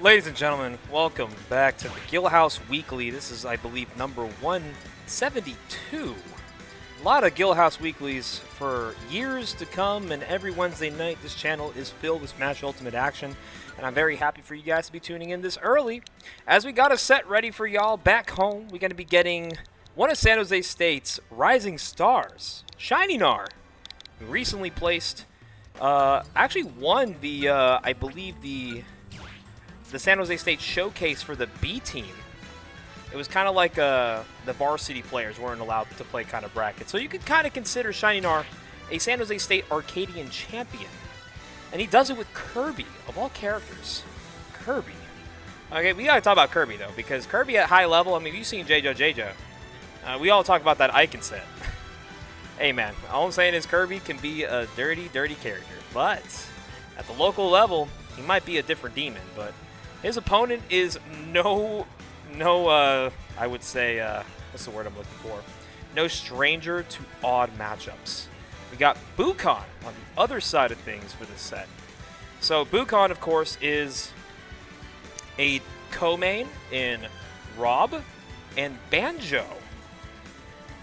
Ladies and gentlemen, welcome back to the Guildhouse Weekly. This is, I believe, number 172. A lot of Guildhouse Weeklies for years to come, and every Wednesday night this channel is filled with Smash Ultimate action, and I'm very happy for you guys to be tuning in this early. As we got a set ready for y'all back home, we're going to be getting one of San Jose State's rising stars, Shinynar, who recently placed, actually won the, I believe the San Jose State showcase for the B team. It was kind of like the varsity players weren't allowed to play kind of bracket. So you could kind of consider Shinynar a San Jose State Arcadian champion. And he does it with Kirby, of all characters. Kirby. Okay, we got to talk about Kirby, though, because Kirby at high level, I mean, you've seen JoJo. We all talk about that Icon set. Hey, man, all I'm saying is Kirby can be a dirty, dirty character. But at the local level, he might be a different demon, but his opponent is I would say, what's the word I'm looking for? No stranger to odd matchups. We got Bukan on the other side of things for this set. So Bukan, of course, is a co-main in Rob and Banjo.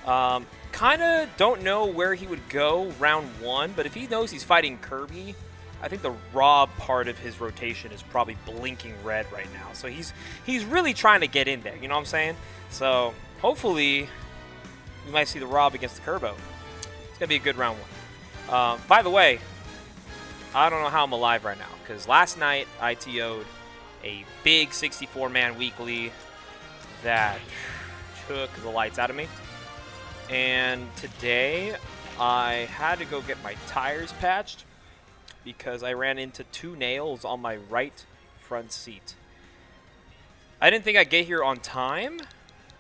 Kind of don't know where he would go round one, but if he knows he's fighting Kirby, I think the Rob part of his rotation is probably blinking red right now. So he's really trying to get in there, you know what I'm saying? So hopefully we might see the Rob against the Kerbo. It's going to be a good round one. By the way, I don't know how I'm alive right now, because last night I TO'd a big 64-man weekly that took the lights out of me. And today I had to go get my tires patched, because I ran into 2 nails on my right front seat. I didn't think I'd get here on time,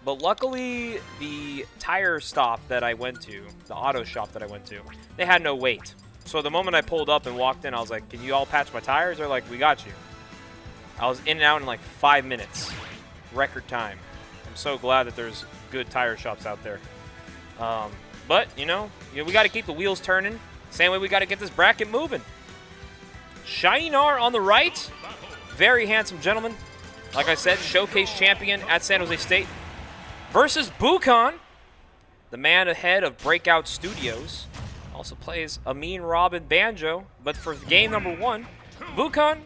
but luckily the tire stop that I went to, the auto shop that I went to, they had no wait. So the moment I pulled up and walked in, I was like, can you all patch my tires? They're like, we got you. I was in and out in like 5 minutes. Record time. I'm so glad that there's good tire shops out there. But, you know, we got to keep the wheels turning. Same way we got to get this bracket moving. Shinynar on the right. Very handsome gentleman. Like I said, showcase champion at San Jose State. Versus Bukan, the man ahead of Breakout Studios. Also plays a mean Robin Banjo. But for game number 1, Bukan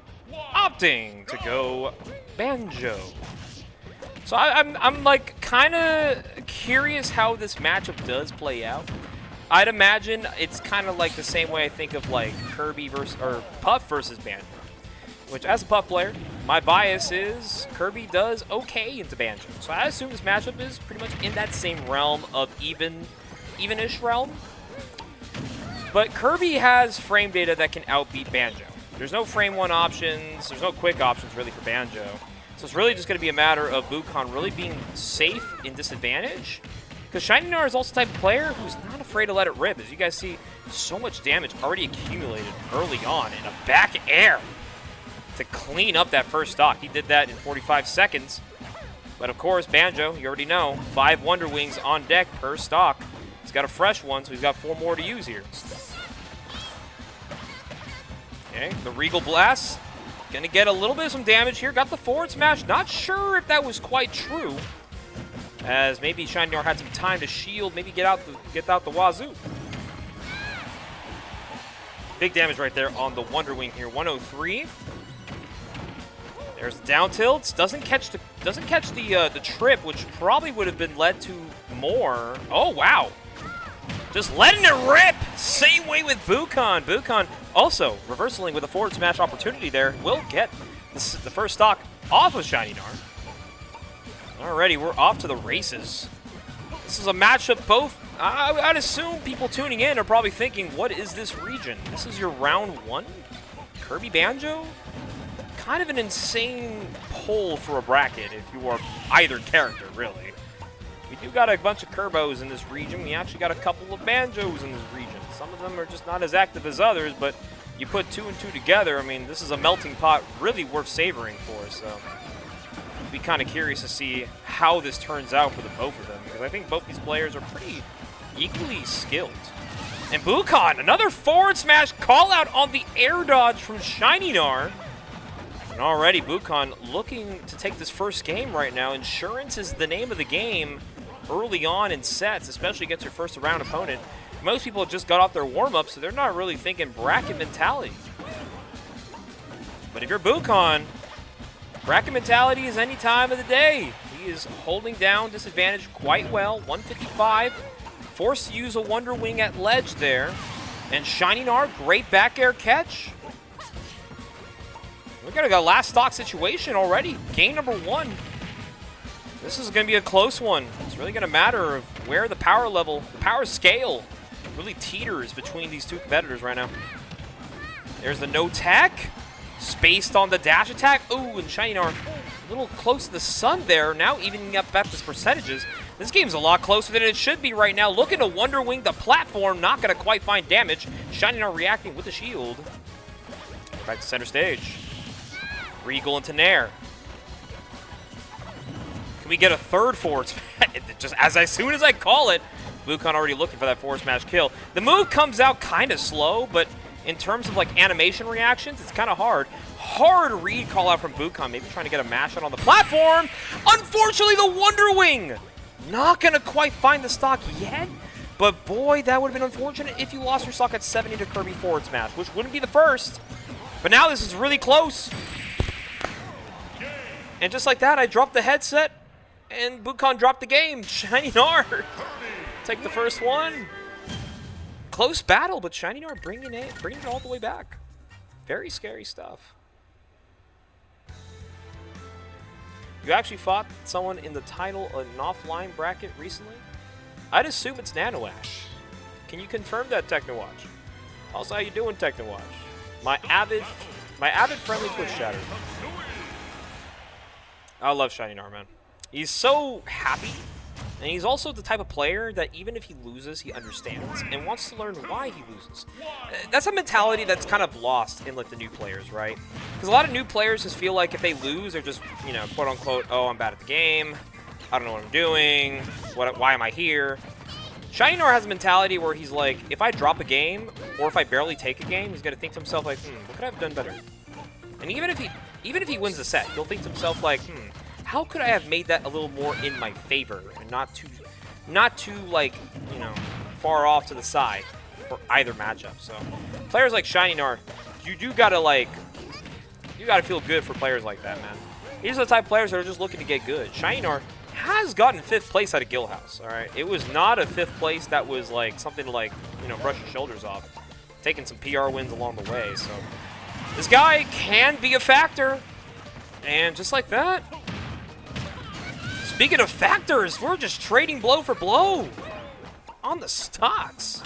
opting to go Banjo. So I'm like kind of curious how this matchup does play out. I'd imagine it's kind of like the same way I think of like Kirby versus or Puff versus Banjo, which as a Puff player, my bias is Kirby does okay into Banjo. So I assume this matchup is pretty much in that same realm of even-ish realm. But Kirby has frame data that can outbeat Banjo. There's no frame 1 options, there's no quick options really for Banjo. So it's really just going to be a matter of Bukan really being safe in disadvantage. Because Shinynar is also the type of player who's not afraid to let it rip. As you guys see, so much damage already accumulated early on in a back air to clean up that first stock. He did that in 45 seconds. But of course, Banjo, you already know, 5 Wonder Wings on deck per stock. He's got a fresh one, so he's got 4 more to use here. Okay, the Regal Blast. Gonna get a little bit of some damage here. Got the forward smash. Not sure if that was quite true, as maybe Shinynar had some time to shield, maybe get out the wazoo. Big damage right there on the Wonder Wing here. 103. There's the down tilts. Doesn't catch the trip, which probably would have been led to more. Oh wow. Just letting it rip. Same way with Bukan. Bukan also reversaling with a forward smash opportunity there. Will get the first stock off of Shinynar. Alrighty, we're off to the races. This is a matchup both, I'd assume people tuning in are probably thinking, what is this region? This is your round 1? Kirby Banjo? Kind of an insane poll for a bracket if you are either character, really. We do got a bunch of Kerbos in this region. We actually got a couple of Banjos in this region. Some of them are just not as active as others, but you put 2 and 2 together, I mean, this is a melting pot really worth savoring for, so I'd be kind of curious to see how this turns out for the both of them, because I think both these players are pretty equally skilled. And Bukan, another forward smash call out on the air dodge from Shinynar. And already Bukan looking to take this first game right now. Insurance is the name of the game early on in sets, especially against your first round opponent. Most people just got off their warm-up, so they're not really thinking bracket mentality. But if you're Bukan, bracket mentality is any time of the day. He is holding down disadvantage quite well. 155, forced to use a Wonder Wing at ledge there. And Shining R, great back air catch. We're gonna go last stock situation already. Game number 1. This is gonna be a close one. It's really gonna matter of where the power level, the power scale really teeters between these two competitors right now. There's the no tech. Spaced on the dash attack. Ooh, and Shining R a little close to the sun there. Now evening up Baptist percentages. This game's a lot closer than it should be right now. Looking to Wonder Wing the platform. Not going to quite find damage. Shining R reacting with the shield. Back to center stage. Regal into Nair. Can we get a third forward smash? Just as soon as I call it, Bukan already looking for that forward smash kill. The move comes out kind of slow, but in terms of like animation reactions, it's kind of hard. Hard read call out from Bukan, maybe trying to get a mash out on the platform. Unfortunately, the Wonder Wing not gonna quite find the stock yet, but boy, that would have been unfortunate if you lost your stock at 70 to Kirby forward smash, which wouldn't be the first. But now this is really close. And just like that, I dropped the headset, and Bukan dropped the game. Shining R take the first one. Close battle, but Shining R bringing it all the way back. Very scary stuff. You actually fought someone in the title of an offline bracket recently? I'd assume it's Nanoash. Can you confirm that, Technowatch? Also, how you doing, Technowatch? My avid friendly Twitch chatter. I love Shining R, man. He's so happy. And he's also the type of player that even if he loses, he understands and wants to learn why he loses. That's a mentality that's kind of lost in like the new players, right? Because a lot of new players just feel like if they lose, they're just, you know, quote unquote, oh, I'm bad at the game. I don't know what I'm doing. Why am I here? Shining R has a mentality where he's like, if I drop a game or if I barely take a game, he's gonna think to himself like, what could I have done better? And even if he wins the set, he'll think to himself like, how could I have made that a little more in my favor and not too like, you know, far off to the side for either matchup. So players like Shining R, you gotta feel good for players like that, man. These are the type of players that are just looking to get good. Shining R has gotten 5th place out of Guildhouse, all right? It was not a 5th place that was like something to like, you know, brush your shoulders off. Taking some PR wins along the way, so this guy can be a factor. And just like that, speaking of factors, we're just trading blow for blow on the stocks.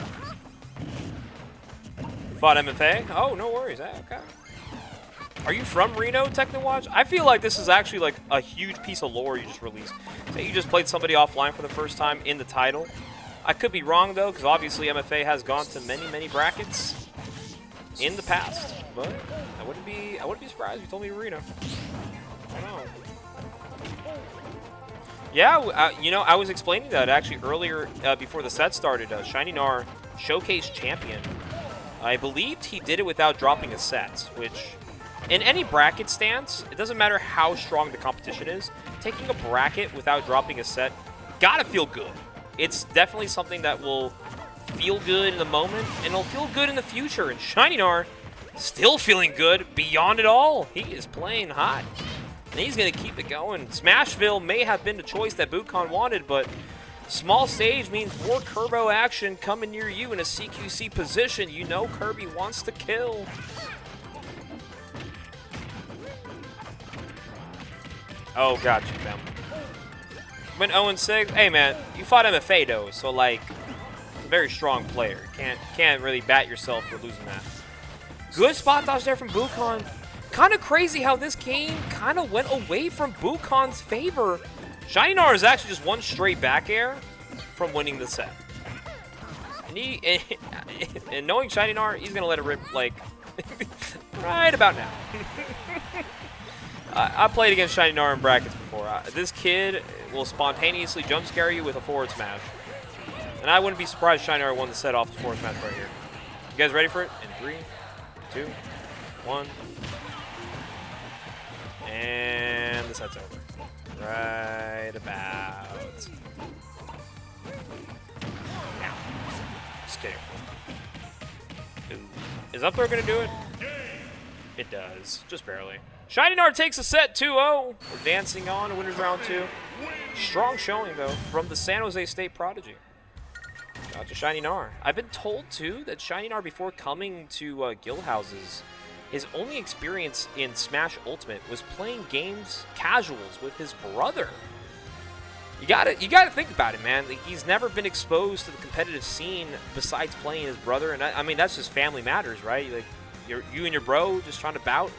Fought MFA? Oh, no worries. Okay. Are you from Reno, Technowatch? I feel like this is actually like a huge piece of lore you just released. Say you just played somebody offline for the first time in the title. I could be wrong though, because obviously MFA has gone to many brackets in the past. But I wouldn't be surprised if you told me Reno. I don't know. Yeah, you know, I was explaining that actually earlier before the set started. Shining R Showcase Champion. I believed he did it without dropping a set, which in any bracket stance, it doesn't matter how strong the competition is, taking a bracket without dropping a set, gotta feel good. It's definitely something that will feel good in the moment, and it'll feel good in the future. And Shining R still feeling good beyond it all. He is playing hot. And he's going to keep it going. Smashville may have been the choice that Bukan wanted, but small stage means more Kerbo action coming near you in a CQC position. You know Kirby wants to kill. Oh, got you, fam. Went 0-6. Hey, man, you fought MFA, though, so, like, a very strong player. Can't really bat yourself for losing that. Good spot dodge there from Bukan. Kind of crazy how this game kind of went away from Bukan's favor. Shining R is actually just one straight back air from winning the set. And knowing Shining R, he's going to let it rip, like, right about now. I played against Shining R in brackets before. This kid will spontaneously jump scare you with a forward smash. And I wouldn't be surprised Shining R won the set off the forward smash right here. You guys ready for it? In 3, 2, 1. the set's over. Right about now. Just kidding. Ooh. Is up throw gonna do it? It does, just barely. Shiny Nar takes a set 2-0. Advancing on to winners round 2. Strong showing though from the San Jose State Prodigy. Shout out to Shiny Nar. I've been told too that Shiny Nar before coming to Guildhouses, his only experience in Smash Ultimate was playing games casuals with his brother. You gotta think about it, man. Like, he's never been exposed to the competitive scene besides playing his brother, and I mean that's just family matters, right? Like you and your bro just trying to bout,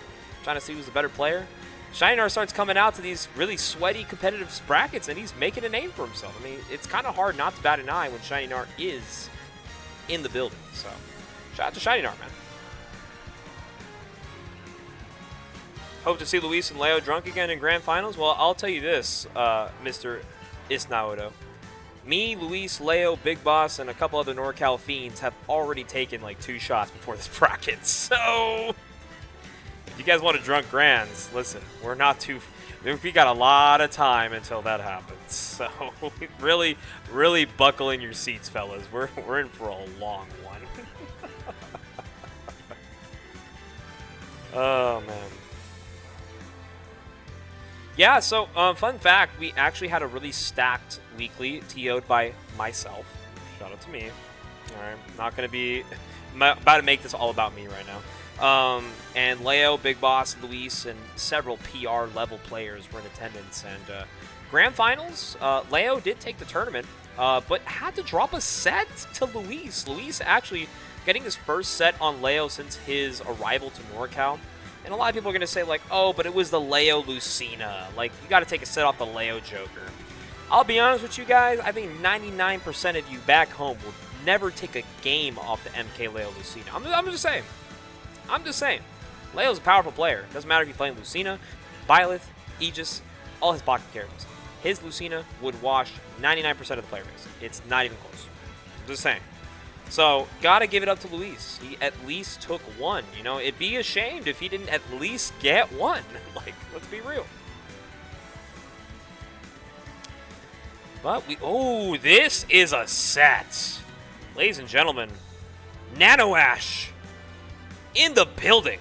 trying to see who's the better player. Shiny Nar starts coming out to these really sweaty competitive brackets, and he's making a name for himself. I mean, it's kind of hard not to bat an eye when Shiny Nar is in the building. So, shout out to Shiny Nar, man. Hope to see Luis and Leo drunk again in Grand Finals. Well, I'll tell you this, Mr. Isnaoto. Me, Luis, Leo, Big Boss, and a couple other NorCal fiends have already taken like 2 shots before this bracket. So, if you guys want to drunk grands, listen, we're not too... We got a lot of time until that happens. So, really, really buckle in your seats, fellas. We're in for a long one. Oh, man. Yeah, so fun fact, we actually had a really stacked weekly TO'd by myself. Shout out to me. All right, not going to be about to make this all about me right now. And Leo, Big Boss, Luis, and several PR level players were in attendance. And Grand Finals, Leo did take the tournament, but had to drop a set to Luis. Luis actually getting his first set on Leo since his arrival to NorCal. And a lot of people are going to say, like, oh, but it was the Leo Lucina. Like, you got to take a set off the Leo Joker. I'll be honest with you guys. I think 99% of you back home will never take a game off the MkLeo Lucina. I'm just saying. I'm just saying. Leo's a powerful player. Doesn't matter if you're playing Lucina, Byleth, Aegis, all his pocket characters. His Lucina would wash 99% of the player base. It's not even close. I'm just saying. So, gotta give it up to Luis. He at least took one. You know, it'd be ashamed if he didn't at least get one. Like, let's be real. But oh, this is a set. Ladies and gentlemen, Nanoash in the building.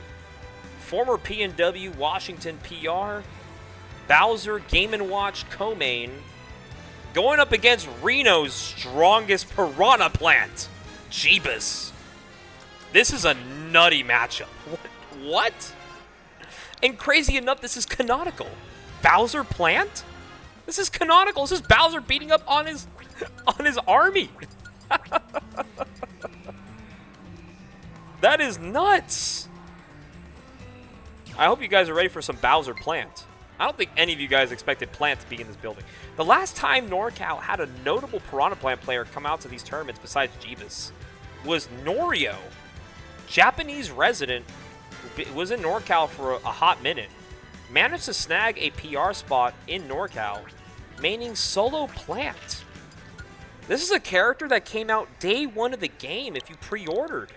Former PNW Washington PR, Bowser Game & Watch co-main, going up against Reno's strongest piranha plant, Jibus. This is a nutty matchup. What? And crazy enough, this is canonical. Bowser plant? This is canonical. This is Bowser beating up on his army. That is nuts. I hope you guys are ready for some Bowser plant. I don't think any of you guys expected Plant to be in this building. The last time NorCal had a notable Piranha Plant player come out to these tournaments besides Jibus was Norio, Japanese resident, who was in NorCal for a hot minute, managed to snag a PR spot in NorCal, maining Solo Plant. This is a character that came out day one of the game if you pre-ordered.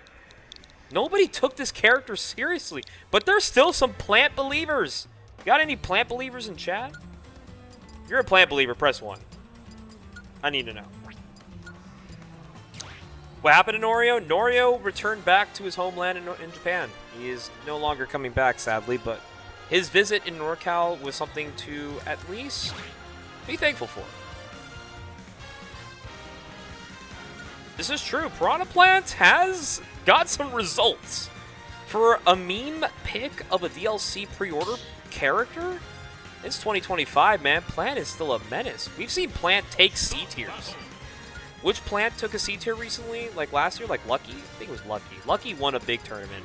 Nobody took this character seriously, but there's still some Plant believers. Got any Plant believers in chat? If you're a Plant believer, press 1. I need to know. What happened to Norio? Norio returned back to his homeland in Japan. He is no longer coming back, sadly, but his visit in NorCal was something to at least be thankful for. This is true. Piranha Plant has got some results. For a meme pick of a DLC pre-order character, it's 2025, man. Plant is still a menace. We've seen Plant take C tiers. Which Plant took a C tier recently? Like last year? Like Lucky? I think it was Lucky. Lucky won a big tournament.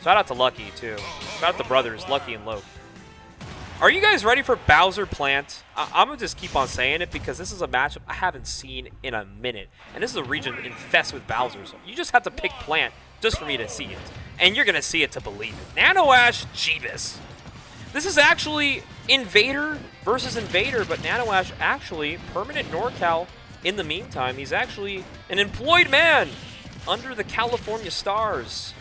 Shout out to Lucky, too. Shout out to brothers, Lucky and Loaf. Are you guys ready for Bowser Plant? I'm going to just keep on saying it because this is a matchup I haven't seen in a minute. And this is a region infested with Bowser. So you just have to pick Plant just for me to see it. And you're going to see it to believe it. Nanoash, Jibus. This is actually Invader versus Invader, but Nanoash actually permanent NorCal in the meantime. He's actually an employed man under the California Stars.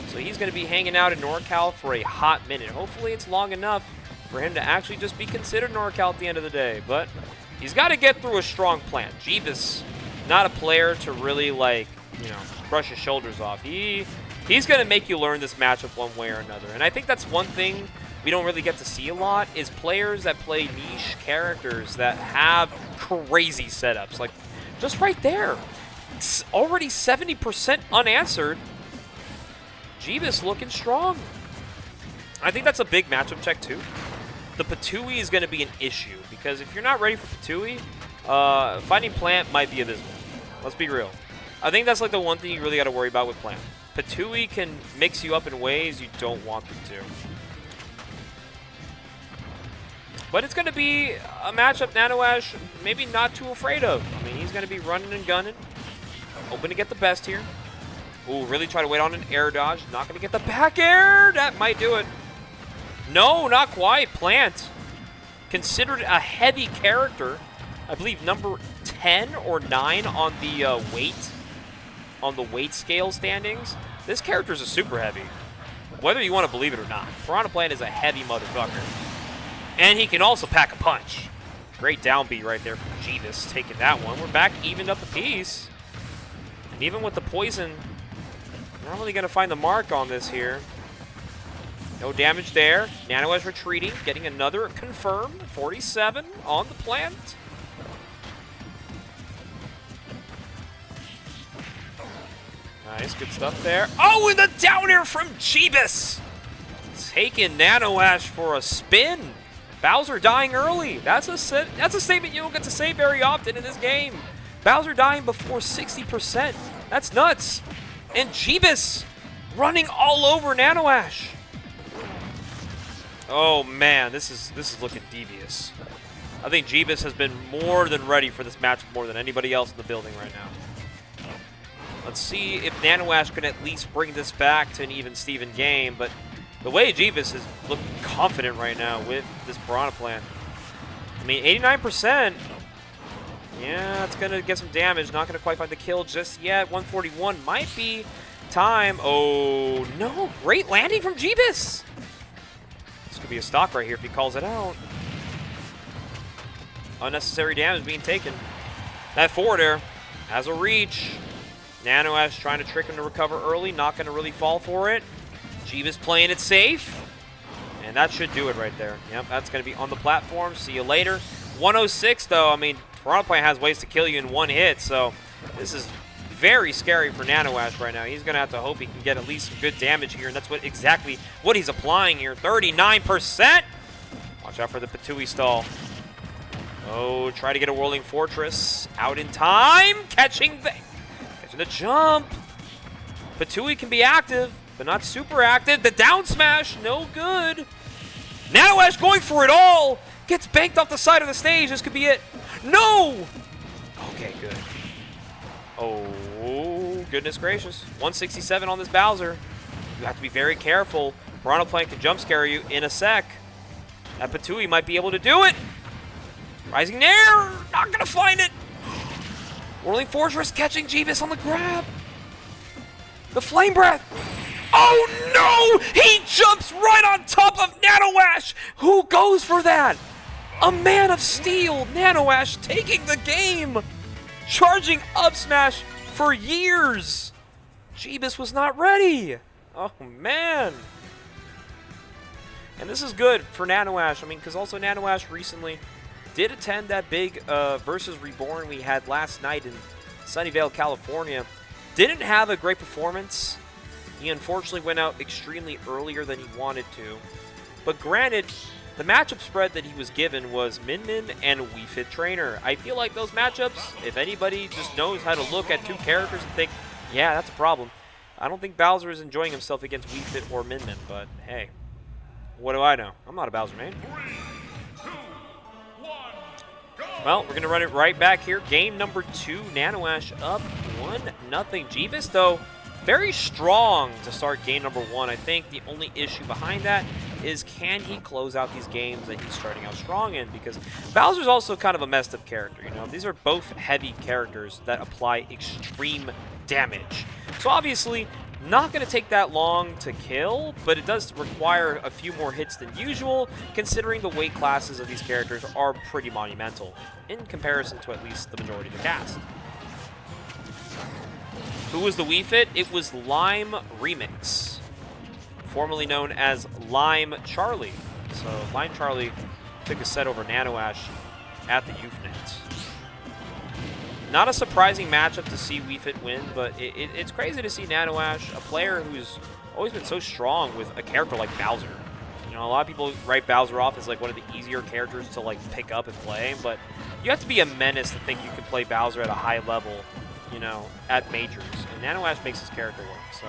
So he's going to be hanging out in NorCal for a hot minute. Hopefully it's long enough for him to actually just be considered NorCal at the end of the day. But he's got to get through a strong plant. Jibus, not a player to really, like, you know, brush his shoulders off. He's going to make you learn this matchup one way or another. And I think that's one thing we don't really get to see a lot is players that play niche characters that have crazy setups. Like, just right there. It's already 70% unanswered. Jibus looking strong. I think that's a big matchup check, too. The Patui is going to be an issue, because if you're not ready for Patui, fighting Plant might be abysmal. Let's be real. I think that's like the one thing you really got to worry about with Plant. Patui can mix you up in ways you don't want them to. But it's going to be a matchup Nanoash maybe not too afraid of. I mean, he's going to be running and gunning. Hoping to get the best here. Ooh, really try to wait on an air dodge. Not going to get the back air. That might do it. No, not quite. Plant. Considered a heavy character. I believe number 10 or 9 on the weight scale standings. This character is a super heavy. Whether you want to believe it or not. Piranha Plant is a heavy motherfucker. And he can also pack a punch. Great downbeat right there from Jibus taking that one. We're back evened up a piece. And even with the poison, not really going to find the mark on this here. No damage there. Nanoash retreating, getting another confirmed. 47 on the Plant. Nice, good stuff there. Oh, and the down air from Jibus! Taking Nanoash for a spin. Bowser dying early. That's a statement you don't get to say very often in this game. Bowser dying before 60%. That's nuts. And Jibus running all over Nanoash. Oh man, this is looking devious. I think Jibus has been more than ready for this match more than anybody else in the building right now. Let's see if Nanoash can at least bring this back to an even-Steven game, but the way Jibus is looking confident right now with this Piranha Plant. I mean, 89%. Yeah, it's going to get some damage. Not going to quite find the kill just yet. 141 might be time. Oh, no. Great landing from Jibus. This could be a stock right here if he calls it out. Unnecessary damage being taken. That forward air has a reach. Nanoash trying to trick him to recover early. Not going to really fall for it. Jibus playing it safe. And that should do it right there. Yep, that's going to be on the platform. See you later. 106, though. I mean, Piranha Plant has ways to kill you in one hit, so this is very scary for Nanoash right now. He's going to have to hope he can get at least some good damage here, and that's exactly what he's applying here. 39%. Watch out for the Patui stall. Oh, try to get a Whirling Fortress. Out in time. Catching the jump. Patui can be active, but not super active. The down smash, no good. Nanoash going for it all. Gets banked off the side of the stage. This could be it. No! Okay, good. Oh, goodness gracious. 167 on this Bowser. You have to be very careful. Piranha Plant can jump scare you in a sec. That Patui might be able to do it. Rising Nair. Not going to find it. Whirling Fortress catching Jibus on the grab. The Flame Breath. Oh, no! He jumps right on top of Nanoash. Who goes for that? A man of steel, Nanoash taking the game. Charging up smash for years. Jibus was not ready. Oh, man. And this is good for Nanoash. I mean, because also Nanoash recently did attend that big Versus Reborn we had last night in Sunnyvale, California. Didn't have a great performance. He unfortunately went out extremely earlier than he wanted to. But granted, the matchup spread that he was given was Min Min and Wii Fit Trainer. I feel like those matchups, if anybody just knows how to look at two characters and think, yeah, that's a problem. I don't think Bowser is enjoying himself against Wii Fit or Min Min, but hey, what do I know? I'm not a Bowser main. Well, we're going to run it right back here. Game number 2, Nanoash up 1-0. Jibus, though, very strong to start game number 1. I think the only issue behind that is can he close out these games that he's starting out strong in? Because Bowser's also kind of a messed up character, you know? These are both heavy characters that apply extreme damage. So obviously, Not going to take that long to kill, but it does require a few more hits than usual, considering the weight classes of these characters are pretty monumental, in comparison to at least the majority of the cast. Who was the Wii Fit? It was Lime Remix, formerly known as Lime Charlie. So Lime Charlie took a set over Nanoash at the UFNet. Not a surprising matchup to see Wii Fit win, but it's crazy to see Nanoash, a player who's always been so strong with a character like Bowser. You know, a lot of people write Bowser off as like one of the easier characters to like pick up and play, but you have to be a menace to think you can play Bowser at a high level, you know, at majors. And Nanoash makes his character work, so.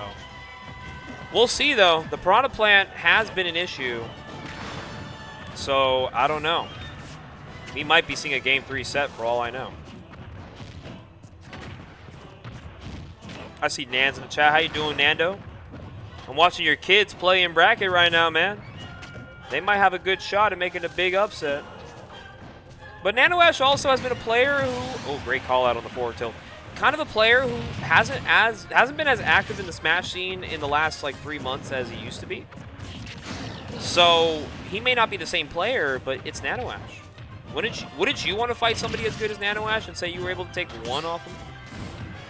We'll see, though. The Piranha Plant has been an issue, so I don't know. We might be seeing a Game 3 set for all I know. I see Nans in the chat. How you doing, Nando? I'm watching your kids play in bracket right now, man. They might have a good shot at making a big upset. But Nanoash also has been a player who... Oh, great call out on the forward tilt. Kind of a player who hasn't been as active in the Smash scene in the last, like, 3 months as he used to be. So, he may not be the same player, but it's Nanoash. Wouldn't you want to fight somebody as good as Nanoash and say you were able to take one off him?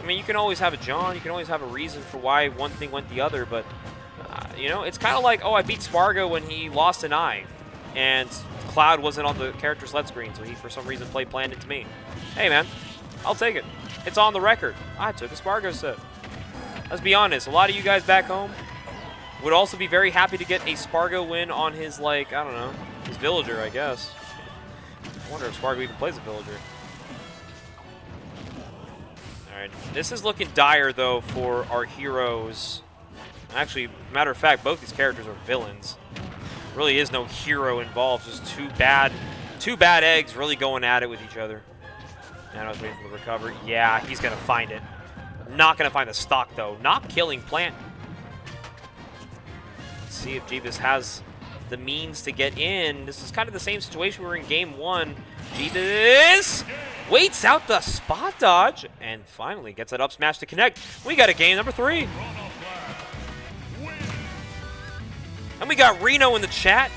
I mean, you can always have a John, you can always have a reason for why one thing went the other, but, you know, it's kind of like, oh, I beat Spargo when he lost an eye, and Cloud wasn't on the character select screen, so he, for some reason, planned it to me. Hey, man, I'll take it. It's on the record. I took a Spargo set. Let's be honest, a lot of you guys back home would also be very happy to get a Spargo win on his, like, I don't know, his villager, I guess. I wonder if Spargo even plays a villager. Alright, this is looking dire, though, for our heroes. Actually, matter of fact, both these characters are villains. Really is no hero involved, just two bad eggs really going at it with each other. And I was waiting for the recovery. Yeah, he's going to find it. Not going to find the stock, though. Not killing Plant. Let's see if Jibus has the means to get in. This is kind of the same situation we were in Game 1. Jibus waits out the spot dodge and finally gets that up smash to connect. We got a game number 3. And we got Reno in the chat.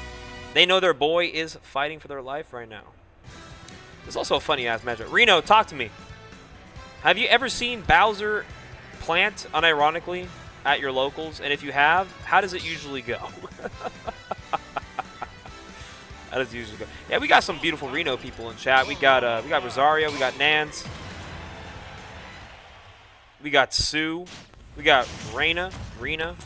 They know their boy is fighting for their life right now. It's also a funny-ass matchup. Reno, talk to me. Have you ever seen Bowser plant, unironically, at your locals? And if you have, how does it usually go? How does it usually go? Yeah, we got some beautiful Reno people in chat. We got Rosario, we got Nance, we got Sue, we got Rena,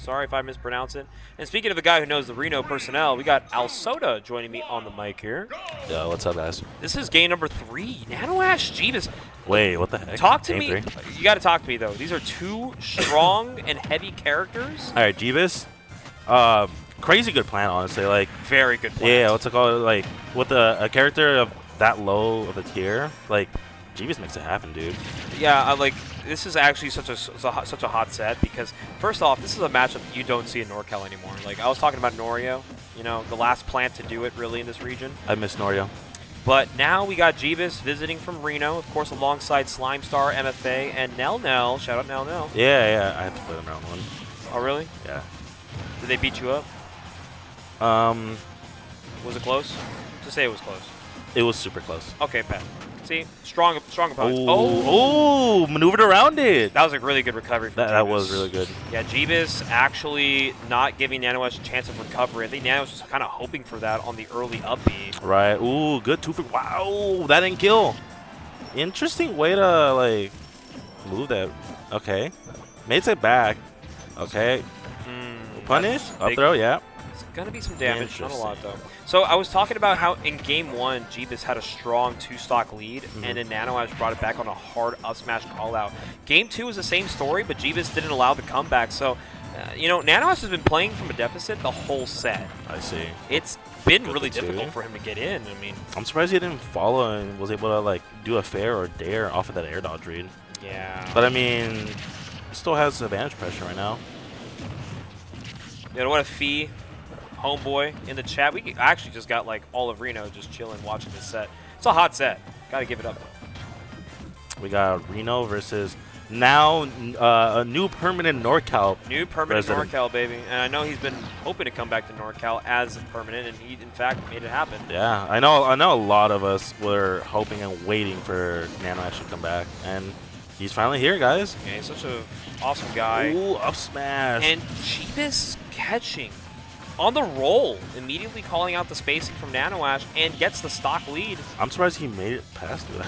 sorry if I mispronounce it. And speaking of a guy who knows the Reno personnel, we got Alsoda joining me on the mic here. Yo, what's up, guys? This is game number 3. Nanoash, Jibus. Wait, what the heck? Talk to game me. 3? You got to talk to me, though. These are two strong and heavy characters. All right, Jibus. Crazy good plan, honestly. Like, very good plan. Yeah, what's it called? Like, with a character of that low of a tier, like, Jibus makes it happen, dude. Yeah, like, this is actually such a hot set because, first off, this is a matchup you don't see in NorCal anymore. Like, I was talking about Norio, you know, the last plant to do it, really, in this region. I miss Norio. But now we got Jibus visiting from Reno, of course, alongside Slime Star, MFA, and Nell. Shout out Nell. Yeah, I had to play them round 1. Oh, really? Yeah. Did they beat you up? Was it close? Just say it was close. It was super close. Okay, Pat. See, strong opponents. Oh, maneuvered around it. That was a really good recovery from Jibus. That was really good. Yeah, Jibus actually not giving Nanoash a chance of recovery. I think Nanoash was kind of hoping for that on the early up B. Right. Ooh, good 2 for. Wow, that didn't kill. Interesting way to, like, move that. Okay. Made it back. Okay. Punish. Up throw, yeah. It's going to be some damage. Not a lot, though. So I was talking about how in Game 1, Jibus had a strong 2-stock lead, and then Nanoash brought it back on a hard up smash call-out. Game 2 was the same story, but Jibus didn't allow the comeback. So, you know, Nanoash has been playing from a deficit the whole set. I see. It's been really difficult for him to get in. I mean, I'm surprised he didn't follow and was able to, like, do a fair or dare off of that air dodge read. Yeah. But, I mean, still has advantage pressure right now. You know what a fee. Homeboy in the chat. We actually just got like all of Reno just chilling watching this set. It's a hot set. Gotta give it up though. We got Reno versus now a new permanent NorCal. New permanent resident. NorCal, baby. And I know he's been hoping to come back to NorCal as permanent, and he, in fact, made it happen. Yeah, I know a lot of us were hoping and waiting for Nanoash to come back, and he's finally here, guys. Yeah, he's such an awesome guy. Ooh, up smash. And Jibus catching on the roll, immediately calling out the spacing from Nanoash and gets the stock lead. I'm surprised he made it past that.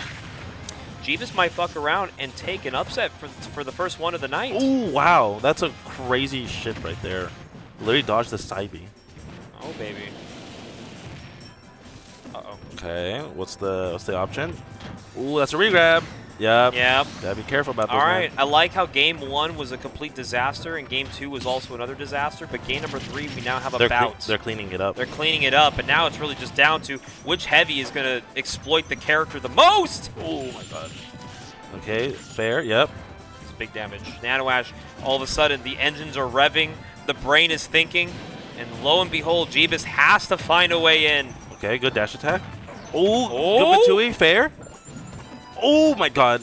Jibus might fuck around and take an upset for the first one of the night. Ooh, wow. That's a crazy shit right there. Literally dodged the side B. Oh, baby. Uh-oh. Okay, what's the option? Ooh, that's a regrab. Yep. Yep. Gotta be careful about this. All right. Man. I like how game 1 was a complete disaster and game 2 was also another disaster, but game number 3 we now have a bout. They're cleaning it up. They're cleaning it up, and now it's really just down to which heavy is going to exploit the character the most. Oh my god. Okay, fair. Yep. It's big damage. Nanoash, all of a sudden the engines are revving, the brain is thinking, and lo and behold, Jibus has to find a way in. Okay, good dash attack. Oh, good Matui, fair. Oh my god.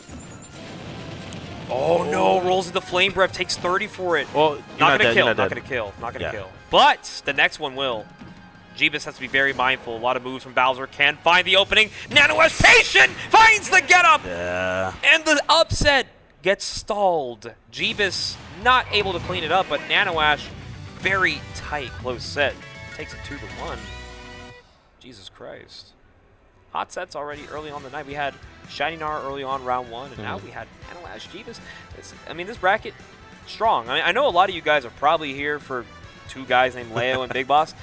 Oh no, rolls into Flame Breath, takes 30 for it. Well, not gonna kill, not gonna kill, not gonna kill. But the next one will. Jibus has to be very mindful. A lot of moves from Bowser, can find the opening. Nanoash patient finds the get up. Yeah. And the upset gets stalled. Jibus not able to clean it up, but Nanoash very tight, close set. Takes it 2-1. Jesus Christ. Hot sets already early on the night. We had Shiny Nar early on round 1, and now we had Nanoash Jibus. I mean, this bracket, strong. I mean, I know a lot of you guys are probably here for 2 guys named Leo and Big Boss.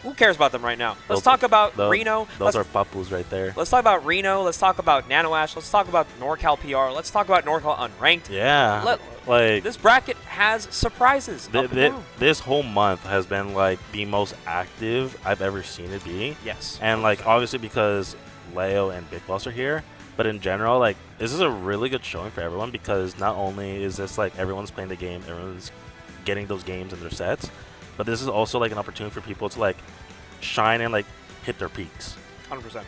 Who cares about them right now? Let's talk about Reno. Those are papoos right there. Let's talk about Reno. Let's talk about Nanoash. Let's talk about NorCal PR. Let's talk about NorCal Unranked. Yeah. Like this bracket has surprises. This whole month has been like the most active I've ever seen it be. Yes. And like obviously because Leo and Big Boss are here, but in general, like this is a really good showing for everyone because not only is this like everyone's playing the game, everyone's getting those games in their sets, but this is also like an opportunity for people to like shine and like hit their peaks. 100%.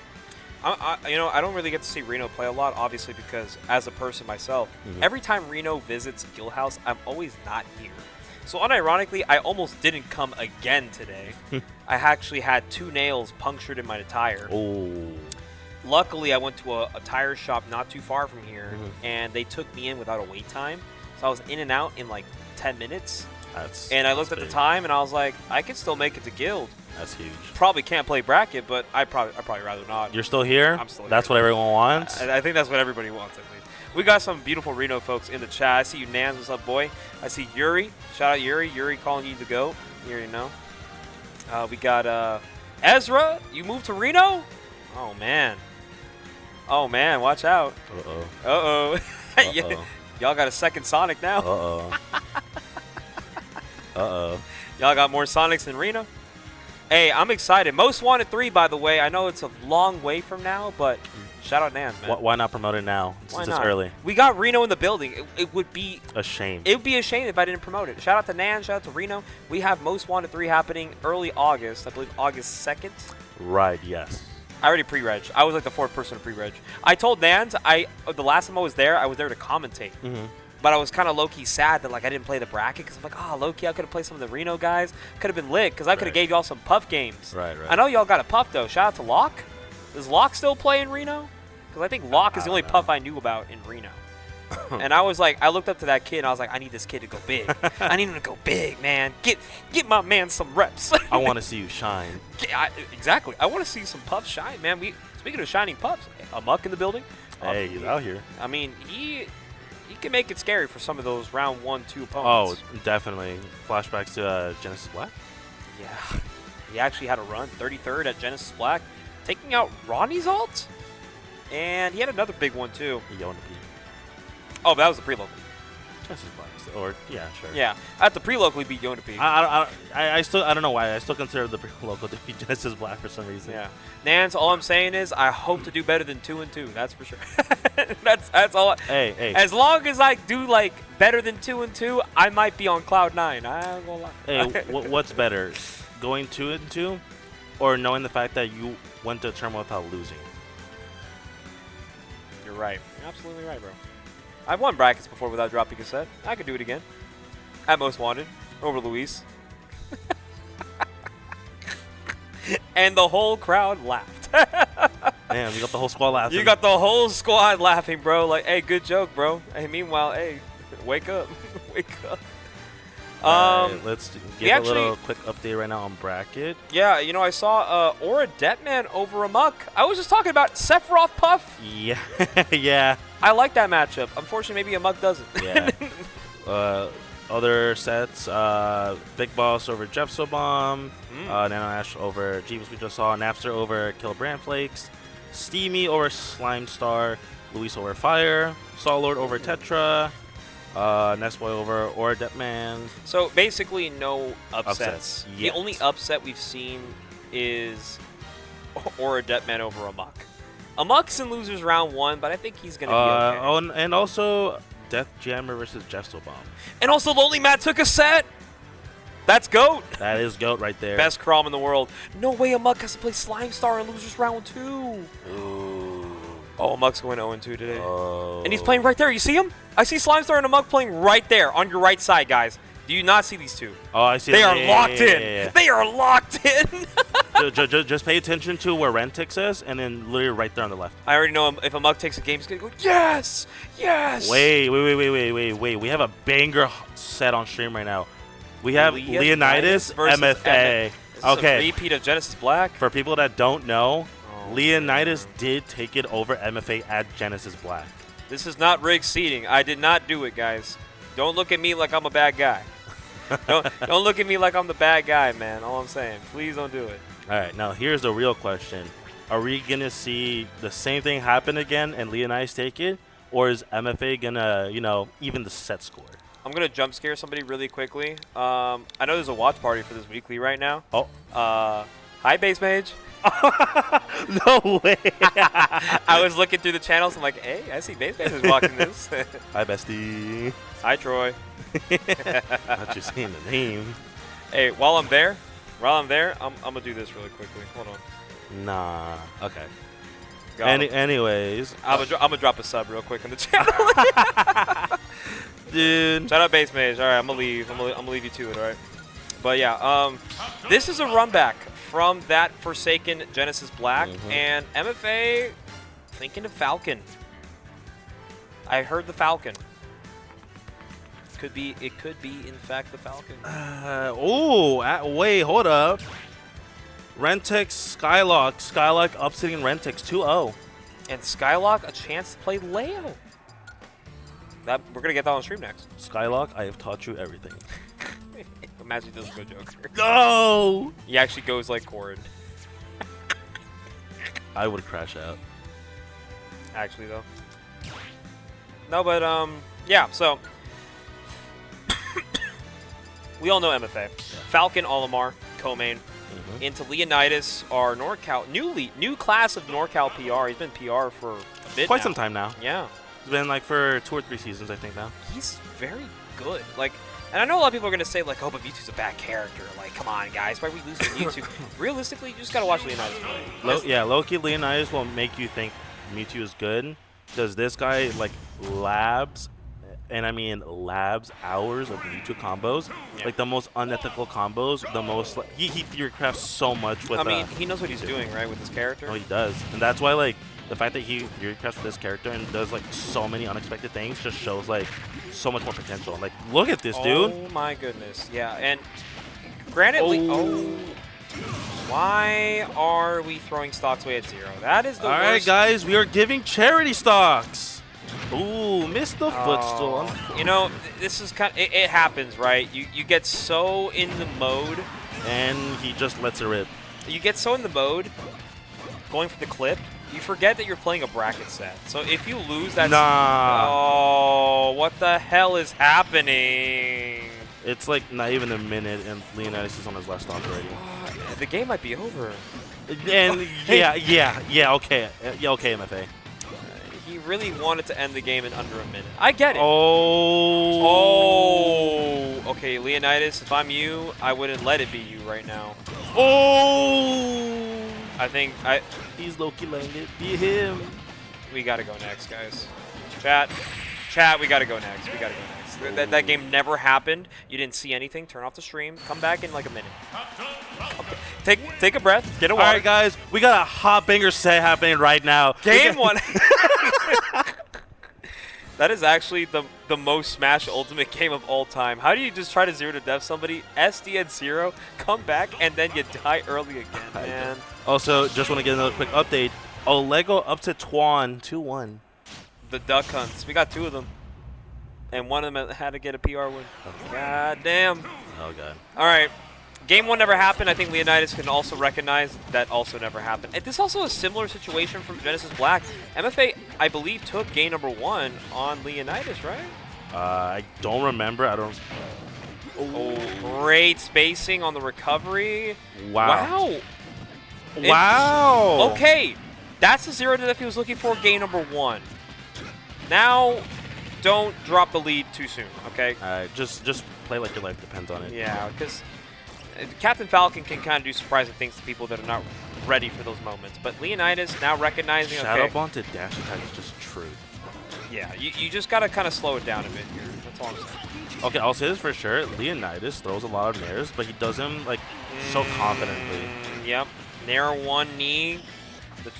You know, I don't really get to see Reno play a lot, obviously, because as a person myself, every time Reno visits Guildhouse, I'm always not here. So unironically, I almost didn't come again today. I actually had 2 nails punctured in my tire. Oh. Luckily, I went to a tire shop not too far from here, and they took me in without a wait time. So I was in and out in like 10 minutes. And I looked at the time, and I was like, I can still make it to Guild. That's huge. Probably can't play bracket, but I'd probably rather not. You're still here? I'm still here. That's what everyone wants? I think that's what everybody wants, at least. We got some beautiful Reno folks in the chat. I see you, Nans. What's up, boy? I see Yuri. Shout out Yuri. Yuri calling you the GOAT. You already know. We got Ezra. You moved to Reno? Oh, man. Oh, man. Watch out. Uh-oh. Uh-oh. Y'all got a second Sonic now. Uh-oh. Uh-oh. Y'all got more Sonics than Reno? Hey, I'm excited. Most Wanted 3, by the way. I know it's a long way from now, but shout out Nans, man. Why not promote it now since it's early? We got Reno in the building. It would be a shame. It would be a shame if I didn't promote it. Shout out to Nans. Shout out to Reno. We have Most Wanted 3 happening early August. I believe August 2nd. Right, yes. I already pre-reg. I was like the 4th person to pre-reg. I told Nans, the last time I was there to commentate. But I was kind of low-key sad that like I didn't play the bracket because I'm like, oh, low-key, I could have played some of the Reno guys. Could have been lit because I could have gave y'all some Puff games. Right. I know y'all got a Puff, though. Shout out to Locke. Does Locke still play in Reno? Because I think Locke is the only Puff I knew about in Reno. And I was like, I looked up to that kid, and I was like, I need this kid to go big. I need him to go big, man. Get my man some reps. I want to see you shine. Exactly. I want to see some Puffs shine, man. Speaking of shining Puffs, Amok in the building. Hey, he's out here. I mean, he can make it scary for some of those round 1-2 opponents. Oh, definitely. Flashbacks to Genesis Black? Yeah. He actually had a run, 33rd at Genesis Black, taking out Ronnie's ult. And he had another big one, too. Leonitis. Oh, that was the pre-local. Genesis Black. Or, yeah, sure. Yeah. At the pre-local, he beat Leonitis. I don't know why. I still consider the pre-local to be Genesis Black for some reason. Yeah. Nans, all I'm saying is I hope to do better than 2-2. That's for sure. that's all. Hey. As long as I do like better than 2-2, I might be on cloud 9. I ain't gonna lie. Hey, what's better, going 2-2, or knowing the fact that you went to a tournament without losing? You're right. You're absolutely right, bro. I've won brackets before without dropping a set. I could do it again. At Most Wanted over Luis. And the whole crowd laughed. Damn, you got the whole squad laughing. You got the whole squad laughing, bro. Like, hey, good joke, bro. Hey, meanwhile, hey, wake up. Wake up. Right, let's give a little quick update right now on bracket. Yeah, you know, I saw Aura Deadman over Amok. I was just talking about Sephiroth Puff. Yeah, yeah. I like that matchup. Unfortunately, maybe Amok doesn't. Yeah. Other sets, Big Boss over Jepsobomb, Nanoash over Jibus we just saw, Napster over Kill Brand Flakes, Steamy over Slime Star, Luis over Fire, Sawlord over Tetra, Nessboy over Aura Deadman. So basically no upsets. Yet. The only upset we've seen is Aura Deadman over Amok. Amok's in losers round 1, but I think he's going to be okay. And also Death Jammer versus Jepsobomb. And also Lonely Matt took a set. That's GOAT. That is GOAT right there. Best Crom in the world. No way Amok has to play Slime Star in losers round 2. Ooh. Oh, Amok's going 0-2 today. Oh. And he's playing right there. You see him? I see Slime Star and Amok playing right there on your right side, guys. Do you not see these two? Oh, I see. They are locked in. They are locked in. Just pay attention to where Rentix is, and then literally right there on the left. I already know if Amok takes a game, he's going to go, yes, yes. Wait. We have a banger set on stream right now. We have Leonitis versus MFA. Okay. A repeat of Genesis Black. For people that don't know, Leonitis did take it over MFA at Genesis Black. This is not rigged seeding. I did not do it, guys. Don't look at me like I'm a bad guy. don't look at me like I'm the bad guy, man. All I'm saying. Please don't do it. All right, now here's the real question. Are we going to see the same thing happen again and Leonitis take it? Or is MFA going to, even the set score? I'm going to jump scare somebody really quickly. I know there's a watch party for this weekly right now. Oh. Hi, Base Mage. No way. I was looking through the channels. I'm like, hey, I see Base Mage is watching this. Hi, bestie. Hi, Troy. Not just saying the name. Hey, while I'm there, I'm going to do this really quickly. Hold on. Nah. Okay. Anyways. I'm going to drop a sub real quick on the channel. Dude. Shout out Base Mage. All right, I'm going to leave. I'm going to leave you to it, all right? But yeah, this is a run back from that Forsaken Genesis Black, and MFA thinking of Falcon. I heard the Falcon. It could be in fact the Falcon. Wait, hold up. Rentix Skylock. Skylock upsetting Rentix 2-0. And Skylock a chance to play Leo. We're gonna get that on stream next. Skylock, I have taught you everything. Imagine he doesn't go Joker. No! He actually goes like Corrin. I would crash out. Actually, though. No, but, yeah, so. We all know MFA. Yeah. Falcon, Olimar, co-main. Into Leonitis, our NorCal, new class of NorCal PR. He's been PR for a bit Quite some time now. Yeah. It's been like for 2 or 3 seasons, I think, now. He's very good. Like, and I know a lot of people are going to say, like, oh, but Mewtwo's a bad character. Like, come on, guys. Why are we losing Mewtwo? Realistically, you just got to watch Leonitis play. Low-key, Leonitis will make you think Mewtwo is good. Because this guy, like, labs, and I mean labs hours of Mewtwo combos. Yeah. Like, the most unethical combos. The most, like, he theory crafts so much with I mean, he knows what he's doing, right, with his character? Oh, he does. And that's why, like, the fact that he theory crafts this character and does, like, so many unexpected things just shows, like, so much more potential. Like, look at this, dude. Oh, my goodness. Yeah, and granted, why are we throwing stocks away at 0? That is the worst. All right, guys, we are giving charity stocks. Ooh, missed the footstool. You know, this is kind of, it happens, right? You get so in the mode. And he just lets it rip. You get so in the mode, going for the clip, you forget that you're playing a bracket set. So if you lose that... Nah. Oh, what the hell is happening? It's like not even a minute, and Leonitis is on his last stock already. The game might be over. And yeah, okay. Yeah, okay, MFA. He really wanted to end the game in under a minute. I get it. Oh. Okay, Leonitis, if I'm you, I wouldn't let it be you right now. Oh. He's low-key letting it be him. We got to go next, guys. Chat, Chat, we gotta go next. We gotta go next. That game never happened. You didn't see anything. Turn off the stream. Come back in like a minute. Okay. Take a breath. Get a water. All right, guys. We got a hot banger set happening right now. Game 1. That is actually the most Smash Ultimate game of all time. How do you just try to 0-to-death somebody, SD at 0, come back, and then you die early again, man? Also, just want to get another quick update. Lego up to Twan 2-1. The Duck Hunts. We got 2 of them. And one of them had to get a PR win. God damn. Oh, God. All right. Game 1 never happened. I think Leonitis can also recognize that also never happened. And this is also a similar situation from Genesis Black. MFA, I believe, took game number 1 on Leonitis, right? I don't remember. I don't. Oh, great spacing on the recovery. Wow. Wow. Wow. Okay. That's the 0-to-death he was looking for game number 1. Now, don't drop the lead too soon, okay? Just play like your life depends on it. Yeah, because Captain Falcon can kind of do surprising things to people that are not ready for those moments. But Leonitis now recognizing, Shadow okay. Bond to dash attack is just true. Yeah, you just got to kind of slow it down a bit here. That's all I'm saying. Okay, I'll say this for sure. Leonitis throws a lot of nairs, but he does them like so confidently. Yep. Nair 1 knee.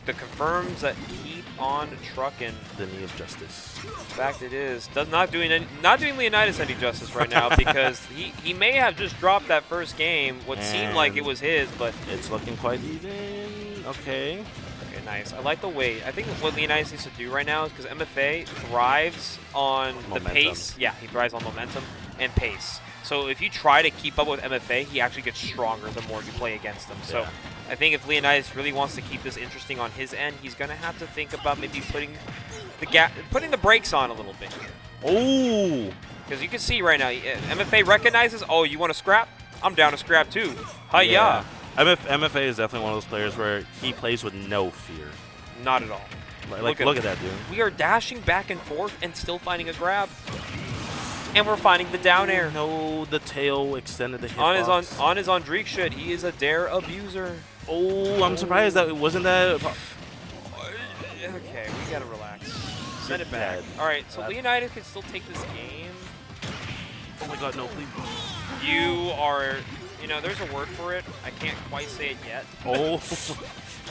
That confirms that keep on trucking. The knee of justice. In fact, it is. Not doing Leonitis any justice right now because he may have just dropped that first game. What seemed like it was his, but it's looking quite even. Okay. Okay, nice. I like the weight. I think what Leonitis needs to do right now is because MFA thrives on the pace. Yeah, he thrives on momentum and pace. So if you try to keep up with MFA, he actually gets stronger the more you play against him. So I think if Leonitis really wants to keep this interesting on his end, he's going to have to think about maybe putting the brakes on a little bit here. Oh! Because you can see right now, MFA recognizes, oh, you want to scrap? I'm down to scrap too. Hi-ya. Yeah. MFA is definitely one of those players where he plays with no fear. Not at all. Look at that, dude. We are dashing back and forth and still finding a grab. And we're finding the down air. No, the tail extended the hitbox. On his Andrique shit, he is a dare abuser. Oh, I'm surprised that it wasn't that. Okay, we gotta relax. Send it back. All right, so Leonitis can still take this game. Oh my God, no, please. You are, there's a word for it. I can't quite say it yet. Oh.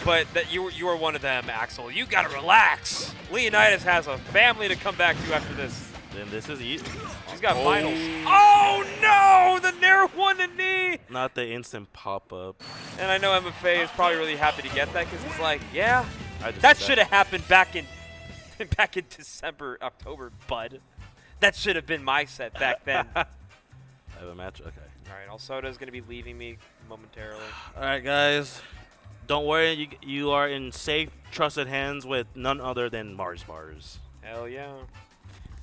But that you are one of them, Axel. You gotta relax. Leonitis has a family to come back to after this. Then this is easy. He's got finals. Oh no! The Nair 1 and knee! Not the instant pop-up. And I know MFA is probably really happy to get that because he's like, yeah, that should have happened back in December, October, bud. That should have been my set back then. I have a match? Okay. All right, Alsoda is going to be leaving me momentarily. All right, guys. Don't worry. You are in safe, trusted hands with none other than Mars Bars. Hell yeah.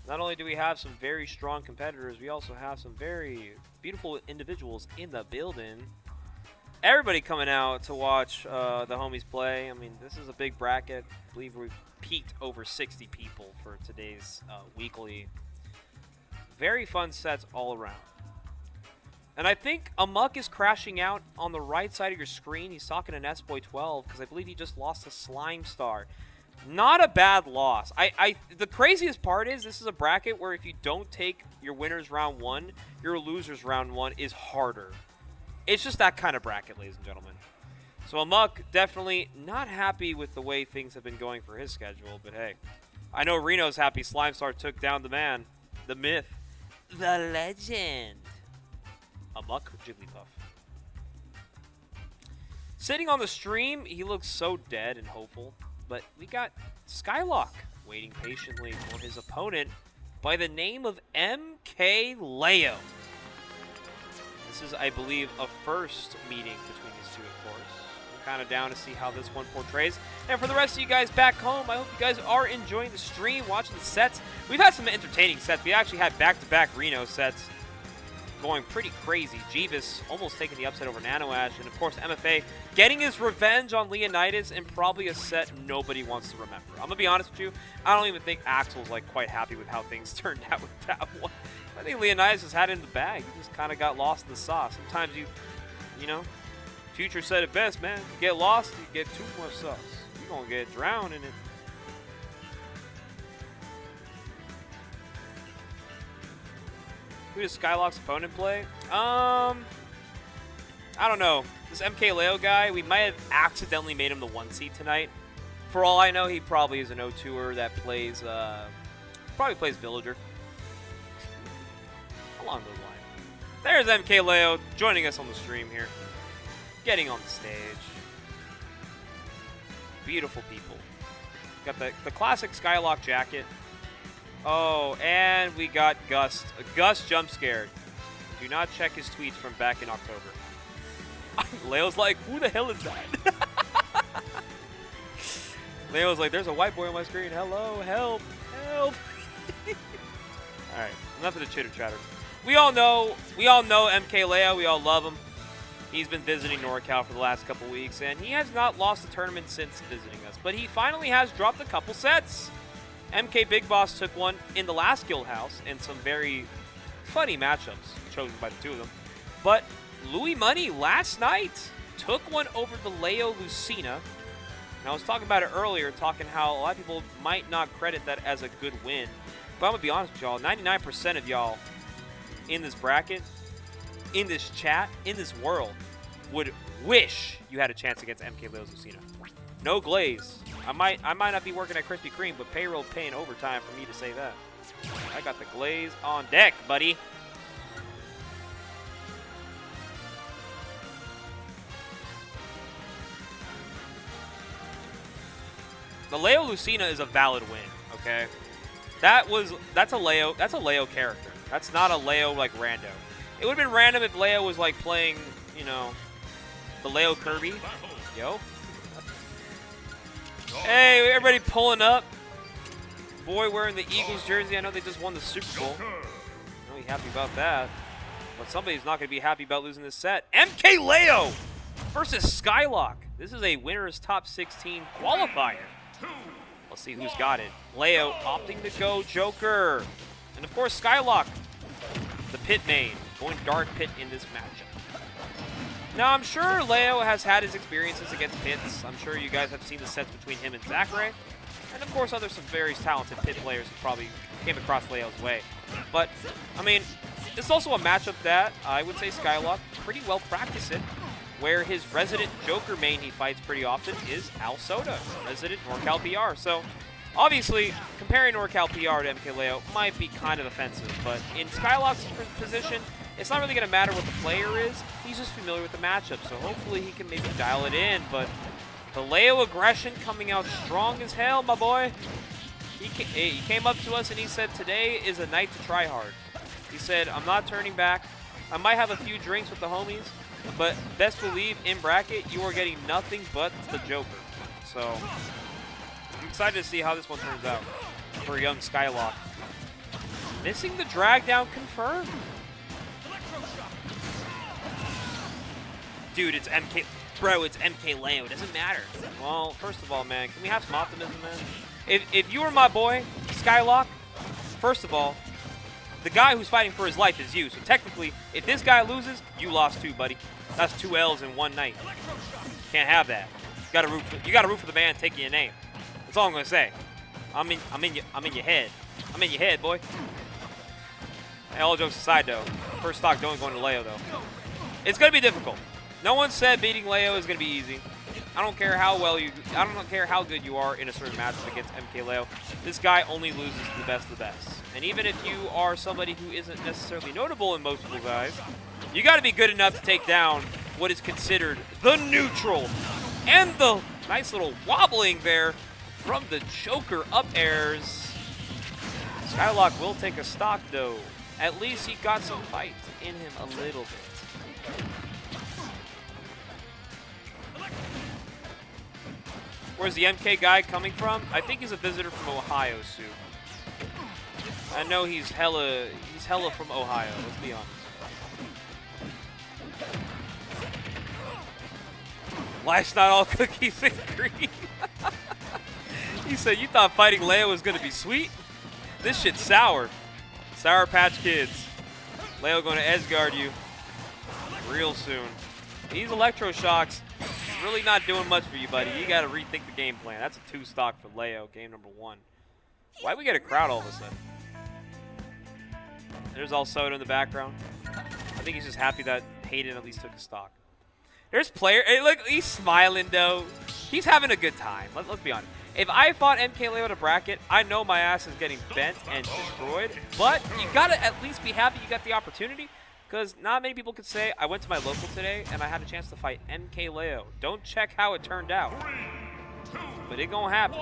Not only do we have some very strong competitors, we also have some very beautiful individuals in the building. Everybody coming out to watch the homies play. I mean, this is a big bracket. I believe we've peaked over 60 people for today's weekly. Very fun sets all around. And I think Amok is crashing out on the right side of your screen. He's talking to Nessboy12 because I believe he just lost to Slime Star. Not a bad loss. The craziest part is this is a bracket where if you don't take your winners round 1, your losers round 1 is harder. It's just that kind of bracket, ladies and gentlemen. So Amok definitely not happy with the way things have been going for his schedule, but hey, I know Reno's happy Slime Star took down the man, the myth, the legend, Amok Jigglypuff. Sitting on the stream, he looks so dead and hopeful. But we got Skylock waiting patiently for his opponent by the name of MkLeo. This is, I believe, a first meeting between these two, of course. I'm kind of down to see how this one portrays. And for the rest of you guys back home, I hope you guys are enjoying the stream, watching the sets. We've had some entertaining sets. We actually had back-to-back Reno sets going pretty crazy. Jibus almost taking the upset over Nanoash, and of course MFA getting his revenge on Leonitis in probably a set nobody wants to remember. I'm gonna be honest with you, I don't even think Axel's like quite happy with how things turned out with that one. I think Leonitis has had it in the bag. He just kind of got lost in the sauce. Sometimes you know, Future said it best, man. You get lost, you get too much sauce. You're gonna get drowned in it. Who does Skylock's opponent play? I don't know. This MkLeo guy, we might have accidentally made him the 1 seed tonight. For all I know, he probably is an O2er that plays, probably plays Villager. Along those lines. There's MkLeo joining us on the stream here. Getting on the stage. Beautiful people. Got the classic Skylock jacket. Oh, and we got Gus. Gus jump scared. Do not check his tweets from back in October. Leo's like, who the hell is that? Leo's like, there's a white boy on my screen. Hello, help, help. All right, enough of the chitter chatter. We all know MkLeo. We all love him. He's been visiting NorCal for the last couple weeks, and he has not lost a tournament since visiting us. But he finally has dropped a couple sets. MKBigBoss took one in the last Guildhouse, and some very funny matchups chosen by the two of them. But Louis Money last night took one over the Leo Lucina. And I was talking about it earlier, talking how a lot of people might not credit that as a good win. But I'm going to be honest with y'all, 99% of y'all in this bracket, in this chat, in this world, would wish you had a chance against MkLeo's Lucina. No glaze. I might not be working at Krispy Kreme, but payroll paying overtime for me to say that. I got the glaze on deck, buddy. The Leo Lucina is a valid win, okay? That's a Leo character. That's not a Leo like rando. It would have been random if Leo was like playing, you know, the Leo Kirby. Yo. Hey, everybody pulling up. Boy wearing the Eagles jersey. I know they just won the Super Bowl. I'm really happy about that. But somebody's not going to be happy about losing this set. MkLeo versus Skylock. This is a winner's top 16 qualifier. Let's see who's got it. Leo opting to go Joker. And of course, Skylock, the pit main, going Dark Pit in this matchup. Now, I'm sure Leo has had his experiences against pits. I'm sure you guys have seen the sets between him and Zachary. And of course, some very talented pit players who probably came across Leo's way. But, I mean, it's also a matchup that I would say Skylock pretty well practiced it, where his resident Joker main he fights pretty often is Alsoda, resident NorCal PR. So, obviously, comparing NorCal PR to MkLeo might be kind of offensive, but in Skylock's position, it's not really going to matter what the player is. He's just familiar with the matchup, so hopefully he can maybe dial it in. But the Leo aggression coming out strong as hell, my boy. He came up to us and he said, today is a night to try hard. He said, I'm not turning back. I might have a few drinks with the homies, but best believe in bracket, you are getting nothing but the Joker. So I'm excited to see how this one turns out for young Skylock. Missing the drag down confirmed. Dude, it's Bro, it's MkLeo. It doesn't matter. Well, first of all, man, can we have some optimism, man? If you were my boy, Skylock, first of all, the guy who's fighting for his life is you. So technically, if this guy loses, you lost too, buddy. That's 2 L's in one night. Can't have that. You gotta root for the man taking your name. That's all I'm gonna say. I'm in your head. I'm in your head, boy. Hey, all jokes aside, though, first stock going to Leo, though. It's gonna be difficult. No one said beating Leo is gonna be easy. I don't care how good you are in a certain matchup against MkLeo. This guy only loses to the best of the best. And even if you are somebody who isn't necessarily notable in most people's eyes, you got to be good enough to take down what is considered the neutral. And the nice little wobbling there from the Joker up airs. Skylock will take a stock, though. At least he got some fight in him a little bit. Where's the MK guy coming from? I think he's a visitor from Ohio, Sue. I know he's hella from Ohio, let's be honest. Life's not all cookies and cream. He said, you thought fighting Leo was gonna be sweet? This shit's sour. Sour Patch Kids. Leo gonna edgeguard you real soon. These electroshocks really not doing much for you, buddy. You got to rethink the game plan. That's a 2 stock for Leo, game number 1. Why'd we get a crowd all of a sudden? There's Alsoda in the background. I think he's just happy that Hayden at least took a stock. There's player. Hey, look, he's smiling though. He's having a good time. Let's be honest. If I fought MkLeo to bracket, I know my ass is getting bent and destroyed. But you gotta at least be happy you got the opportunity, because not many people could say I went to my local today and I had a chance to fight MkLeo. Don't check how it turned out, but it gonna happen.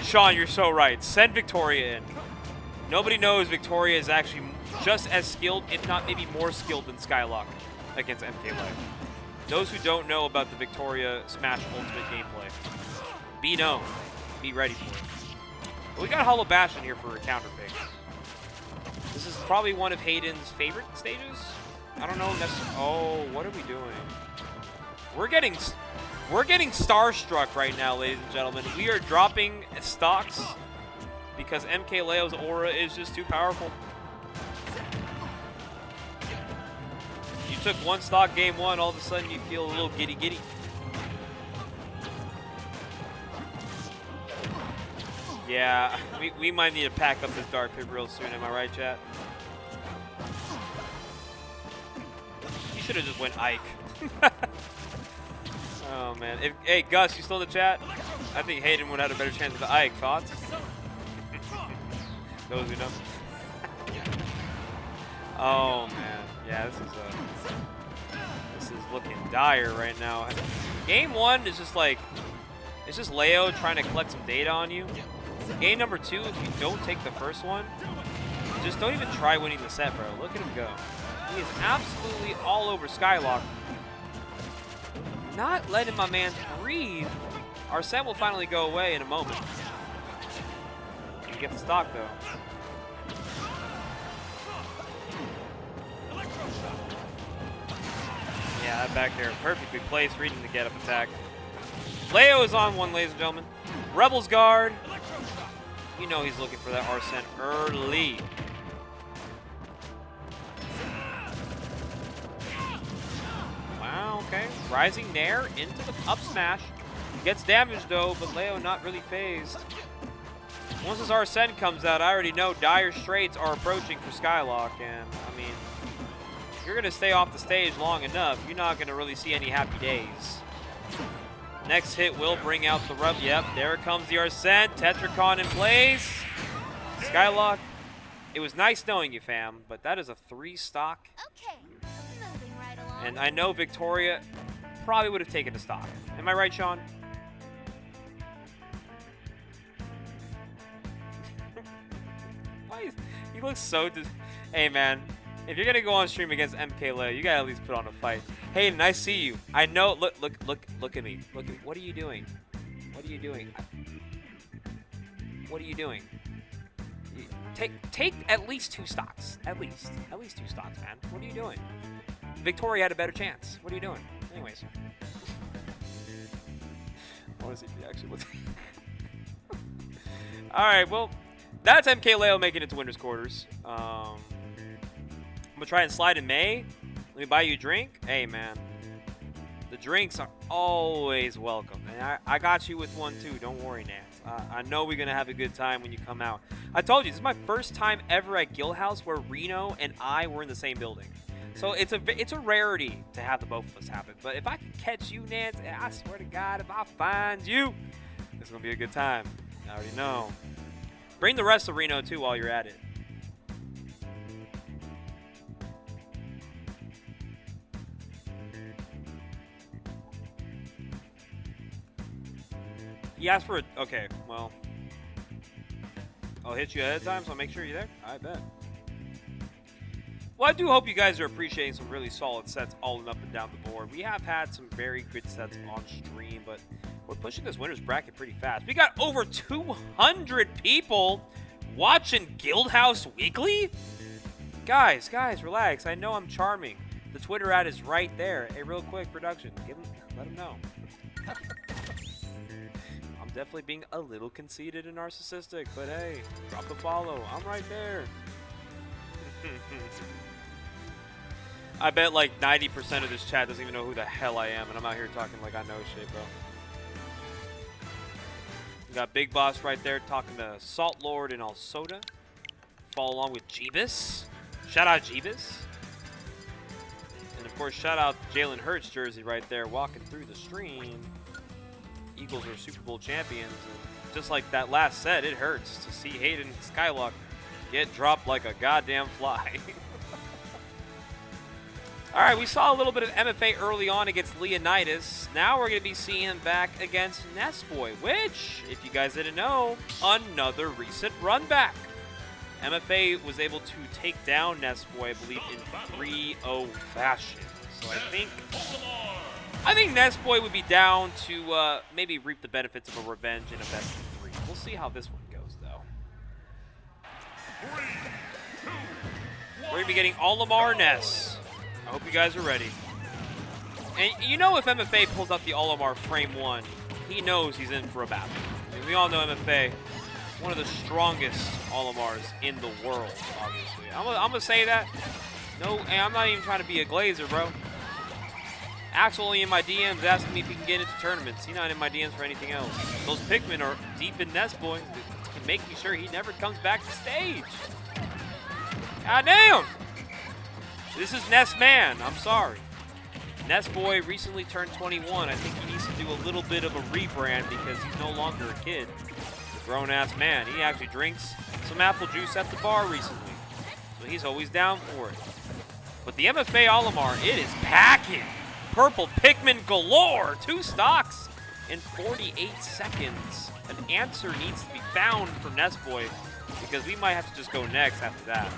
Sean, you're so right. Send Victoria in. Nobody knows Victoria is actually just as skilled, if not maybe more skilled than Skylock against MkLeo. Those who don't know about the Victoria Smash Ultimate gameplay, be known. Be ready for it. But we got Hollow Bastion here for a counter pick. This is probably one of Hayden's favorite stages. I don't know necessarily. Oh, what are we doing? We're getting starstruck right now, ladies and gentlemen. We are dropping stocks because MkLeo's aura is just too powerful. You took one stock game one, all of a sudden you feel a little giddy. Yeah, we might need to pack up this Dark Pit real soon, am I right, chat? You should have just went Ike. Oh, man. Hey, Gus, you still in the chat? I think Hayden would have had a better chance with the Ike. Thoughts? Those who know. Oh, man. Yeah, this is looking dire right now. Game one is just like, it's just Leo trying to collect some data on you. Game number two, if you don't take the first one, just don't even try winning the set, bro. Look at him go. He is absolutely all over Skylock. Not letting my man breathe. Our set will finally go away in a moment. You get the stock, though. Yeah, that back there perfectly placed, reading the get-up attack. Leo is on one, ladies and gentlemen. Rebel's guard. You know he's looking for that Arsene early. Wow, okay. Rising Nair into the up smash. Gets damaged though, but Leo not really phased. Once this Arsene comes out, I already know dire straits are approaching for Skylock, and I mean, if you're gonna stay off the stage long enough, you're not gonna really see any happy days. Next hit will bring out the Rebel. Yep, there comes the Arsene. Tetracon in place. Skylock, it was nice knowing you, fam, but that is a 3 stock. Okay, moving right along. And I know Victoria probably would have taken a stock. Am I right, Sean? Why is, he looks so hey, man. If you're gonna go on stream against MkLeo, you gotta at least put on a fight. Hayden, I see you. I know. Look at me. Look at me. What are you doing? What are you doing? What are you doing? Take at least 2 stocks. At least 2 stocks, man. What are you doing? Victoria had a better chance. What are you doing? Anyways. I want to see the actual. All right. Well, that's MkLeo making it to winners quarters. I'm gonna try and slide in May. Let me buy you a drink. Hey, man. The drinks are always welcome. And I got you with one, too. Don't worry, Nance. I know we're going to have a good time when you come out. I told you, this is my first time ever at Guildhouse where Reno and I were in the same building. So it's a rarity to have the both of us happen. But if I can catch you, Nance, I swear to God, if I find you, it's going to be a good time. I already know. Bring the rest of Reno, too, while you're at it. He asked for a... Okay, well... I'll hit you ahead of time, so I'll make sure you're there. I bet. Well, I do hope you guys are appreciating some really solid sets all up and down the board. We have had some very good sets on stream, but we're pushing this winner's bracket pretty fast. We got over 200 people watching Guildhouse Weekly? Guys, relax. I know I'm charming. The Twitter ad is right there. Hey, real quick, production. Let them know. Definitely being a little conceited and narcissistic, but hey, drop the follow. I'm right there. I bet like 90% of this chat doesn't even know who the hell I am, and I'm out here talking like I know shit, bro. We got Big Boss right there talking to Salt Lord and Alsoda. follow along with Jibus. Shout out Jibus. And of course, shout out Jalen Hurts jersey right there walking through the stream. Eagles are Super Bowl champions. And just like that last set, it hurts to see Hayden Skylock get dropped like a goddamn fly. All right, we saw a little bit of MFA early on against Leonitis. Now we're going to be seeing him back against Nessboy, which, if you guys didn't know, another recent run back. MFA was able to take down Nessboy, I believe, in 3-0 fashion. So I think Nessboy would be down to maybe reap the benefits of a revenge in a best of 3. We'll see how this one goes, though. We're going to be getting Olimar Ness. I hope you guys are ready. And you know if MFA pulls out the Olimar Frame 1, he knows he's in for a battle. I mean, we all know MFA, one of the strongest Olimars in the world, obviously. I'm gonna say that. No, and I'm not even trying to be a glazer, bro. Axel in my DMs asking me if he can get into tournaments. He's not in my DMs for anything else. Those Pikmin are deep in Nessboy, making sure he never comes back to stage. God damn! This is Ness Man. I'm sorry. Nessboy recently turned 21. I think he needs to do a little bit of a rebrand because he's no longer a kid. He's a grown-ass man. He actually drinks some apple juice at the bar recently. So he's always down for it. But the MFA Olimar, it is packing. Purple Pikmin galore. 2 stocks in 48 seconds. An answer needs to be found for Nessboy because we might have to just go next after that.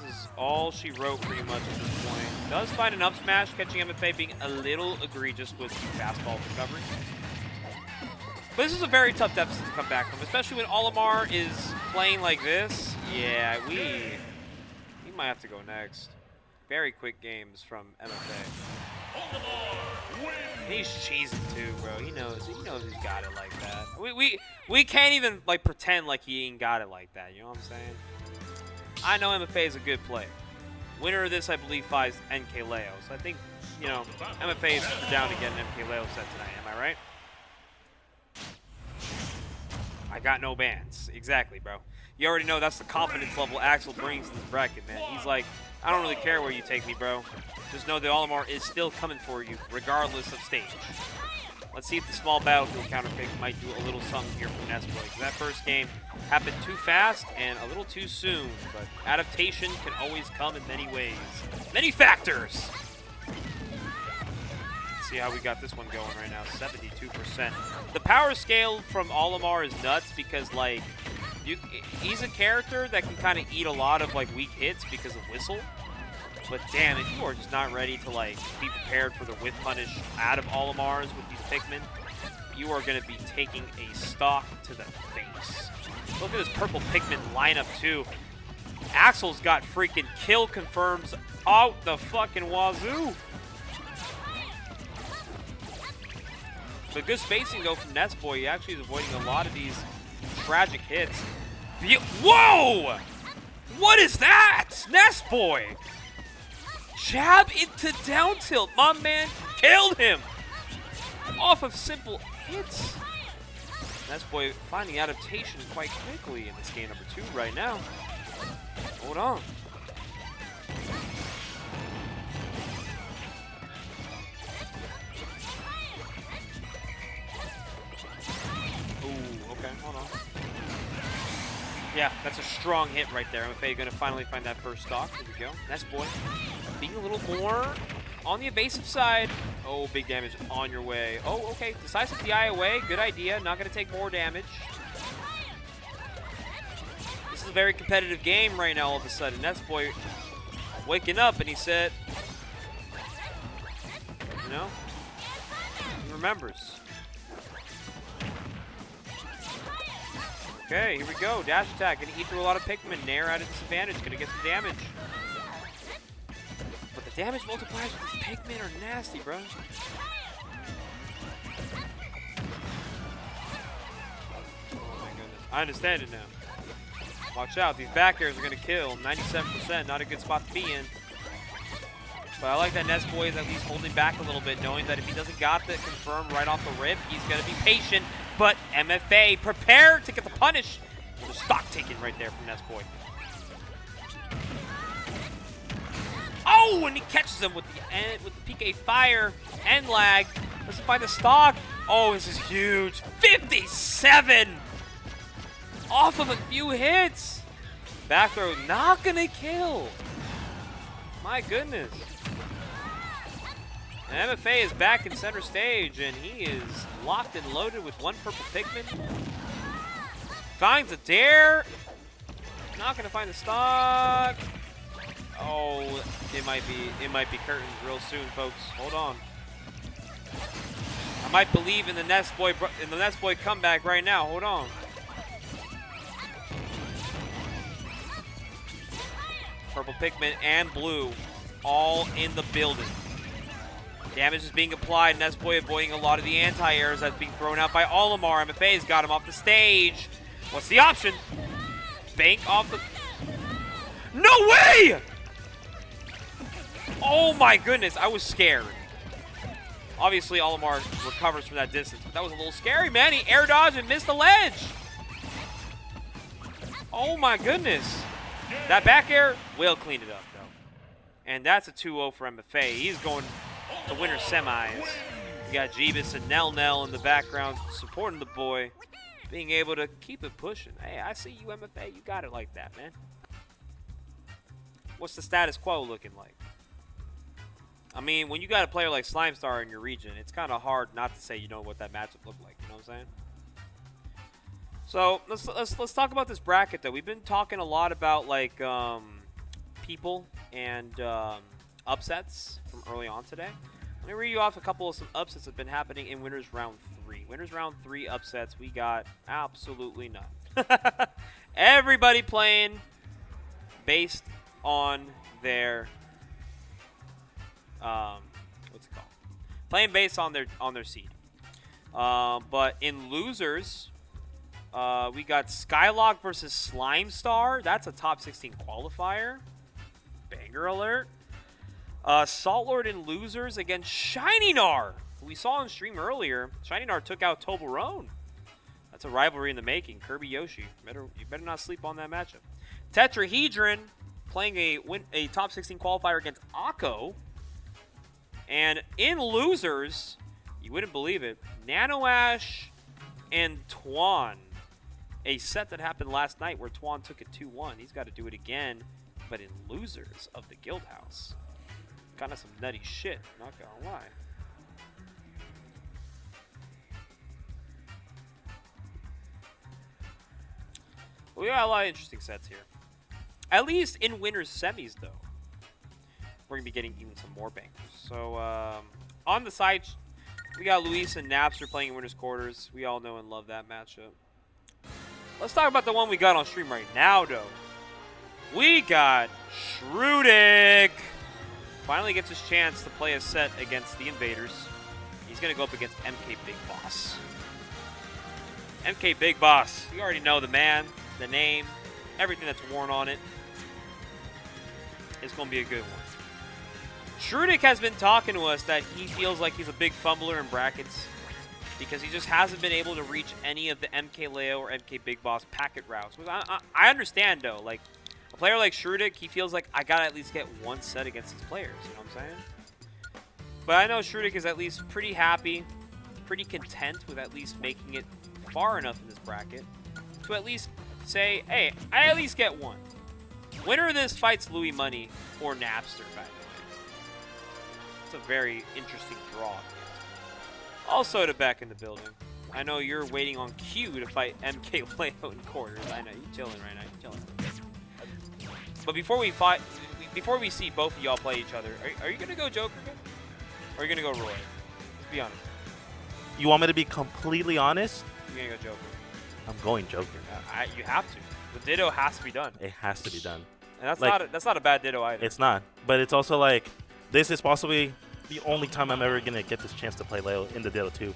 This is all she wrote pretty much at this point. Does find an up smash, catching MFA being a little egregious with the fastball recovery. But this is a very tough deficit to come back from, especially when Olimar is playing like this. Yeah, we might have to go next. Very quick games from MFA. He's cheesing too, bro. He knows he's got it like that. We can't even like pretend like he ain't got it like that. You know what I'm saying? I know MFA is a good player. Winner of this, I believe, fights MkLeo. So I think, you know, MFA is down to get an MkLeo set tonight. Am I right? I got no bans. Exactly, bro. You already know that's the confidence level Axel brings to this bracket, man. He's like, I don't really care where you take me, bro. Just know that Olimar is still coming for you, regardless of stage. Let's see if the small battlefield counterpick might do a little something here for Nessboy. That first game happened too fast and a little too soon, but adaptation can always come in many ways. Many factors! Let's see how we got this one going right now, 72%. The power scale from Olimar is nuts because, like, he's a character that can kind of eat a lot of, like, weak hits because of Whistle. But damn, if you are just not ready to like be prepared for the whiff punish out of Olimars with these Pikmin, you are going to be taking a stock to the face. Look at this purple Pikmin lineup too. Axel's got freaking kill confirms out the fucking wazoo. But good spacing though from Nessboy. He actually is avoiding a lot of these tragic hits. Whoa! What is that? Nessboy! Jab into down tilt. My man killed him off of simple hits. Nessboy finding adaptation quite quickly in this game number 2 right now. Hold on. Ooh, okay, hold on. Yeah, that's a strong hit right there. MFA going to finally find that first stock. Here we go. Nessboy being a little more on the evasive side. Oh, big damage on your way. Oh, okay. Decisive DI away. Good idea. Not going to take more damage. This is a very competitive game right now all of a sudden. Nessboy waking up and he said, you know, he remembers. Okay, here we go. Dash attack. Gonna eat through a lot of Pikmin. Nair at a disadvantage. Gonna get some damage. But the damage multipliers with these Pikmin are nasty, bro. Oh my goodness. I understand it now. Watch out. These back airs are gonna kill. 97%. Not a good spot to be in. But I like that Nessboy is at least holding back a little bit, knowing that if he doesn't got the confirm right off the rip, he's going to be patient. But MFA prepared to get the punish. The stock taken right there from Nessboy. Oh, and he catches him with the PK fire and lag. Doesn't find the stock. Oh, this is huge. 57 off of a few hits. Back throw not going to kill. My goodness. And MFA is back in center stage, and he is locked and loaded with one purple Pikmin. Finds a dare. Not gonna find the stock. Oh, it might be curtains real soon, folks. Hold on. I might believe in the Nessboy comeback right now. Hold on. Purple Pikmin and blue, all in the building. Damage is being applied. Nessboy avoiding a lot of the anti-airs that's being thrown out by Olimar. MFA's got him off the stage. What's the option? Bank off the... No way! Oh my goodness, I was scared. Obviously, Olimar recovers from that distance, but that was a little scary, man. He air dodged and missed the ledge. Oh my goodness. That back air will clean it up, though. And that's a 2-0 for MFA. He's going to winner semis. You got Jibus and Nell in the background supporting the boy, being able to keep it pushing. Hey, I see you, MFA. You got it like that, man. What's the status quo looking like? I mean, when you got a player like Slimestar in your region, it's kind of hard not to say you know what that matchup looked like. You know what I'm saying? So let's talk about this bracket, though. We've been talking a lot about like people and upsets from early on today. Let me read you off a couple of some upsets that have been happening in Winners Round 3. Winners Round 3 upsets, we got absolutely none. Everybody playing based on their what's it called? Playing based on their seed. But in losers, we got Skylock versus Slimestar. That's a top 16 qualifier. Banger alert. Saltlord in losers against Shinynar, who we saw on stream earlier. Shinynar took out Toblerone. That's a rivalry in the making. Kirby Yoshi. You better not sleep on that matchup. Tetrahedron playing a top 16 qualifier against Akko. And in losers, you wouldn't believe it, Nanoash and Twan. A set that happened last night where Twan took it 2-1. He's got to do it again, but in losers of the Guildhouse. Kind of some nutty shit, not gonna lie. We got a lot of interesting sets here. At least in winners semis, though. We're going to be getting even some more bangers. So, on the side, we got Luis and Napster playing in winners quarters. We all know and love that matchup. Let's talk about the one we got on stream right now, though. We got Shrewdick. Finally gets his chance to play a set against the Invaders. He's going to go up against MkBigBoss. MkBigBoss. You already know the man, the name, everything that's worn on it. It's going to be a good one. Shrewdick has been talking to us that he feels like he's a big fumbler in brackets because he just hasn't been able to reach any of the MkLeo or MkBigBoss packet routes. I understand, though. Like, a player like Shrewdick, he feels like, I got to at least get one set against these players. You know what I'm saying? But I know Shrewdick is at least pretty happy, pretty content with at least making it far enough in this bracket to at least say, hey, I at least get one. Winner of this fights Louis Money or Napster, by the way. It's a very interesting draw. Alsoda back in the building. I know you're waiting on Q to fight MkLeo in quarters. I know, you chilling right now. You chilling. But before we see both of y'all play each other, are you gonna go Joker again? Or are you gonna go Roy? Let's be honest. You want me to be completely honest? You're gonna go Joker. I'm going Joker. You have to. The Ditto has to be done. It has to be done. And that's like, not a bad Ditto either. It's not. But it's also like, this is possibly the only time I'm ever gonna get this chance to play Leo in the Ditto 2.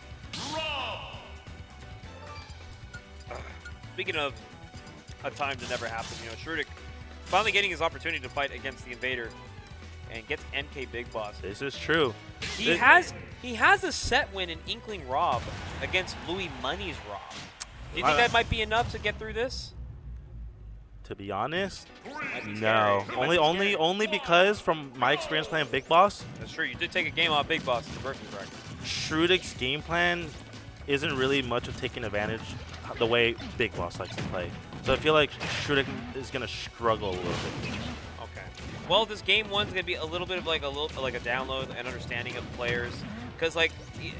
Speaking of a time to never happen, you know, Shrewdick finally getting his opportunity to fight against the Invader. and gets MkBigBoss. This is true. He has a set win in Inkling Rob against Louis Money's Rob. Do you think that might be enough to get through this? To be honest, Might be no. scary. Only because from my experience playing Big Boss, That's true. You did take a game off Big Boss in the versus bracket. Shrewdick's game plan isn't really much of taking advantage the way Big Boss likes to play. So I feel like Shrewdick is gonna struggle a little bit. Okay. Well, this game one's gonna be a little bit of like a download and understanding of players, because like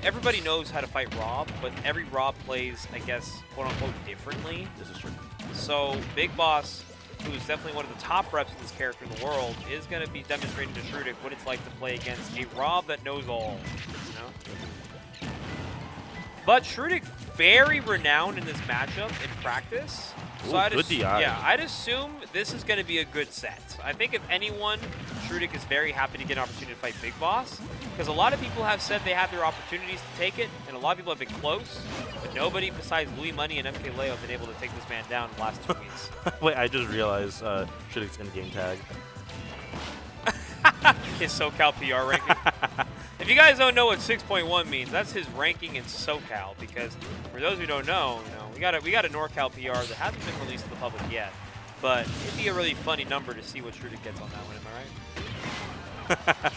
everybody knows how to fight Rob, but every Rob plays, I guess, quote unquote, differently. This is true. So Big Boss, who is definitely one of the top reps of this character in the world, is going to be demonstrating to Shrewdick what it's like to play against a Rob that knows all. You know? But Shrewdick, very renowned in this matchup in practice. So Ooh, good DI. Yeah, I'd assume this is going to be a good set. I think if anyone, Shrewdick is very happy to get an opportunity to fight Big Boss, because a lot of people have said they have their opportunities to take it, and a lot of people have been close, but nobody besides Louis Money and MkLeo have been able to take this man down in the last 2 weeks. Wait, I just realized Shrewdick's in-game tag. His SoCal PR ranking. If you guys don't know what 6.1 means, that's his ranking in SoCal, because for those who don't know, we got a NorCal PR that hasn't been released to the public yet, but it'd be a really funny number to see what Shrewdick gets on that one, am I right?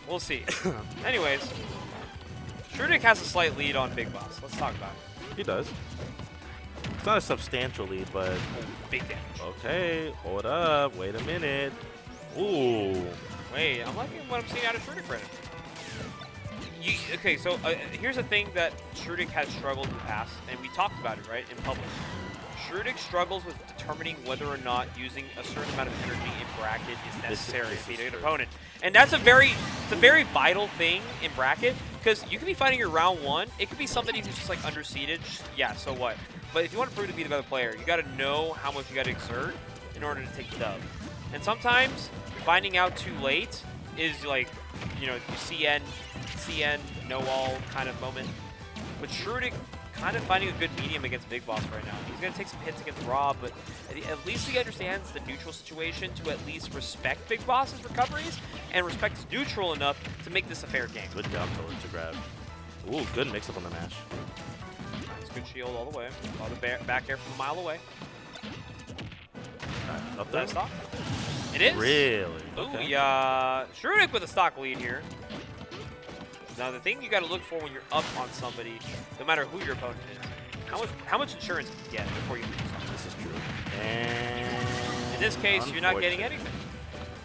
We'll see. Anyways, Shrewdick has a slight lead on Big Boss. Let's talk about it. He does. It's not a substantial lead, but Big damage. okay. Hold up. Wait a minute. Ooh. Wait, I'm liking what I'm seeing out of Shrewdick right now. Okay, so here's the thing that Shrewdick has struggled in the past, and we talked about it, right, in public. Shrewdick struggles with determining whether or not using a certain amount of energy in bracket is necessary to beat an opponent. And that's a very vital thing in bracket, because you could be fighting your round one. It could be somebody who's just like underseeded. Yeah, so what? But if you want to prove to be the better player, you got to know how much you got to exert in order to take the dub. And sometimes finding out too late is like, you know, CN, no all kind of moment. But Shrewdick kind of finding a good medium against Big Boss right now. He's going to take some hits against Rob, but at least he understands the neutral situation to at least respect Big Boss's recoveries and respect his neutral enough to make this a fair game. Good down to grab. Ooh, good mix-up on the Nash. Nice, good shield all the way. Saw the back air from a mile away. Up there? Is that a stock? It is? Really? Ooh, Okay. yeah. Shrewdick with a stock lead here. Now, the thing you got to look for when you're up on somebody, no matter who your opponent is, how much insurance can you get before you lose something? This is true. And In this case, you're not getting anything.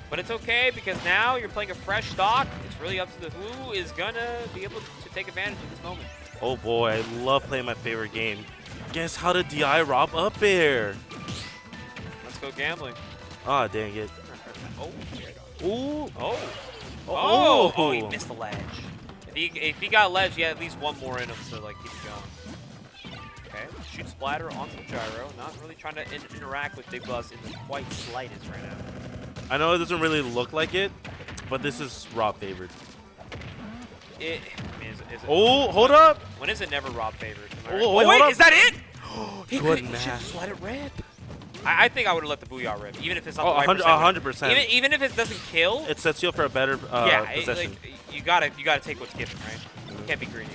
But it's okay, because now you're playing a fresh stock. It's really up to the who is going to be able to take advantage of this moment. Oh boy, I love playing my favorite game. Guess how to DI Rob up there. Let's go gambling. Ah, dang it. Oh, Ooh. oh, he missed the ledge. If he got ledge, he had at least one more in him to like keep it going. Okay, shoot splatter onto the gyro. Not really trying to interact with Big Boss in the quite slightest right now. I know it doesn't really look like it, but this is Rob favored. I mean, is it Oh, hold up. When is it never Rob favored? Am I right? Oh, Wait, hold up. is that it? He Good should match. just let it rip. I think I would have let the Booyah rip, even if it's not Oh, the right 100%. Even if it doesn't kill. It sets you up for a better possession. Like, you gotta take what's given, right? You can't be greedy.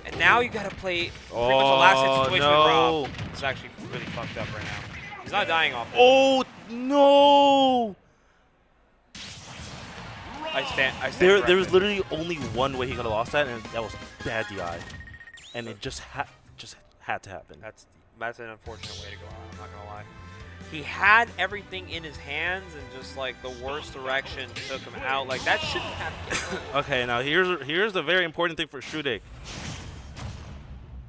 And now you gotta play pretty much the last hit situation with Rob. It's actually really fucked up right now. He's not dying off it. Oh, no. I stand There was corrected. literally only one way he could have lost that, and that was bad DI. And it just had to happen. That's an unfortunate way to go out, I'm not gonna lie. He had everything in his hands, and just like the worst direction took him out. Like that shouldn't happen. Okay, now here's the very important thing for Shrewdick.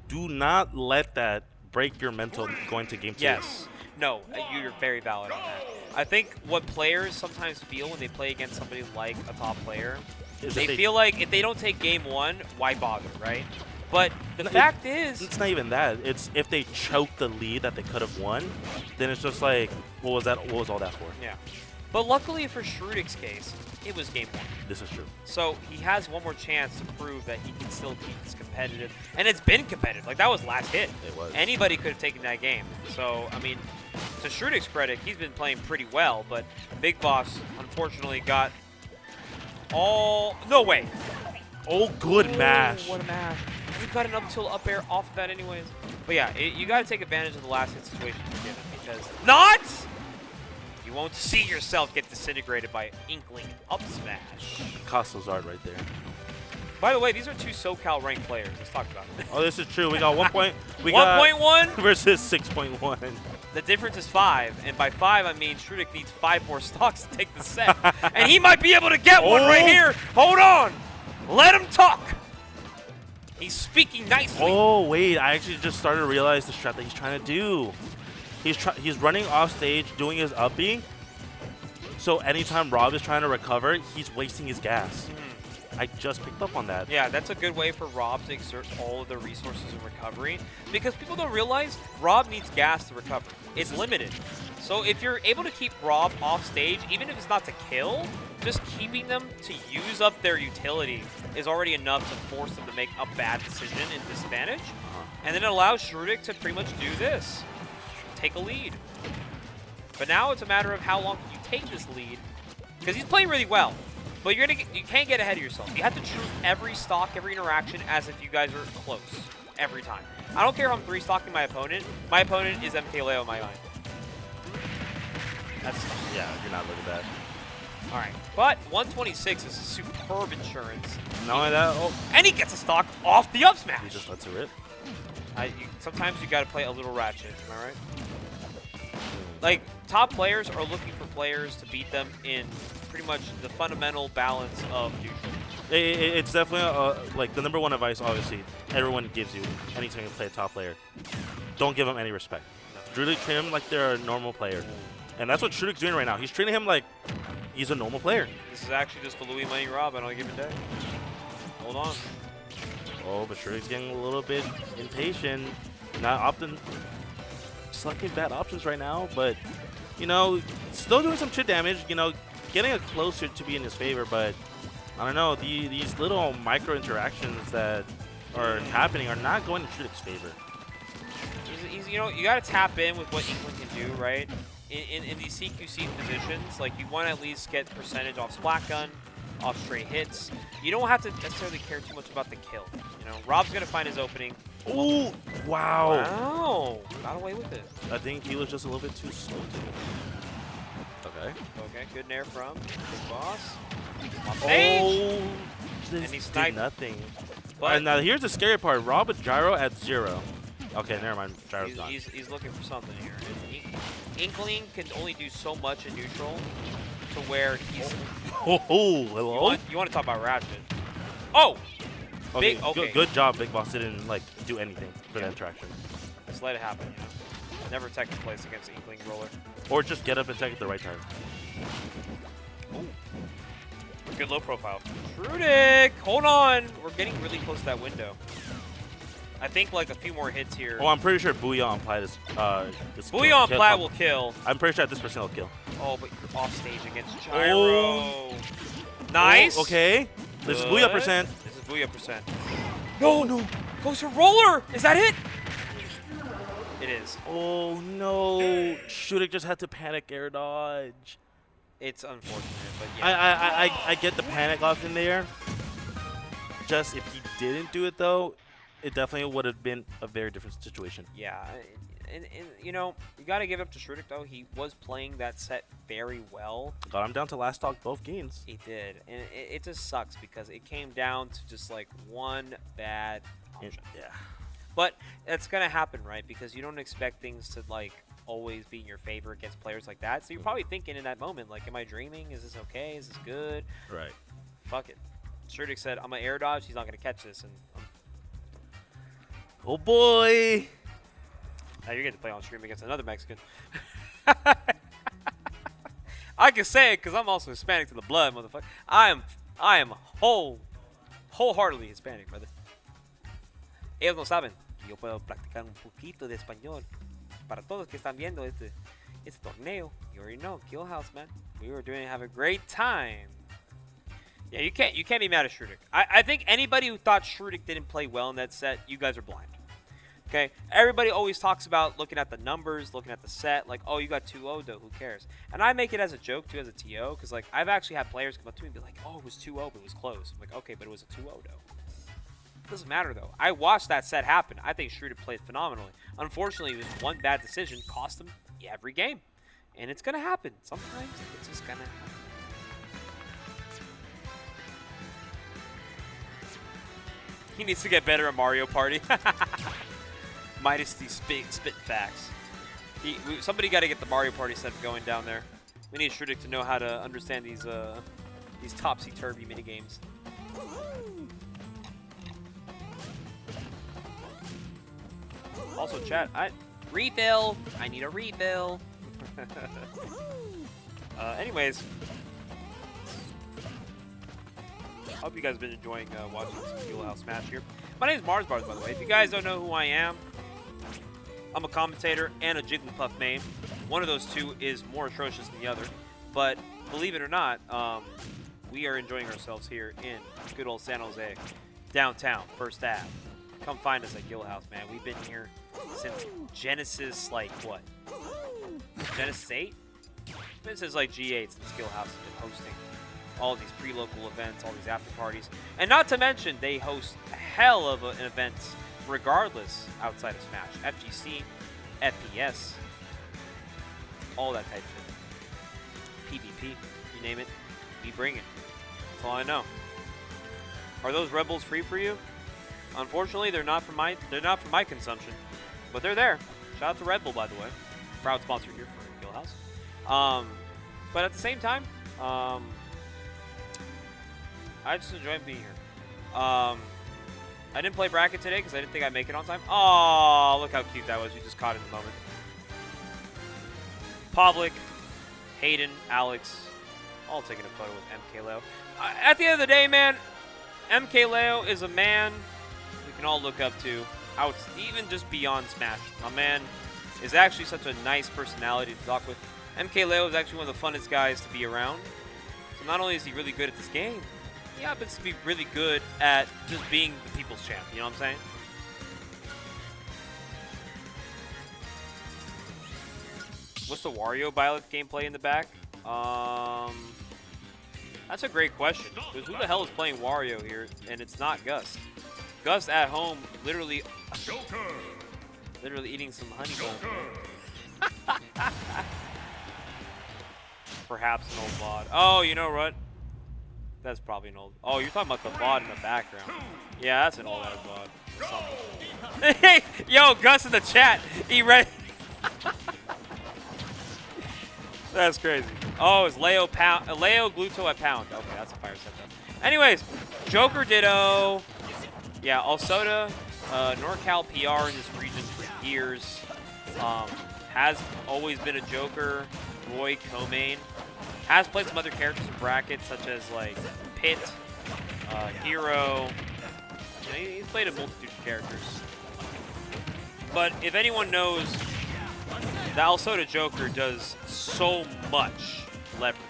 Do not let that break your mental going to game 2. Yes. No, you're very valid on that. I think what players sometimes feel when they play against somebody like a top player, they feel like if they don't take game 1, why bother, right? But the fact is, it's not even that. It's if they choke the lead that they could have won, then it's just like, what was that? What was all that for? yeah. But luckily for Shrewdick's case, it was game 1. This is true. So he has one more chance to prove that he can still keep this competitive. And it's been competitive. Like, that was last hit. It was. Anybody could have taken that game. So, I mean, to Shrewdick's credit, he's been playing pretty well, but Big Boss unfortunately got all... No way! Oh, good mash. What a mash. We got an up tilt up air off of that anyways. But yeah, you got to take advantage of the last hit situation you're given because... Not! You won't see yourself get disintegrated by Inkling up smash. Costazard right there. By the way, these are 2 SoCal ranked players. Let's talk about it. Oh, this is true. We got 1 point. We 1.1 versus 6.1. The difference is 5, and by 5 I mean Shrewdick needs 5 more stocks to take the set, and he might be able to get one right here. Hold on, let him talk. He's speaking nicely. Oh wait, I actually just started to realize the strat that he's trying to do. He's running off stage, doing his up B. So anytime Rob is trying to recover, he's wasting his gas. I just picked up on that. Yeah, that's a good way for Rob to exert all of the resources in recovery because people don't realize Rob needs gas to recover. It's limited. So if you're able to keep Rob off stage, even if it's not to kill, just keeping them to use up their utility is already enough to force them to make a bad decision in disadvantage. And then it allows Shrewdick to pretty much do this. Take a lead. But now it's a matter of how long can you take this lead because he's playing really well. But you can't get ahead of yourself. You have to treat every stock, every interaction as if you guys are close. Every time. I don't care if I'm 3-stocking my opponent. My opponent is MkLeo in my mind. That's Yeah, you're not looking at that. Alright. But 126 is superb insurance. Not only that, oh, And he gets a stock off the up he smash. just lets it rip. Sometimes you gotta play a little ratchet, am I right? Like, top players are looking for players to beat them in pretty much the fundamental balance of neutral. It's definitely like the #1 advice. Obviously, everyone gives you anytime you play a top player. Don't give them any respect. Really treat him like they're a normal player, and that's what Shrewdick's doing right now. He's treating him like he's a normal player. This is actually just the Louis Money Rob on a given day. Hold on. Oh, but Shrewdick's getting a little bit impatient. Not often selecting bad options right now, but you know, still doing some chip damage. You know, getting it closer to be in his favor, but I don't know. These little micro interactions that are happening are not going to Shrewdick's favor. You know, you got to tap in with what Inkling can do, right? In these CQC positions, like you want to at least get percentage off Splat Gun, off straight hits. You don't have to necessarily care too much about the kill. You know, Rob's gonna find his opening. Oh, wow. Wow, got away with it. I think he was just a little bit too slow to it. Okay. Okay, good nair from Big Boss. Oh, And this he did sniped. nothing. But And now here's the scary part. Rob with gyro at 0. Okay, never mind. Gyro's gone. he's looking for something here. And Inkling can only do so much in neutral to where he's... Oh, hello? You want to talk about Ratchet. Oh! Okay, okay. good job. Big Boss didn't like do anything for that interaction. Just let it happen, you know. Never tech in place against the Inkling roller. Or just get up and tech at the right time. Ooh. Good low profile. Shrewdick! Hold on! We're getting really close to that window. I think like a few more hits here. Oh, I'm pretty sure Booyah on Plat is Booyah on Plat will kill. I'm pretty sure at this percent will kill. Oh, but you're off stage against Gyro. Nice. Oh, okay. This is Booyah percent. This is Booyah percent. No. Goes for roller. Is that it? It is. Oh no. Shrewdick just had to panic air dodge. It's unfortunate, but yeah. I get the panic off in there. Just if he didn't do it though, it definitely would have been a very different situation. Yeah, and you know, you got to give it up to Shrewdick though. He was playing that set very well. Got him down to last stock both games. He did, and it just sucks because it came down to just like one bad option. Yeah. But that's gonna happen, right? Because you don't expect things to like always be in your favor against players like that. So you're probably thinking in that moment, like, am I dreaming? Is this okay? Is this good? Right. Fuck it. Shrewdick said, I'm gonna air dodge. He's not gonna catch this, and Oh boy. now you're getting to play on stream against another Mexican. I can say it because I'm also Hispanic to the blood, motherfucker. I am wholeheartedly Hispanic, brother. Ellos no saben que yo puedo practicar un poquito de español. Para todos que están viendo este torneo, you already know, Guildhouse, man. We were doing have a great time. Yeah, you can't be mad at Shrewdick. I think anybody who thought Shrewdick didn't play well in that set, you guys are blind. Okay, everybody always talks about looking at the numbers, looking at the set, like, oh, you got 2-0, though, who cares? And I make it as a joke, too, as a TO, because, like, I've actually had players come up to me and be like, oh, it was 2-0, but it was close. I'm like, okay, but it was a 2-0, though. It doesn't matter, though. I watched that set happen. I think Shrewdick played phenomenally. Unfortunately, it was one bad decision cost him every game. And it's going to happen. Sometimes it's just going to happen. He needs to get better at Mario Party. Midas these spit facts. Somebody got to get the Mario Party set going down there. We need Shrewdick to know how to understand these topsy-turvy minigames. Also, chat, refill. I need a refill. Anyways, hope you guys have been enjoying watching some Guildhouse Smash here. My name is Mars Bars, by the way. If you guys don't know who I am, I'm a commentator and a Jigglypuff main. One of those two is more atrocious than the other. But believe it or not, we are enjoying ourselves here in good old San Jose, downtown, First Ave. Come find us at Guildhouse, man. We've been here since Genesis, like, what? Genesis 8? Been since, like, G8 since Guildhouse has been hosting all these pre-local events, all these after parties. And not to mention, they host a hell of an events regardless outside of Smash. FGC, FPS, all that type of thing. PvP, you name it, we bring it. That's all I know. Are those Rebels free for you? Unfortunately, they're not for my consumption, but they're there. Shout out to Red Bull, by the way, proud sponsor here for Guildhouse. But at the same time, I just enjoy being here. I didn't play bracket today because I didn't think I'd make it on time. Oh, look how cute that was. You just caught it in the moment. Pavlik, Hayden, Alex, all taking a photo with MkLeo. At the end of the day, man, MkLeo is a man we can all look up to, even just beyond Smash. My man is actually such a nice personality to talk with. MkLeo is actually one of the funnest guys to be around. So not only is he really good at this game, he happens to be really good at just being the people's champ. You know what I'm saying? What's the Wario Byleth gameplay in the back? That's a great question. Because who the hell is playing Wario here? And it's not Gus. Gus at home, literally eating some honey bun. Perhaps an old VOD. Oh, you know what? That's probably an old. Oh, you're talking about the VOD in the background. Yeah, that's an old ass VOD. Hey, yo, Gus in the chat. He ready. That's crazy. Oh, it's Leo Gluto at Pound. Okay, that's a fire setup. Anyways, Joker Ditto. Yeah, Alsoda, NorCal PR in this region for years. Has always been a Joker. Roy co-main. Has played some other characters in brackets, such as like Pit, Hero. You know, he's played a multitude of characters. But if anyone knows, the Alsoda Joker does so much leverage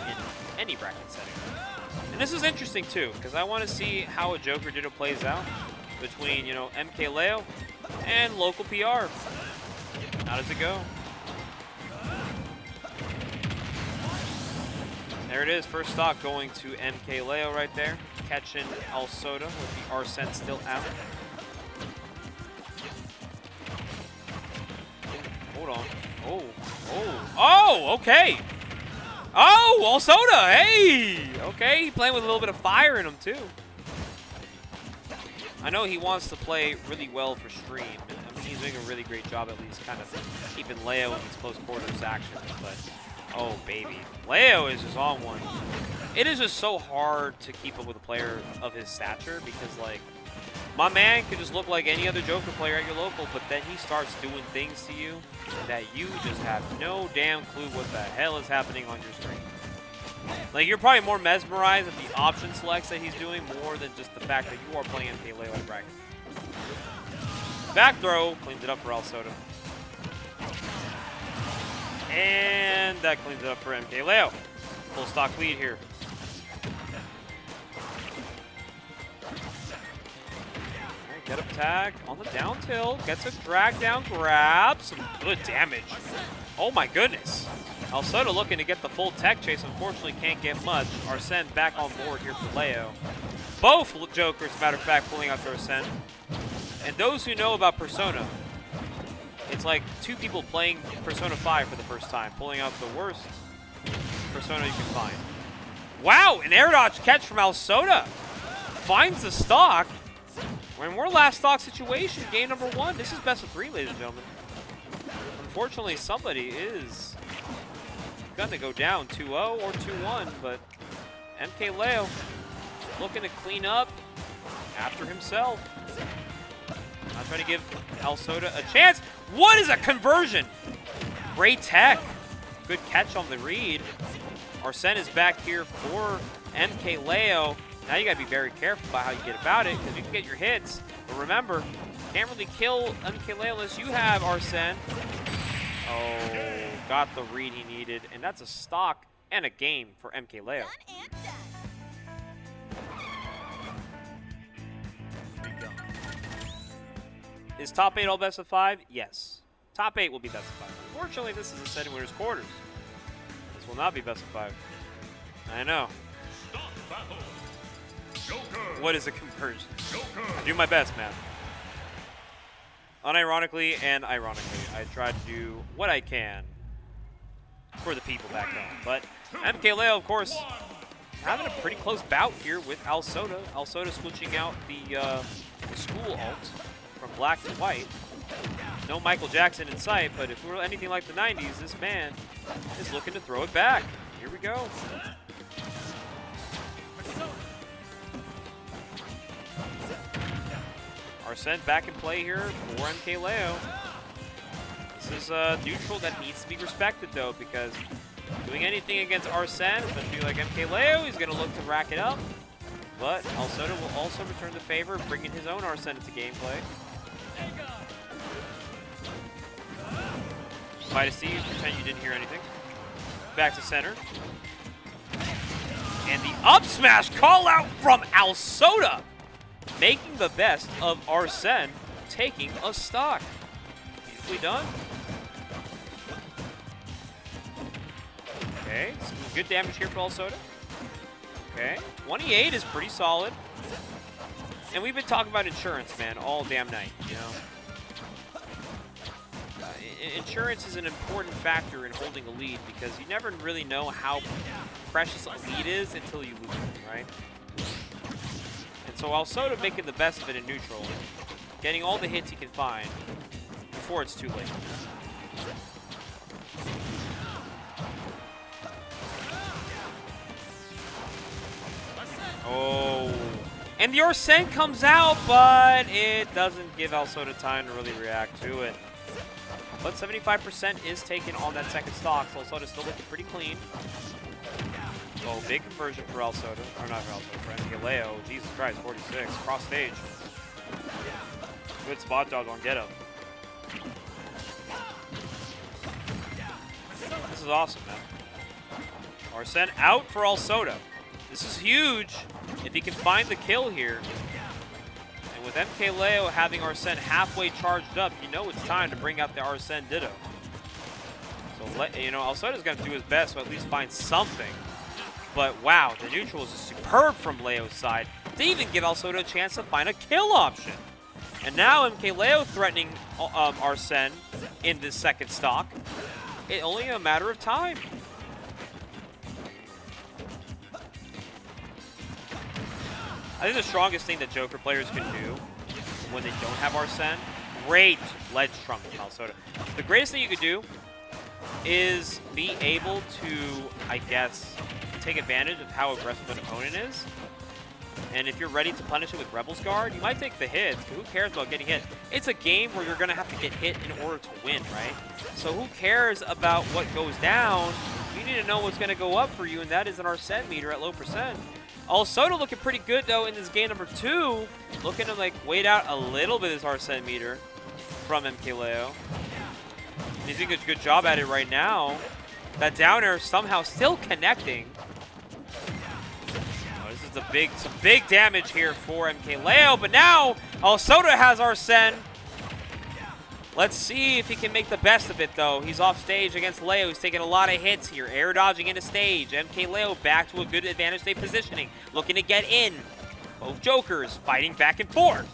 in any bracket setting. And this is interesting too, because I want to see how a Joker Ditto plays out between, you know, MkLeo and local PR. How does it go? There it is, first stock going to MkLeo right there. Catching Alsoda with the Arsene still out. Hold on. Oh, okay. Oh, Alsoda, hey! Okay, he playing with a little bit of fire in him too. I know he wants to play really well for stream. I mean, he's doing a really great job at least kind of keeping Leo in these close quarters actions, but oh, baby. Leo is just on one. It is just so hard to keep up with a player of his stature because, like, my man could just look like any other Joker player at your local, but then he starts doing things to you that you just have no damn clue what the hell is happening on your screen. Like, you're probably more mesmerized at the option selects that he's doing more than just the fact that you are playing MkLeo at bracket. Back throw cleans it up for Alsoda. And that cleans it up for MkLeo. Full stock lead here. Get up tag on the down tilt. Gets a drag down grab. Some good damage. Oh my goodness. Alsoda looking to get the full tech chase. Unfortunately can't get much. Arsene back on board here for Leo. Both Jokers, matter of fact, pulling out their Arsene. And those who know about Persona, it's like two people playing Persona 5 for the first time, pulling out the worst Persona you can find. Wow, an air dodge catch from Alsoda. Finds the stock. When we're last stock situation, game number 1. This is best of 3, ladies and gentlemen. Unfortunately, somebody is going to go down 2-0 or 2-1, but MkLeo looking to clean up after himself. Not trying to give Alsoda a chance. What is a conversion? Great tech. Good catch on the read. Arsene is back here for MkLeo. Now you got to be very careful about how you get about it, because you can get your hits. But remember, can't really kill MkLeo unless you have Arsene. Oh, got the read he needed. And that's a stock and a game for MkLeo. Is top 8 all best of 5? Yes. Top 8 will be best of 5. Unfortunately, this is a setting winners quarters. This will not be best of 5. I know. What is a conversion? I do my best, man. Unironically and ironically, I try to do what I can for the people back home. But MkLeo, of course, having a pretty close bout here with Alsoda. Alsoda switching out the school alt from black to white. No Michael Jackson in sight, but if we're anything like the 90s, this man is looking to throw it back. Here we go. Arsene back in play here for MkLeo. This is a neutral that needs to be respected, though, because doing anything against Arsene, especially like MkLeo, he's going to look to rack it up. But Alsoda will also return the favor, bringing his own Arsene into gameplay. Might see you, pretend you didn't hear anything. Back to center. And the up smash call out from Alsoda, making the best of Arsene, taking a stock. Beautifully done. Okay, some good damage here for Alsoda. Okay, 28 is pretty solid. And we've been talking about insurance, man, all damn night, you know. Insurance is an important factor in holding a lead, because you never really know how precious a lead is until you lose it, right? And so Alsoda making the best of it in neutral, getting all the hits he can find before it's too late. Oh, and the Arsene comes out, but it doesn't give Alsoda time to really react to it. But 75% is taken on that second stock, so Alsoda's still looking pretty clean. Oh, big conversion for Alsoda. Or not for Alsoda, for MkLeo. Jesus Christ, 46. Cross stage. Good spot dodge on get up. This is awesome, man. Arsene out for Alsoda. This is huge if he can find the kill here. And with MkLeo having Arsene halfway charged up, you know it's time to bring out the Arsene Ditto. So, you know, Alsoda's going to do his best to at least find something. But wow, the neutral is superb from Leo's side. They even give Alsoda a chance to find a kill option. And now MkLeo threatening Arsene in this second stock. It's only a matter of time. I think the strongest thing that Joker players can do when they don't have Arsene, great ledge trump from Alsoda. The greatest thing you could do is be able to, I guess, take advantage of how aggressive an opponent is. And if you're ready to punish it with Rebel's Guard, you might take the hits, but who cares about getting hit? It's a game where you're going to have to get hit in order to win, right? So who cares about what goes down? You need to know what's going to go up for you, and that is an Arsene meter at low percent. Alsoda looking pretty good, though, in this game number 2. Looking to, like, wait out a little bit of his Arsene meter from MkLeo. He's doing a good job at it right now. That down air somehow still connecting. Oh, this is some big damage here for MkLeo, but now Alsoda has Arsene. Let's see if he can make the best of it, though. He's off stage against Leo. He's taking a lot of hits here. Air dodging into stage. MkLeo back to a good advantage state positioning. Looking to get in. Both Jokers fighting back and forth.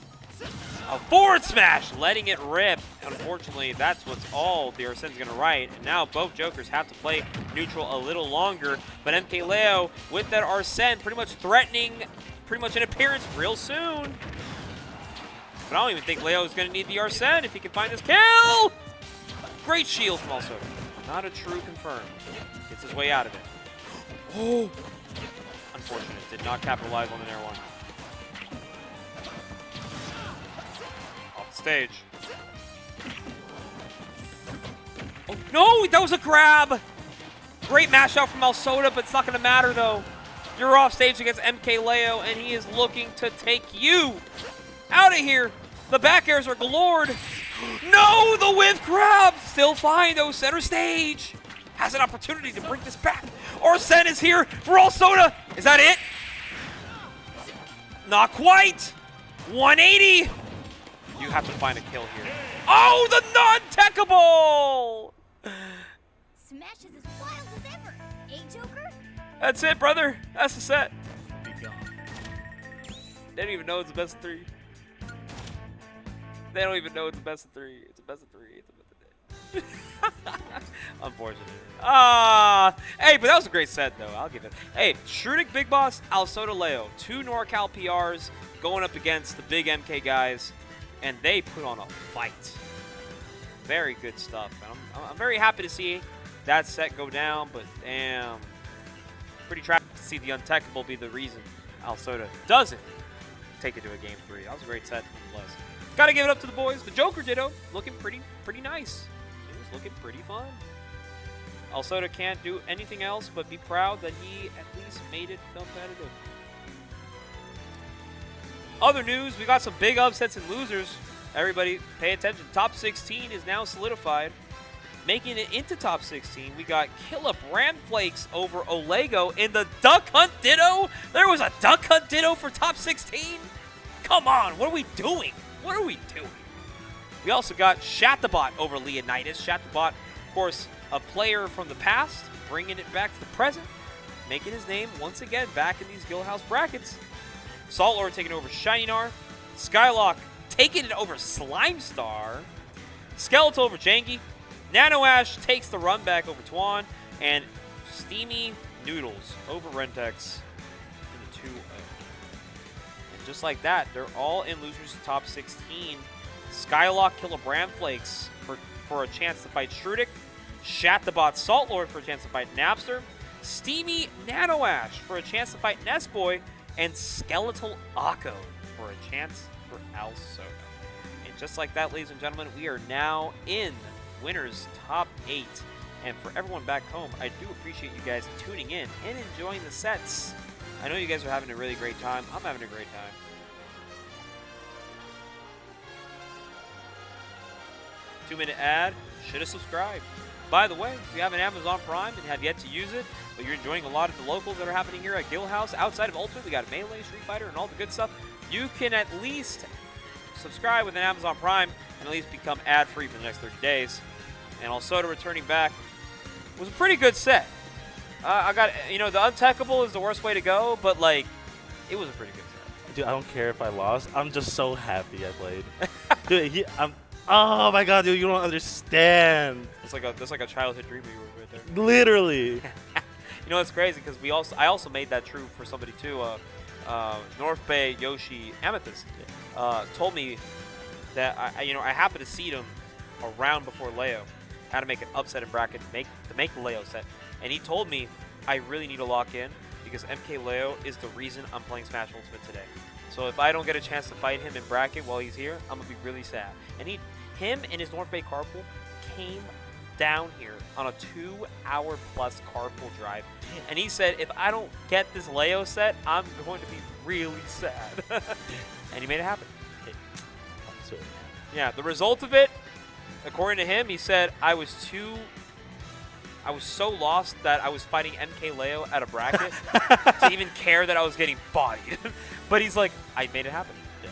A forward smash, letting it rip. Unfortunately, that's what's all the Arsene's going to write. And now both Jokers have to play neutral a little longer. But MkLeo, with that Arsene, pretty much threatening pretty much an appearance real soon. But I don't even think Leo is going to need the Arsene if he can find his kill. Great shield from Alsoda. Not a true confirm. Gets his way out of it. Oh, unfortunate. Did not capitalize on an air one. Off the stage. Oh, no, that was a grab. Great mash out from Alsoda, but it's not going to matter, though. You're off stage against MkLeo, and he is looking to take you out of here. The back airs are galore. No, the whiff grab. Still fine, though. Center stage has an opportunity to bring this back. Arsene is here for Alsoda. Is that it? Not quite. 180. You have to find a kill here. Oh, the non-techable. Smash is as wild as ever. Eh, Joker? That's it, brother. That's the set. They don't even know it's the best of 3. They don't even know it's the best of 3. It's a best of 3. It's a best of 3. Unfortunate. Hey, but that was a great set, though. I'll give it. Hey, Shrewdick, Big Boss, Alsoda, Leo. 2 NorCal PRs going up against the big MK guys, and they put on a fight. Very good stuff. And I'm very happy to see that set go down, but damn. Pretty tragic to see the untechable be the reason Alsoda doesn't take it to a game 3. That was a great set nonetheless. Got to give it up to the boys. The Joker ditto, looking pretty nice. It was looking pretty fun. Alsoda can't do anything else but be proud that he at least made it competitive. Other news, we got some big upsets and losers. Everybody pay attention. Top 16 is now solidified. Making it into top 16, we got Killa Brand Flakes over Olego in the Duck Hunt Ditto. There was a Duck Hunt Ditto for top 16? Come on, what are we doing? What are we doing? We also got Shattabot over Leonitis. Shattabot, of course, a player from the past, bringing it back to the present, making his name once again back in these Guildhouse brackets. Saltlord taking over Shinar. Skylock taking it over Slimestar. Skeletal over Jangy. Nanoash takes the run back over Twan. And Steamy Noodles over Rentex in the 2-0. And just like that, they're all in losers top 16. Skylock, Killa Brand Flakes for a chance to fight Shrewdick. Shattabot Saltlord for a chance to fight Napster. Steamy Nanoash for a chance to fight Nessboy. And Skeletal Akko for a chance for Alsoda. And just like that, ladies and gentlemen, we are now in winners top 8. And for everyone back home, I do appreciate you guys tuning in and enjoying the sets. I know you guys are having a really great time. I'm having a great time. Two-minute ad. Should have subscribed. By the way, if you have an Amazon Prime and have yet to use it, but you're enjoying a lot of the locals that are happening here at Guildhouse, outside of Ultimate, we got Melee, Street Fighter, and all the good stuff, you can at least subscribe with an Amazon Prime and at least become ad-free for the next 30 days. And Alsoda returning back was a pretty good set. I got, the untechable is the worst way to go, but, it was a pretty good set. Dude, I don't care if I lost. I'm just so happy I played. Dude, oh my god, dude, you don't understand. It's like a childhood dream you were right there. Literally. You know, it's crazy because I also made that true for somebody too. North Bay Yoshi Amethyst told me that I happened to seed him around before Leo. Had to make an upset in bracket to make the Leo set, and he told me I really need to lock in because MkLeo is the reason I'm playing Smash Ultimate today. So if I don't get a chance to fight him in bracket while he's here, I'm gonna be really sad. And him and his North Bay carpool came down here on a 2-hour plus carpool drive, and he said if I don't get this Leo set, I'm going to be really sad. And he made it happen. Yeah, the result of it, according to him, he said I was too I was so lost that I was fighting MkLeo at a bracket to even care that I was getting bodied. But he's like, I made it happen. Yeah.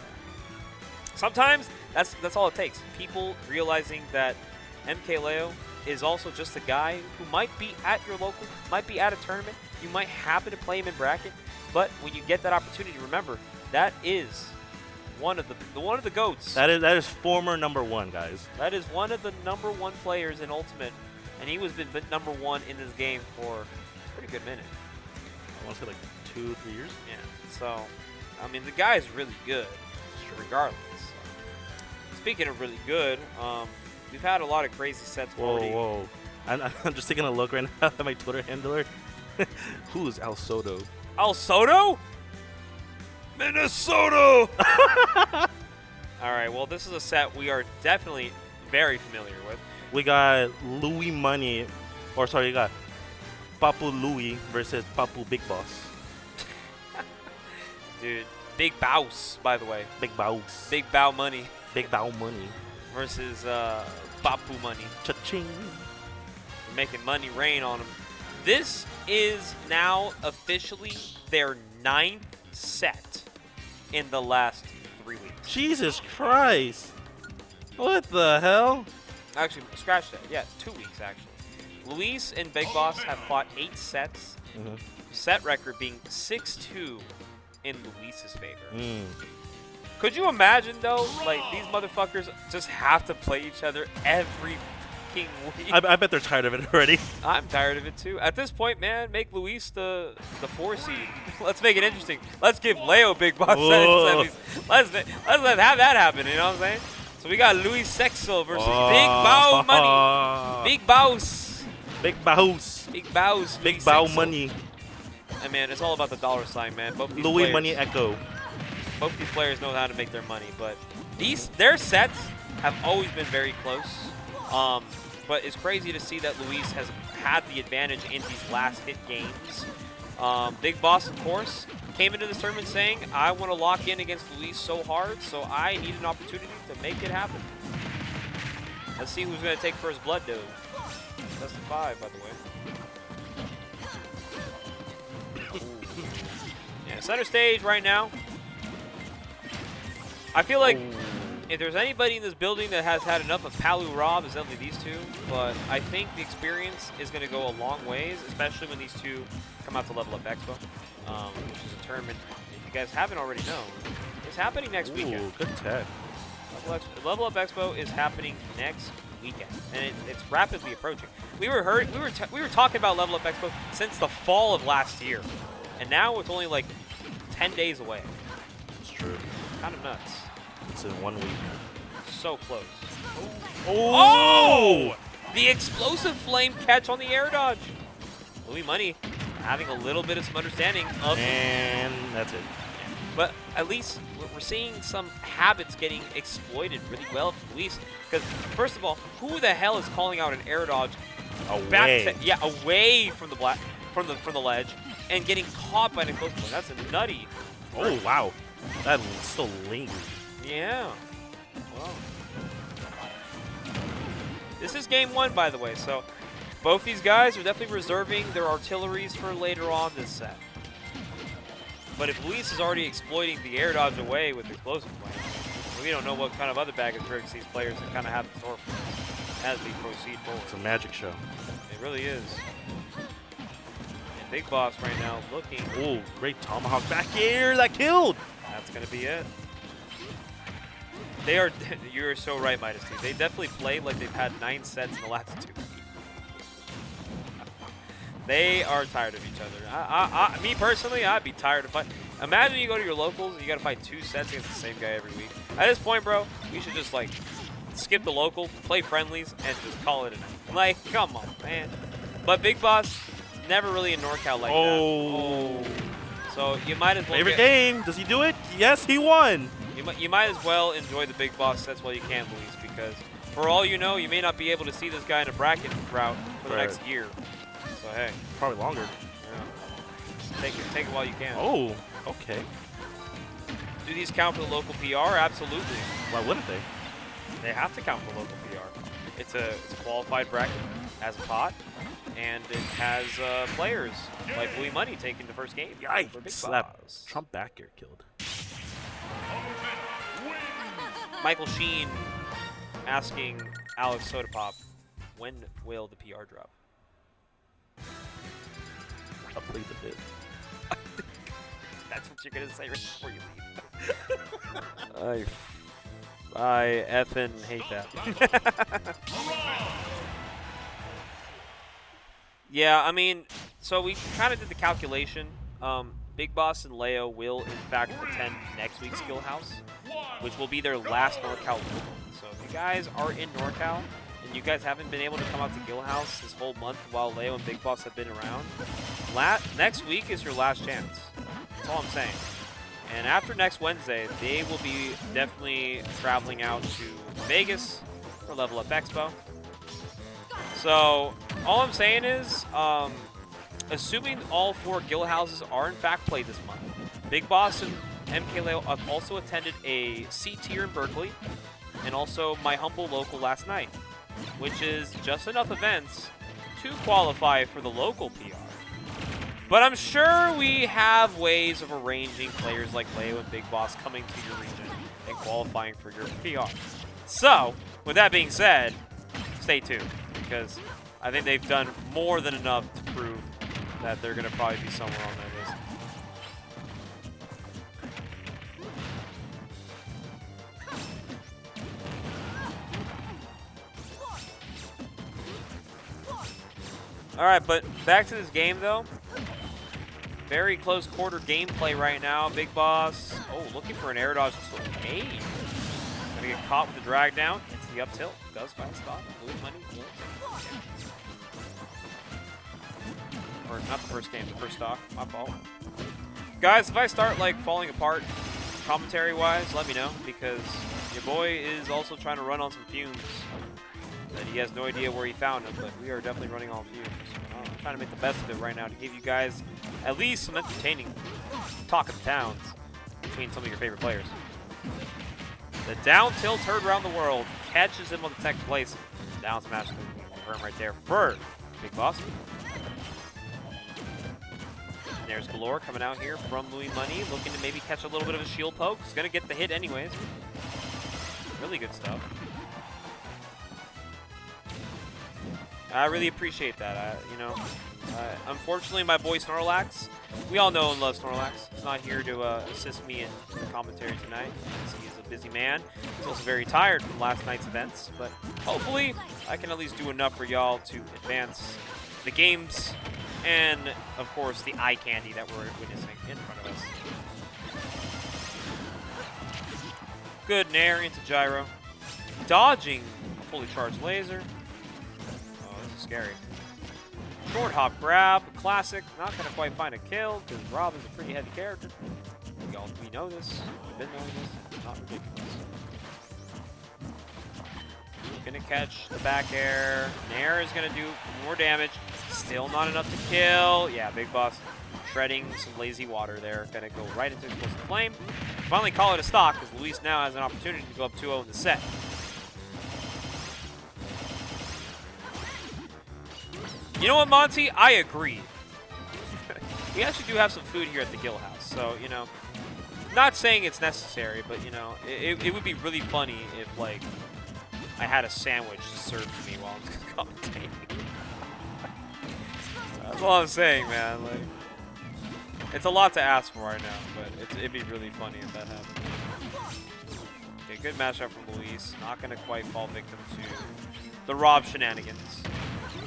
Sometimes that's all it takes. People realizing that MkLeo is also just a guy who might be at your local, might be at a tournament. You might happen to play him in bracket, but when you get that opportunity, remember that is one of the GOATs. That is former #1, guys. That is one of the #1 players in Ultimate, and he was been #1 in this game for a pretty good minute. I want to say like 2-3 years. Yeah. So, I mean, the guy is really good, regardless. Speaking of really good, we've had a lot of crazy sets already. Whoa. I'm just taking a look right now at my Twitter handler. Who is Alsoda? Alsoda? Minnesota! All right, well, this is a set we are definitely very familiar with. We got Louis Money, or sorry, you got Papu Louis versus Papu Big Boss. Dude, Big Bouse, by the way. Big Bouse. Big Bow Money Big Bow Money. versus Papu Money. Cha-ching. We're making money rain on them. This is now officially their 9th set in the last 3 weeks. Jesus Christ. What the hell? Actually, scratch that. Yeah, 2 weeks, actually. Luis and Big Boss have fought 8 sets. Set record being 6-2 in Luis's favor. Could you imagine, though, like, these motherfuckers just have to play each other every fucking week? I bet they're tired of it already. I'm tired of it, too. At this point, man, make Luis the 4 seed. Let's make it interesting. Let's give Leo Big Boss at least. Let's have that happen, you know what I'm saying? So we got Luis Sexel versus Big Bow Money. Big Bouse. Big Bouse. Big Bouse. Big Bow Money. And, man, it's all about the dollar sign, man. Both these Louis players, Money Echo. Both these players know how to make their money, but their sets have always been very close. But it's crazy to see that Luis has had the advantage in these last hit games. Big Boss, of course, came into this tournament saying, I want to lock in against Luis so hard, so I need an opportunity to make it happen. Let's see who's going to take first blood, dude. Best of 5, by the way. Yeah, center stage right now. I feel like if there's anybody in this building that has had enough of Palu Rob, it's definitely these two. But I think the experience is going to go a long ways, especially when these two come out to Level Up Expo, which is a tournament, if you guys haven't already known, it's happening next weekend. Good tech. Level Up Expo is happening next weekend, and it's rapidly approaching. We were talking about Level Up Expo since the fall of last year, and now it's only like 10 days away. It's true. Kind of nuts. It's in 1 week. So close. Oh! The explosive flame catch on the air dodge. Louis Money having a little bit of some understanding of. And that's it. But at least we're seeing some habits getting exploited really well for Luis. Because first of all, who the hell is calling out an air dodge Away. away from the from the ledge and getting caught by an explosive flame? That's a nutty. Oh wow, that still lingers. Yeah. Well, this is game 1, by the way. So both these guys are definitely reserving their artilleries for later on this set. But if Luis is already exploiting the air dodge away with explosive flame, we don't know what kind of other bag of tricks these players can kind of have in store for them as we proceed forward. It's a magic show. It really is. And Big Boss right now looking. Oh, great tomahawk back air that killed. That's going to be it. They are. You're so right, Midas T. They definitely play like they've had 9 sets in the last 2. They are tired of each other. Me personally, I'd be tired of fighting. Imagine you go to your locals and you got to fight 2 sets against the same guy every week. At this point, bro, we should just like skip the local, play friendlies, and just call it a night. Like, come on, man. But Big Boss, never really in NorCal like that. Oh. So you might as well. Favorite game? Does he do it? Yes, he won. You might as well enjoy the Big Boss sets while you can, Luis, because for all you know, you may not be able to see this guy in a bracket route for the next year. So hey, probably longer. Yeah. Take it while you can. Oh, okay. Do these count for the local PR? Absolutely. Why wouldn't they? They have to count for local PR. It's a qualified bracket. as a pot, and it has players like Louis Money taking the first game. For Big Yikes! That Boss. Trump back air killed. Michael Sheen asking Alex Sodapop, when will the PR drop? I'll plead the bit. That's what you're gonna say right before you leave. I effing hate that. Yeah, I mean, so we kind of did the calculation. Big Boss and Leo will, in fact, attend next week's Guildhouse, which will be their last NorCal local. So if you guys are in NorCal and you guys haven't been able to come out to Guildhouse this whole month while Leo and Big Boss have been around, next week is your last chance. That's all I'm saying. And after next Wednesday, they will be definitely traveling out to Vegas for Level Up Expo. So all I'm saying is, assuming all 4 Guildhouses are in fact played this month, Big Boss and MkLeo have also attended a C tier in Berkeley, and also my humble local last night, which is just enough events to qualify for the local PR. But I'm sure we have ways of arranging players like Leo and Big Boss coming to your region and qualifying for your PR. So, with that being said, stay tuned, because I think they've done more than enough to prove that they're going to probably be somewhere on that list. All right, but back to this game, though. Very close quarter gameplay right now. Big Boss, looking for an air dodge. Hey, gonna get caught with the drag down. Hits the up tilt. Does find a stop. Blue Money. Or not the first game, the first stock. My fault. Guys, if I start like falling apart commentary-wise, let me know, because your boy is also trying to run on some fumes. And he has no idea where he found them, but we are definitely running on fumes. I'm trying to make the best of it right now to give you guys at least some entertaining talk of the towns between some of your favorite players. The down tilt heard around the world catches him on the tech place. Down smash confirm right there for Big Boss. And there's Galore coming out here from Louis Money, looking to maybe catch a little bit of a shield poke. He's going to get the hit anyways. Really good stuff. I really appreciate that. Unfortunately, my boy Snorlax, we all know and love Snorlax. He's not here to assist me in the commentary tonight, as he's a busy man. He's also very tired from last night's events, but hopefully I can at least do enough for y'all to advance the games and, of course, the eye candy that we're witnessing in front of us. Good nair into gyro. Dodging a fully charged laser. Scary. Short hop grab, classic. Not going to quite find a kill because Rob is a pretty heavy character. We know this. We've been knowing this. It's not ridiculous. Going to catch the back air. Nair is going to do more damage. Still not enough to kill. Yeah, Big Boss shredding some lazy water there. Going to go right into Explosive Flame. Finally call it a stock because Luis now has an opportunity to go up 2-0 in the set. You know what, Monty? I agree. We actually do have some food here at the Guildhouse, so, not saying it's necessary, but, it would be really funny if, like, I had a sandwich served to me while I'm commentating. That's all I'm saying, man. Like, it's a lot to ask for right now, but it'd be really funny if that happened. Okay, good matchup from Luis. Not going to quite fall victim to the Rob shenanigans.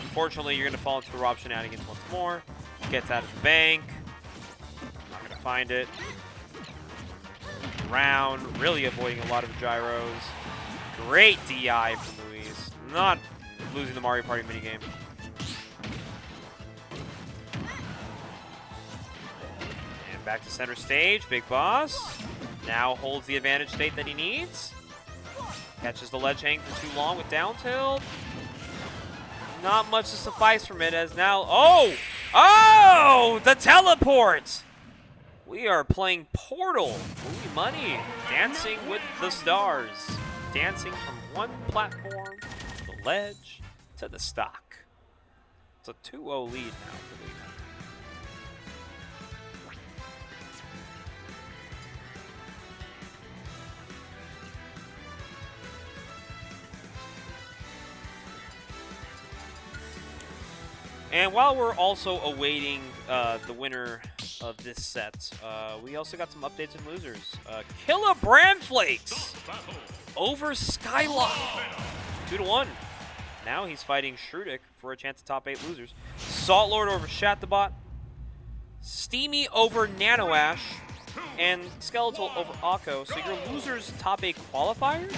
Unfortunately, you're going to fall into the Rob shenanigans once more. Gets out of the bank. Not going to find it. Round, really avoiding a lot of gyros. Great DI from Luis. Not losing the Mario Party minigame. And back to center stage. Big Boss now holds the advantage state that he needs. Catches the ledge hang for too long with down tilt. Not much to suffice from it as now... Oh! The teleport! We are playing Portal. Louis Money. Dancing with the stars. Dancing from one platform, the ledge, to the stock. It's a 2-0 lead now for Louis. And while we're also awaiting the winner of this set, we also got some updates and losers. Killer Bramflakes over Skylock, 2-1. Now he's fighting Shrewdick for a chance to top 8 losers. Salt Lord over Shattabot, Steamy over Nanoash, and Skeletal over Akko. So your losers top 8 qualifiers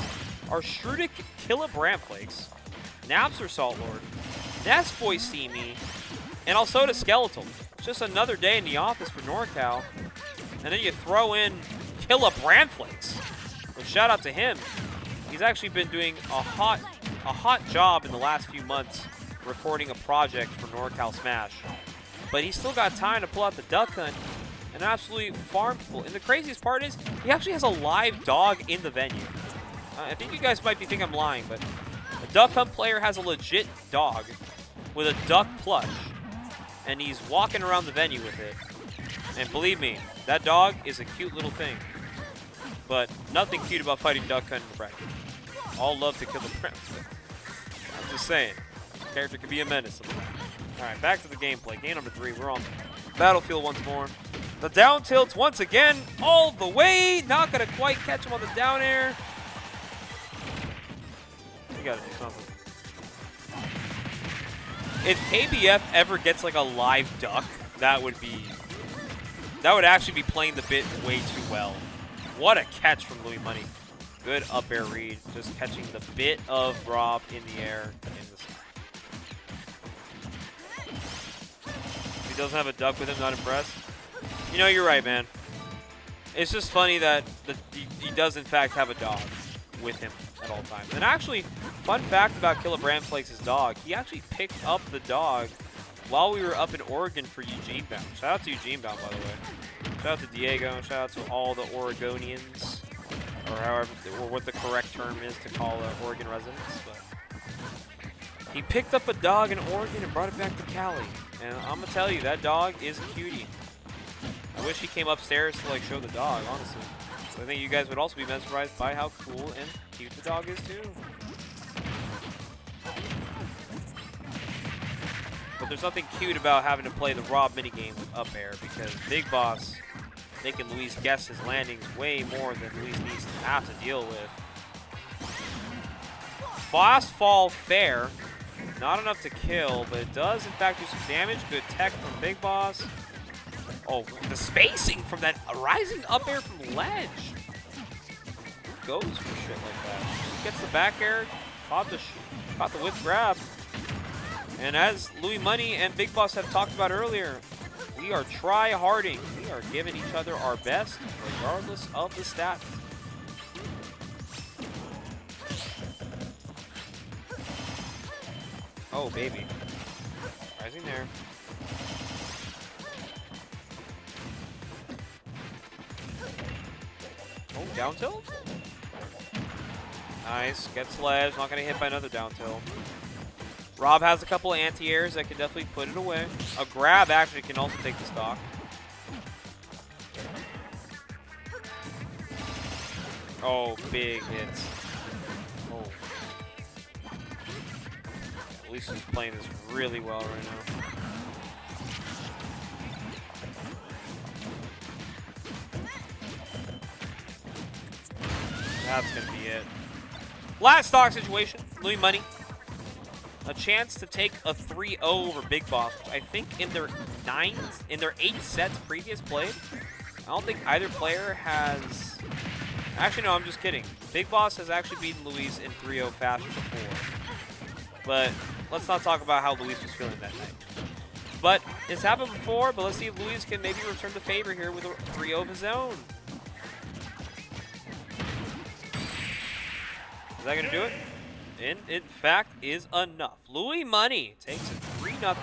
are Shrewdick, Killer Bramflakes, Napster Salt Lord, Nessboy Steamy, and Alsoda Skeletal. Just another day in the office for NorCal. And then you throw in Killer Bramflakes. So shout out to him. He's actually been doing a hot job in the last few months recording a project for NorCal Smash. But he's still got time to pull out the duck hunt and absolutely farm people. And the craziest part is he actually has a live dog in the venue. I think you guys might be thinking I'm lying, but a duck hunt player has a legit dog with a duck plush, and he's walking around the venue with it. And believe me, that dog is a cute little thing. But nothing cute about fighting duck hunt in bracket. All love to kill the Bramflakes. I'm just saying, the character can be a menace. Alright, back to the gameplay. Game number 3, we're on Battlefield once more. The down tilts once again, all the way. Not gonna quite catch him on the down air. We gotta do something. If KBF ever gets like a live duck, that would actually be playing the bit way too well. What a catch from Louis Money. Good up air read, just catching the bit of Rob in the air in the sky. If he doesn't have a duck with him, not impressed. You know, you're right, man. It's just funny that he does in fact have a dog with him at all times. And actually, fun fact about Killer Bramflakes' dog, he actually picked up the dog while we were up in Oregon for Eugene Bound. Shout out to Eugene Bound, by the way. Shout out to Diego. Shout out to all the Oregonians, or however, or what the correct term is to call Oregon residents. But he picked up a dog in Oregon and brought it back to Cali. And I'm gonna tell you, that dog is a cutie. I wish he came upstairs to like show the dog, honestly. I think you guys would also be mesmerized by how cool and cute the dog is too. But there's nothing cute about having to play the Rob minigame with up air, because Big Boss making Luis guess his landings way more than Luis needs to have to deal with. Fast fall fair. Not enough to kill, but it does in fact do some damage. Good tech from Big Boss. Oh, the spacing from that rising up air from ledge. Who goes for shit like that? Gets the back air, caught the whip grab. And as Louis Money and Big Boss have talked about earlier, we are try-harding. We are giving each other our best, regardless of the stats. Oh, baby. Rising there. Oh, down tilt? Nice. Gets ledge. Not going to hit by another down tilt. Rob has a couple of anti-airs that can definitely put it away. A grab actually can also take the stock. Oh, big hits. Oh. At least he's playing this really well right now. That's going to be it. Last stock situation, Louis Money. A chance to take a 3-0 over Big Boss, which I think in their 8 sets previous played, I don't think either player has... Actually, no, I'm just kidding. Big Boss has actually beaten Luis in 3-0 fashion before. But let's not talk about how Luis was feeling that night. But it's happened before, but let's see if Luis can maybe return the favor here with a 3-0 of his own. Is that going to do it? In fact, is enough. Louis Money takes it 3-0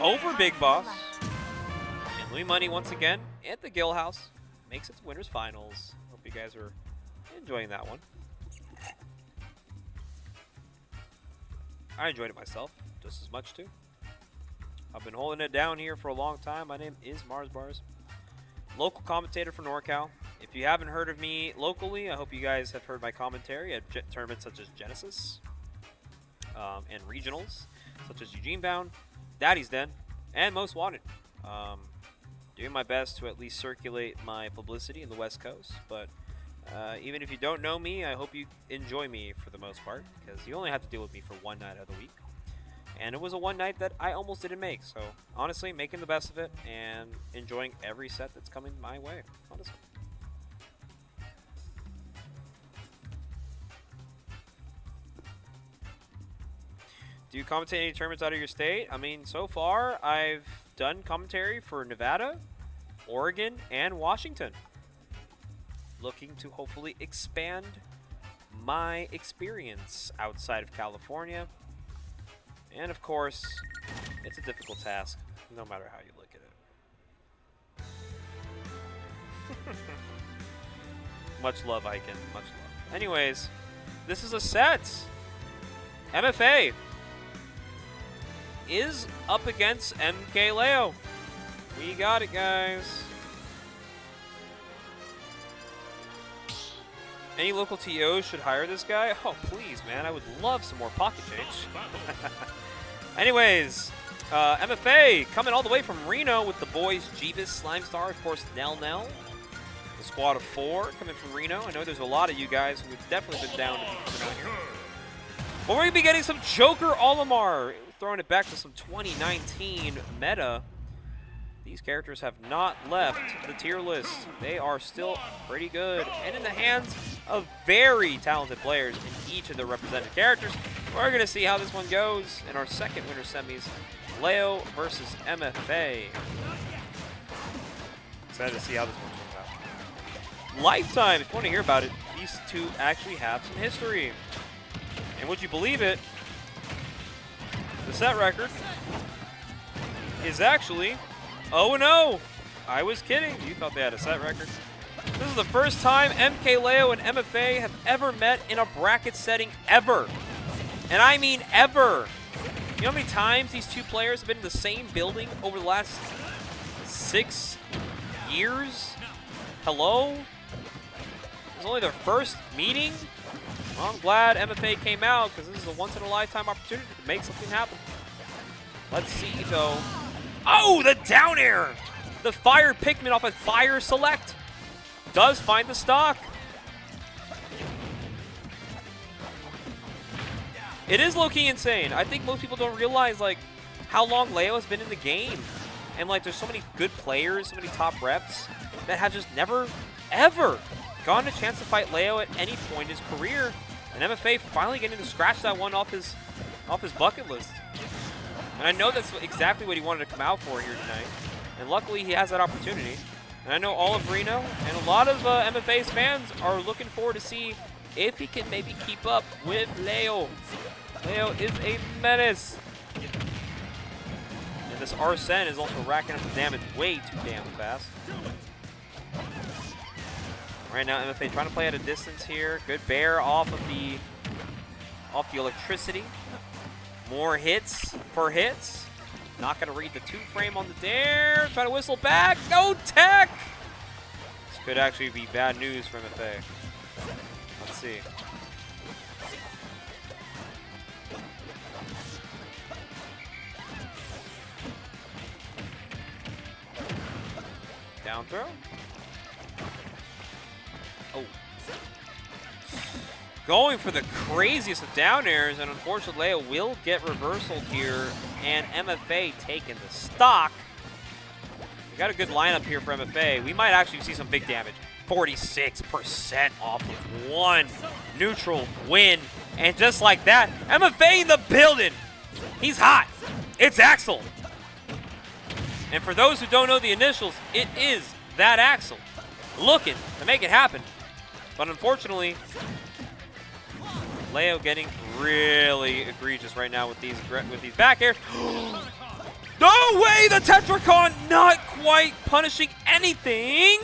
over Big Boss. And Louis Money, once again, at the Guildhouse, makes it to Winners Finals. Hope you guys are enjoying that one. I enjoyed it myself, just as much, too. I've been holding it down here for a long time. My name is Mars Bars, local commentator for NorCal. If you haven't heard of me locally, I hope you guys have heard my commentary at tournaments such as Genesis and regionals such as Eugene Bound, Daddy's Den, and Most Wanted. Doing my best to at least circulate my publicity in the West Coast, but even if you don't know me, I hope you enjoy me for the most part, because you only have to deal with me for one night out of the week. And it was a one night that I almost didn't make, so honestly, making the best of it and enjoying every set that's coming my way, honestly. Do you commentate any tournaments out of your state? I mean, so far, I've done commentary for Nevada, Oregon, and Washington. Looking to hopefully expand my experience outside of California. And of course, it's a difficult task, no matter how you look at it. Much love, Icon. Much love. Anyways, this is a set. MFA is up against MkLeo. We got it, guys. Any local TOs should hire this guy? Oh, please, man. I would love some more pocket change. Anyways, MFA coming all the way from Reno with the boys Jibus, Slimestar, of course, Nell. The squad of 4 coming from Reno. I know there's a lot of you guys who have definitely been down to be coming out here. Well, we're going to be getting some Joker Olimar, throwing it back to some 2019 meta. These characters have not left the tier list. They are still pretty good and in the hands of very talented players in each of the represented characters. We're going to see how this one goes in our second winter semis. Leo versus MFA. Excited to see how this one comes out. Lifetime, if you want to hear about it, these two actually have some history. And would you believe it, the set record is actually 0-0. I was kidding. You thought they had a set record. This is the first time MkLeo and MFA have ever met in a bracket setting ever. And I mean ever. You know how many times these two players have been in the same building over the last 6 years? Hello? This is only their first meeting? Well, I'm glad MFA came out, because this is a once-in-a-lifetime opportunity to make something happen. Let's see, though. Oh, the down air! The fire Pikmin off a fire select does find the stock. It is low-key insane. I think most people don't realize, like, how long Leo has been in the game. And, like, there's so many good players, so many top reps that have just never, ever gotten a chance to fight Leo at any point in his career. And MFA finally getting to scratch that one off his bucket list. And I know that's exactly what he wanted to come out for here tonight. And luckily, he has that opportunity. And I know all of Reno and a lot of MFA's fans are looking forward to see if he can maybe keep up with Leo. Leo is a menace. And this Arsene is also racking up the damage way too damn fast. Right now, MFA trying to play at a distance here. Good bear off the electricity. More hits for hits. Not going to read the 2-frame on the dare. Try to whistle back. No tech. This could actually be bad news for MFA. Let's see. Down throw. Oh. Going for the craziest of down airs, and unfortunately Leo will get reversaled here, and MFA taking the stock. We got a good lineup here for MFA. We might actually see some big damage. 46% off of one neutral win, and just like that, MFA in the building. He's hot. It's Axel. And for those who don't know the initials, it is that Axel looking to make it happen. But unfortunately, Leo getting really egregious right now with these back airs. No way! The Tetracon not quite punishing anything.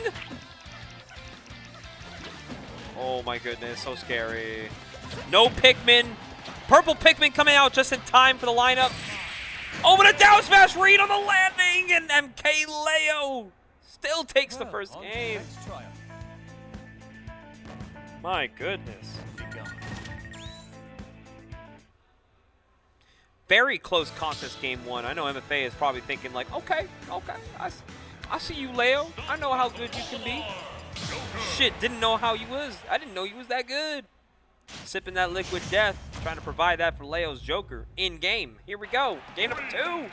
Oh my goodness, so scary. No Pikmin. Purple Pikmin coming out just in time for the lineup. Oh, but a down smash read on the landing, and MkLeo still takes the first game. My goodness. Very close contest game one. I know MFA is probably thinking like, okay, I see you, Leo. I know how good you can be. Shit, didn't know how you was. I didn't know you was that good. Sipping that liquid death, trying to provide that for Leo's Joker in game. Here we go. Game number 2.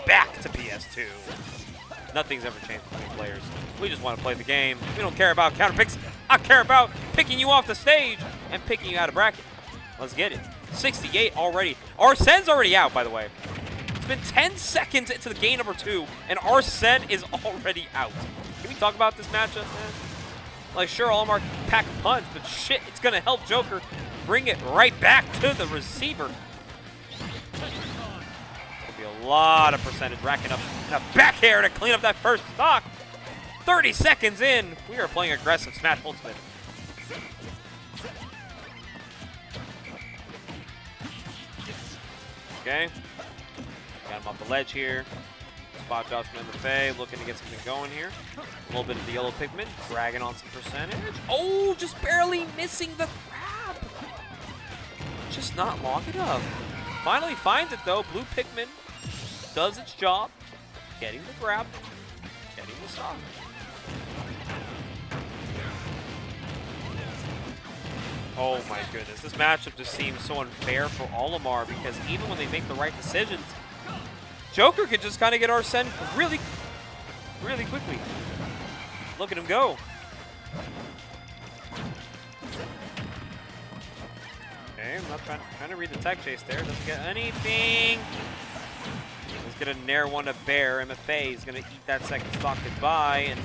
Back to PS2. Nothing's ever changed between players. We just want to play the game. We don't care about counter picks. I care about picking you off the stage and picking you out of bracket. Let's get it. 68 already. Arsene's already out, by the way. It's been 10 seconds into the game number 2, and Arsene is already out. Can we talk about this matchup, man? Like, sure, Allmark pack a punch, but shit, it's going to help Joker bring it right back to the receiver. There'll be a lot of percentage racking up and a back air to clean up that first stock. 30 seconds in, we are playing aggressive Smash Ultimate. Okay, got him off the ledge here. Spot drops from MFA, looking to get something going here. A little bit of the yellow Pikmin, dragging on some percentage. Oh, just barely missing the grab. Just not long enough. Finally finds it though. Blue Pikmin does its job, getting the grab, getting the stock. Oh my goodness, this matchup just seems so unfair for Olimar because even when they make the right decisions, Joker could just kind of get Arsene really quickly. Look at him go. Okay, I'm not trying to read the tech chase there. Doesn't get anything. He's gonna nair one to bear. MFA is gonna eat that second stock goodbye, and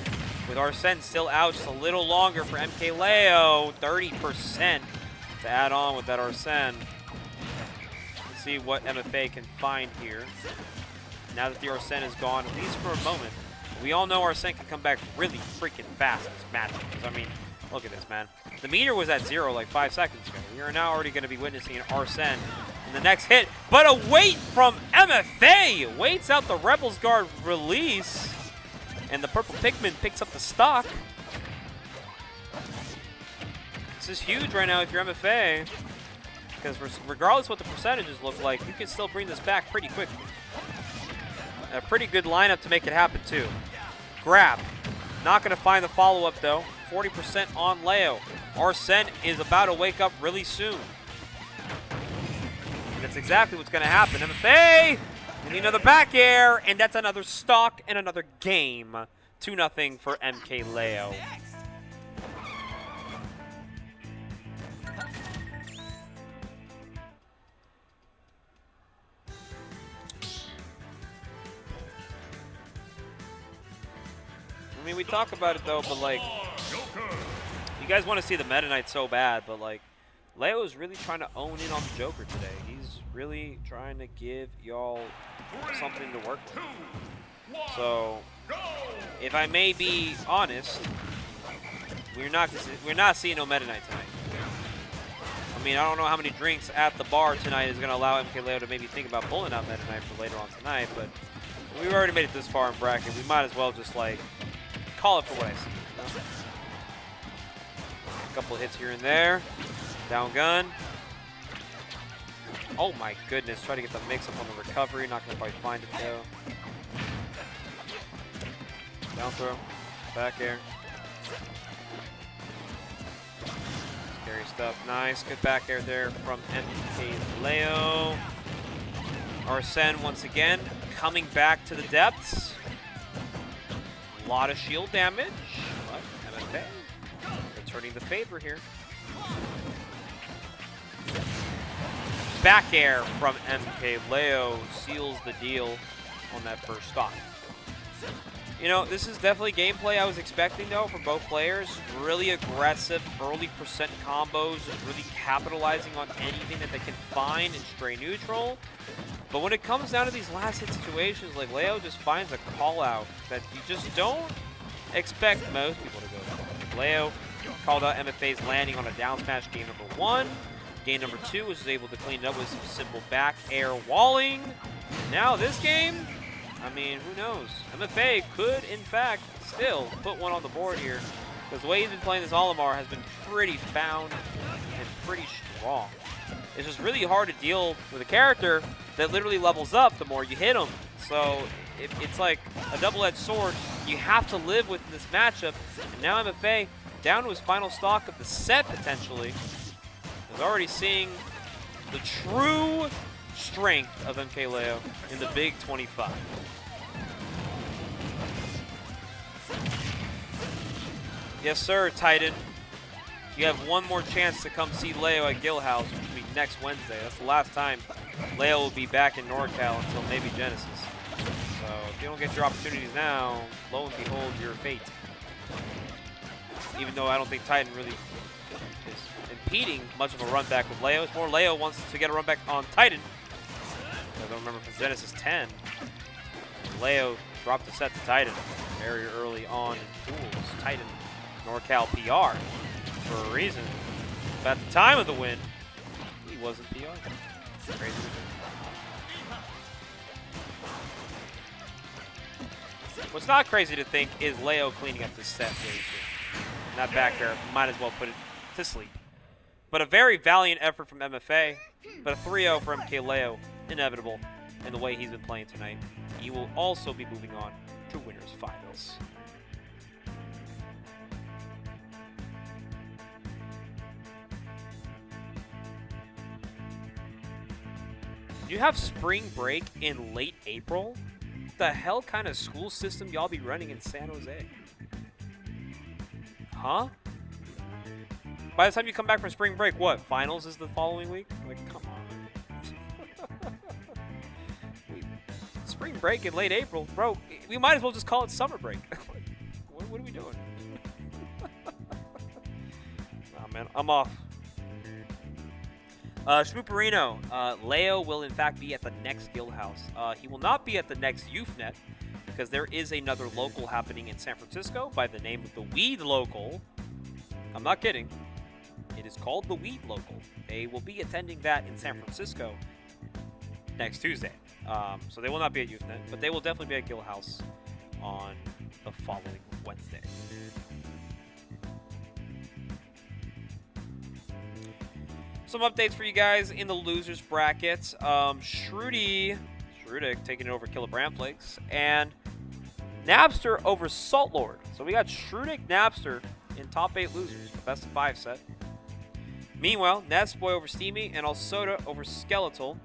with Arsene still out just a little longer for MkLeo, 30% to add on with that Arsene. Let's see what MFA can find here. Now that the Arsene is gone, at least for a moment, we all know Arsene can come back really freaking fast in this matchup. I mean, look at this, man. The meter was at 0 like 5 seconds ago. We are now already going to be witnessing an Arsene in the next hit. But a wait from MFA! Waits out the Rebels Guard release. And the purple Pikmin picks up the stock. This is huge right now if you're MFA. Because regardless what the percentages look like, you can still bring this back pretty quickly. A pretty good lineup to make it happen too. Grab. Not going to find the follow-up though. 40% on Leo. Arsene is about to wake up really soon. And that's exactly what's going to happen. MFA! And another back air, and that's another stock and another game. 2-0 for MkLeo. I mean, we talk about it though, but like, you guys want to see the Meta Knight so bad, but like, Leo is really trying to own in on the Joker today. He's really trying to give y'all something to work with. So, if I may be honest, we're not seeing no Meta Knight tonight. I mean, I don't know how many drinks at the bar tonight is going to allow MkLeo to maybe think about pulling out Meta Knight for later on tonight, but we've already made it this far in bracket. We might as well just like call it for what I see. You know? A couple hits here and there. Down gun. Oh my goodness, try to get the mix up on the recovery. Not going to quite find it though. Down throw. Back air. Scary stuff. Nice. Good back air there from MkLeo. Arsene once again coming back to the depths. A lot of shield damage. But MFA returning the favor here. Back air from MkLeo seals the deal on that first stock. You know, this is definitely gameplay I was expecting, though, from both players. Really aggressive, early percent combos, really capitalizing on anything that they can find in stray neutral. But when it comes down to these last hit situations, like, Leo just finds a call-out that you just don't expect most people to go for. Leo called out MFA's landing on a down smash game number 1. Game number 2 was able to clean it up with some simple back air walling. Now this game, I mean, who knows? MFA could, in fact, still put one on the board here. Because the way he's been playing this Olimar has been pretty found and pretty strong. It's just really hard to deal with a character that literally levels up the more you hit him. So it's like a double-edged sword. You have to live with this matchup. And now MFA down to his final stock of the set, potentially. Is already seeing the true strength of MkLeo in the big 25. Yes, sir, Titan. You have one more chance to come see Leo at Guildhouse, which will be next Wednesday. That's the last time Leo will be back in NorCal until maybe Genesis. So if you don't get your opportunities now, lo and behold, your fate. Even though I don't think Titan really is impeding much of a run back with Leo. It's more Leo wants to get a run back on Titan. I don't remember from Genesis 10. Leo dropped the set to Titan very early on in duels. Titan, NorCal PR for a reason. But at the time of the win, he wasn't PR. Crazy. What's not crazy to think is Leo cleaning up this set really soon. That back air might as well put it to sleep. But a very valiant effort from MFA, but a 3-0 for MkLeo, inevitable in the way he's been playing tonight. He will also be moving on to winners finals. You have spring break in late April? What the hell kind of school system y'all be running in San Jose? Huh? By the time you come back from spring break, what? Finals is the following week? Like, come on. Spring break in late April? Bro, we might as well just call it summer break. What are we doing? Nah, man, I'm off. Shmooperino, Leo will in fact be at the next Guildhouse. He will not be at the next YouthNet because there is another local happening in San Francisco by the name of the Weed Local. I'm not kidding. It is called the Weed Local. They will be attending that in San Francisco next Tuesday. So they will not be at YouthNet, but they will definitely be at Guildhouse on the following Wednesday. Some updates for you guys in the losers bracket. Shrewdick taking it over Killer Bramflakes, and Napster over Salt Lord. So we got Shrewdick, Napster in top 8 losers, the best of 5 set. Meanwhile, Nessboy over Steamy and Alsoda over Skeletal.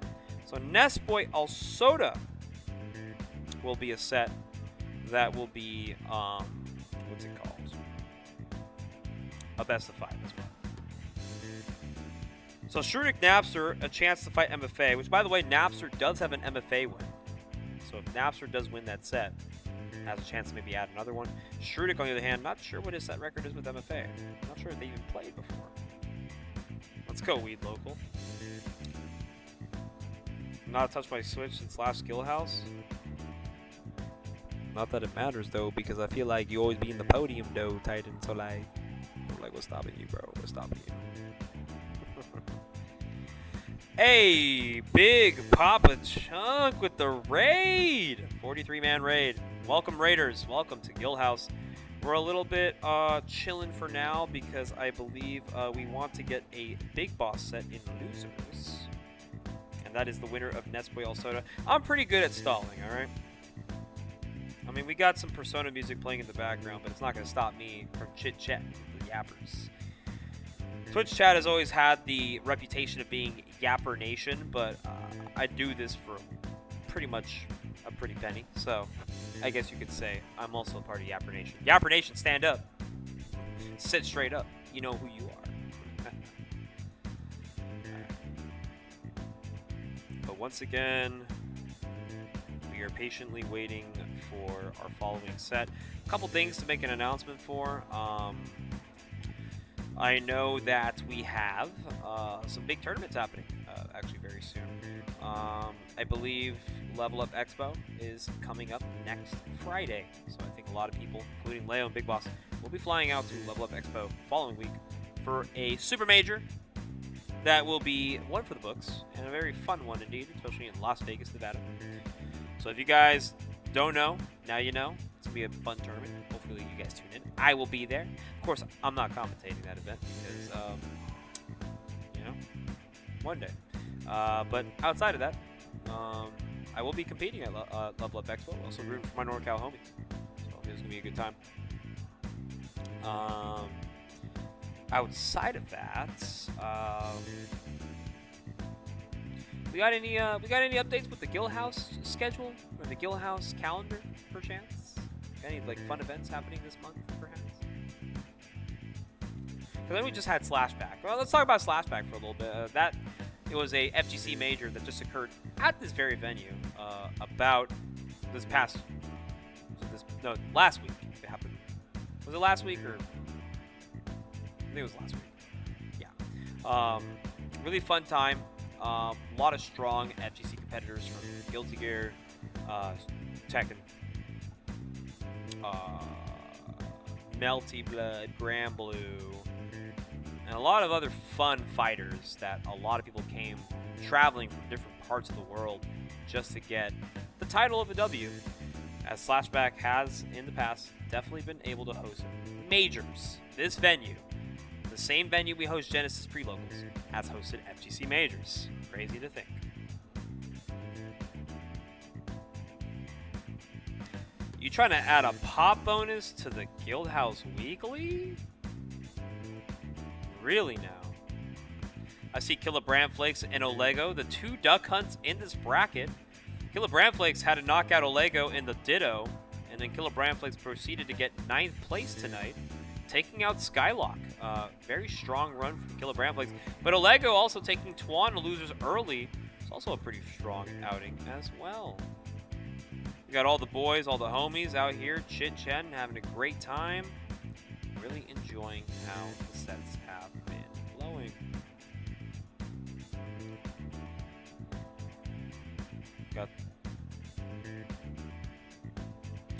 So Nessboy Alsoda will be a set that will be what's it called? A best of 5 as well. So Shrewdick Napster, a chance to fight MFA, which by the way, Napster does have an MFA win. So if Napster does win that set, has a chance to maybe add another one. Shrewdick, on the other hand, not sure what his set record is with MFA. Not sure if they even played before. Let's go, Weed Local. Not touched my Switch since last Guildhouse. Not that it matters though, because I feel like you always be in the podium though, Titan. So like what's stopping you, bro? What's stopping you? Hey, Big Papa Chunk with the raid. 43-man raid. Welcome, Raiders. Welcome to Guildhouse. We're a little bit chilling for now because I believe we want to get a Big Boss set in losers. And that is the winner of Nessboy Alsoda. I'm pretty good at stalling, all right? I mean, we got some Persona music playing in the background, but it's not going to stop me from chit-chatting with the yappers. Twitch chat has always had the reputation of being Yapper Nation, but I do this for pretty much a pretty penny. So I guess you could say I'm also a part of Yapper Nation. Yapper Nation, stand up. Sit straight up. You know who you are. But once again, we are patiently waiting for our following set. A couple things to make an announcement for. I know that we have some big tournaments happening actually very soon. I believe Level Up Expo is coming up next Friday. So I think a lot of people, including Leo and Big Boss, will be flying out to Level Up Expo following week for a super major that will be one for the books, and a very fun one indeed, especially in Las Vegas, Nevada. So if you guys don't know, now you know. It's going to be a fun tournament. Hopefully you guys tune in. I will be there. Of course, I'm not commentating that event because, you know, one day. But outside of that, I will be competing at Level Up Expo. Also rooting for my NorCal homies. So it's going to be a good time. Outside of that, we got any updates with the Guildhouse schedule or the Guildhouse calendar, perchance? Got any like fun events happening this month, perhaps? Because then we just had Slashback. Well, let's talk about Slashback for a little bit. It was a FGC major that just occurred at this very venue about last week. It happened. Was it last week or? I think it was last week. Yeah. Really fun time. A lot of strong FGC competitors from Guilty Gear, Tekken, Melty Blood, Grand Blue, and a lot of other fun fighters that a lot of people came traveling from different parts of the world just to get the title of a W, as Slashback has in the past definitely been able to host majors. This venue, the same venue we host Genesis pre-locals, has hosted FGC majors. Crazy to think. You trying to add a pop bonus to the Guildhouse Weekly? Really now? I see Killer Bramflakes and Olego, the two duck hunts in this bracket. Killer Bramflakes had to knock out Olego in the Ditto, and then Killer Bramflakes proceeded to get 9th place tonight, taking out Skylock. Very strong run from Killer Bramflakes. But Olego also taking Tuan losers early. It's also a pretty strong outing as well. We got all the boys, all the homies out here chit-chatting, having a great time. Really enjoying how the sets have been flowing.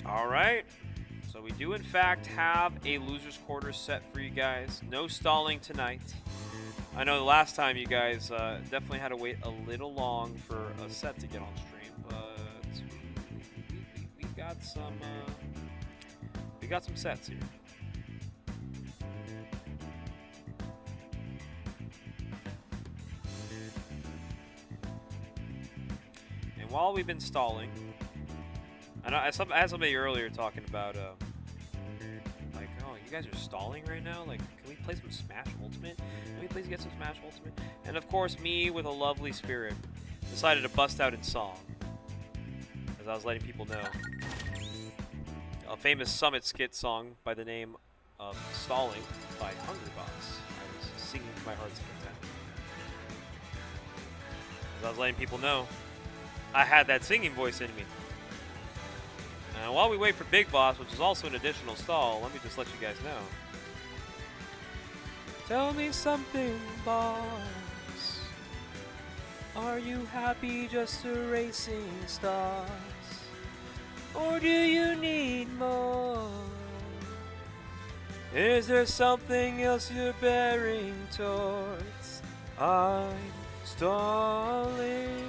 All right. So we do, in fact, have a loser's quarter set for you guys. No stalling tonight. I know the last time you guys definitely had to wait a little long for a set to get on stream, but we got some sets here. And while we've been stalling, I had somebody earlier talking about, like, oh, you guys are stalling right now? Like, can we play some Smash Ultimate? Can we please get some Smash Ultimate? And of course, me, with a lovely spirit, decided to bust out in song, as I was letting people know. A famous Summit skit song by the name of Stalling by Hungry Box. I was singing to my heart's content. As I was letting people know, I had that singing voice in me. And while we wait for Big Boss, which is also an additional stall, let me just let you guys know. Tell me something, boss. Are you happy just a racing stars? Or do you need more? Is there something else you're bearing towards? I'm stalling.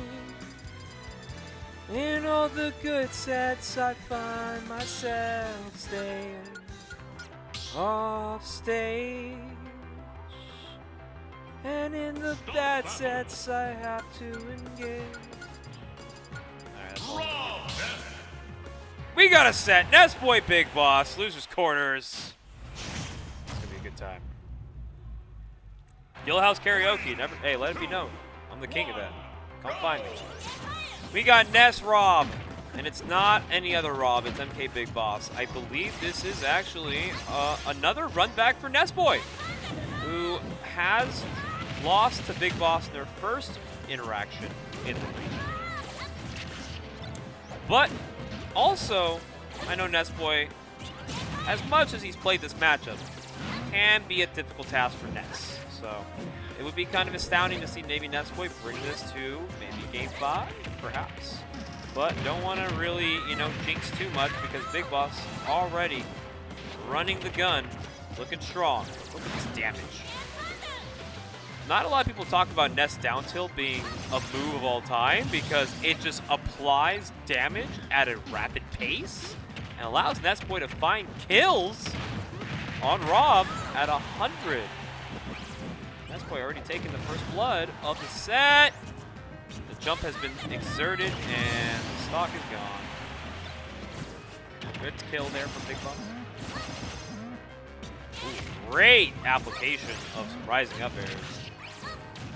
In all the good sets, I find myself staying off stage. And in the bad sets, I have to engage. Alright, we got a set. Nessboy Big Boss. Losers Corners. It's gonna be a good time. Guildhouse Karaoke. Hey, let it be known. I'm the king of that. Come find me. We got Ness Rob. And it's not any other Rob. It's MkBigBoss. I believe this is actually another run back for Nessboy, who has lost to Big Boss in their first interaction in the region. But also, I know Nessboy, as much as he's played this matchup, can be a difficult task for Ness. So it would be kind of astounding to see maybe Nessboy bring this to maybe Game 5, perhaps. But don't want to really, jinx too much, because Big Boss already running the gun, looking strong. Look at this damage. Not a lot of people talk about Ness down tilt being a move of all time because it just applies damage at a rapid pace and allows Nessboy to find kills on Rob at 100. Nessboy already taking the first blood of the set. The jump has been exerted and the stock is gone. Good kill there from Big Boss. Ooh, great application of some rising up airs.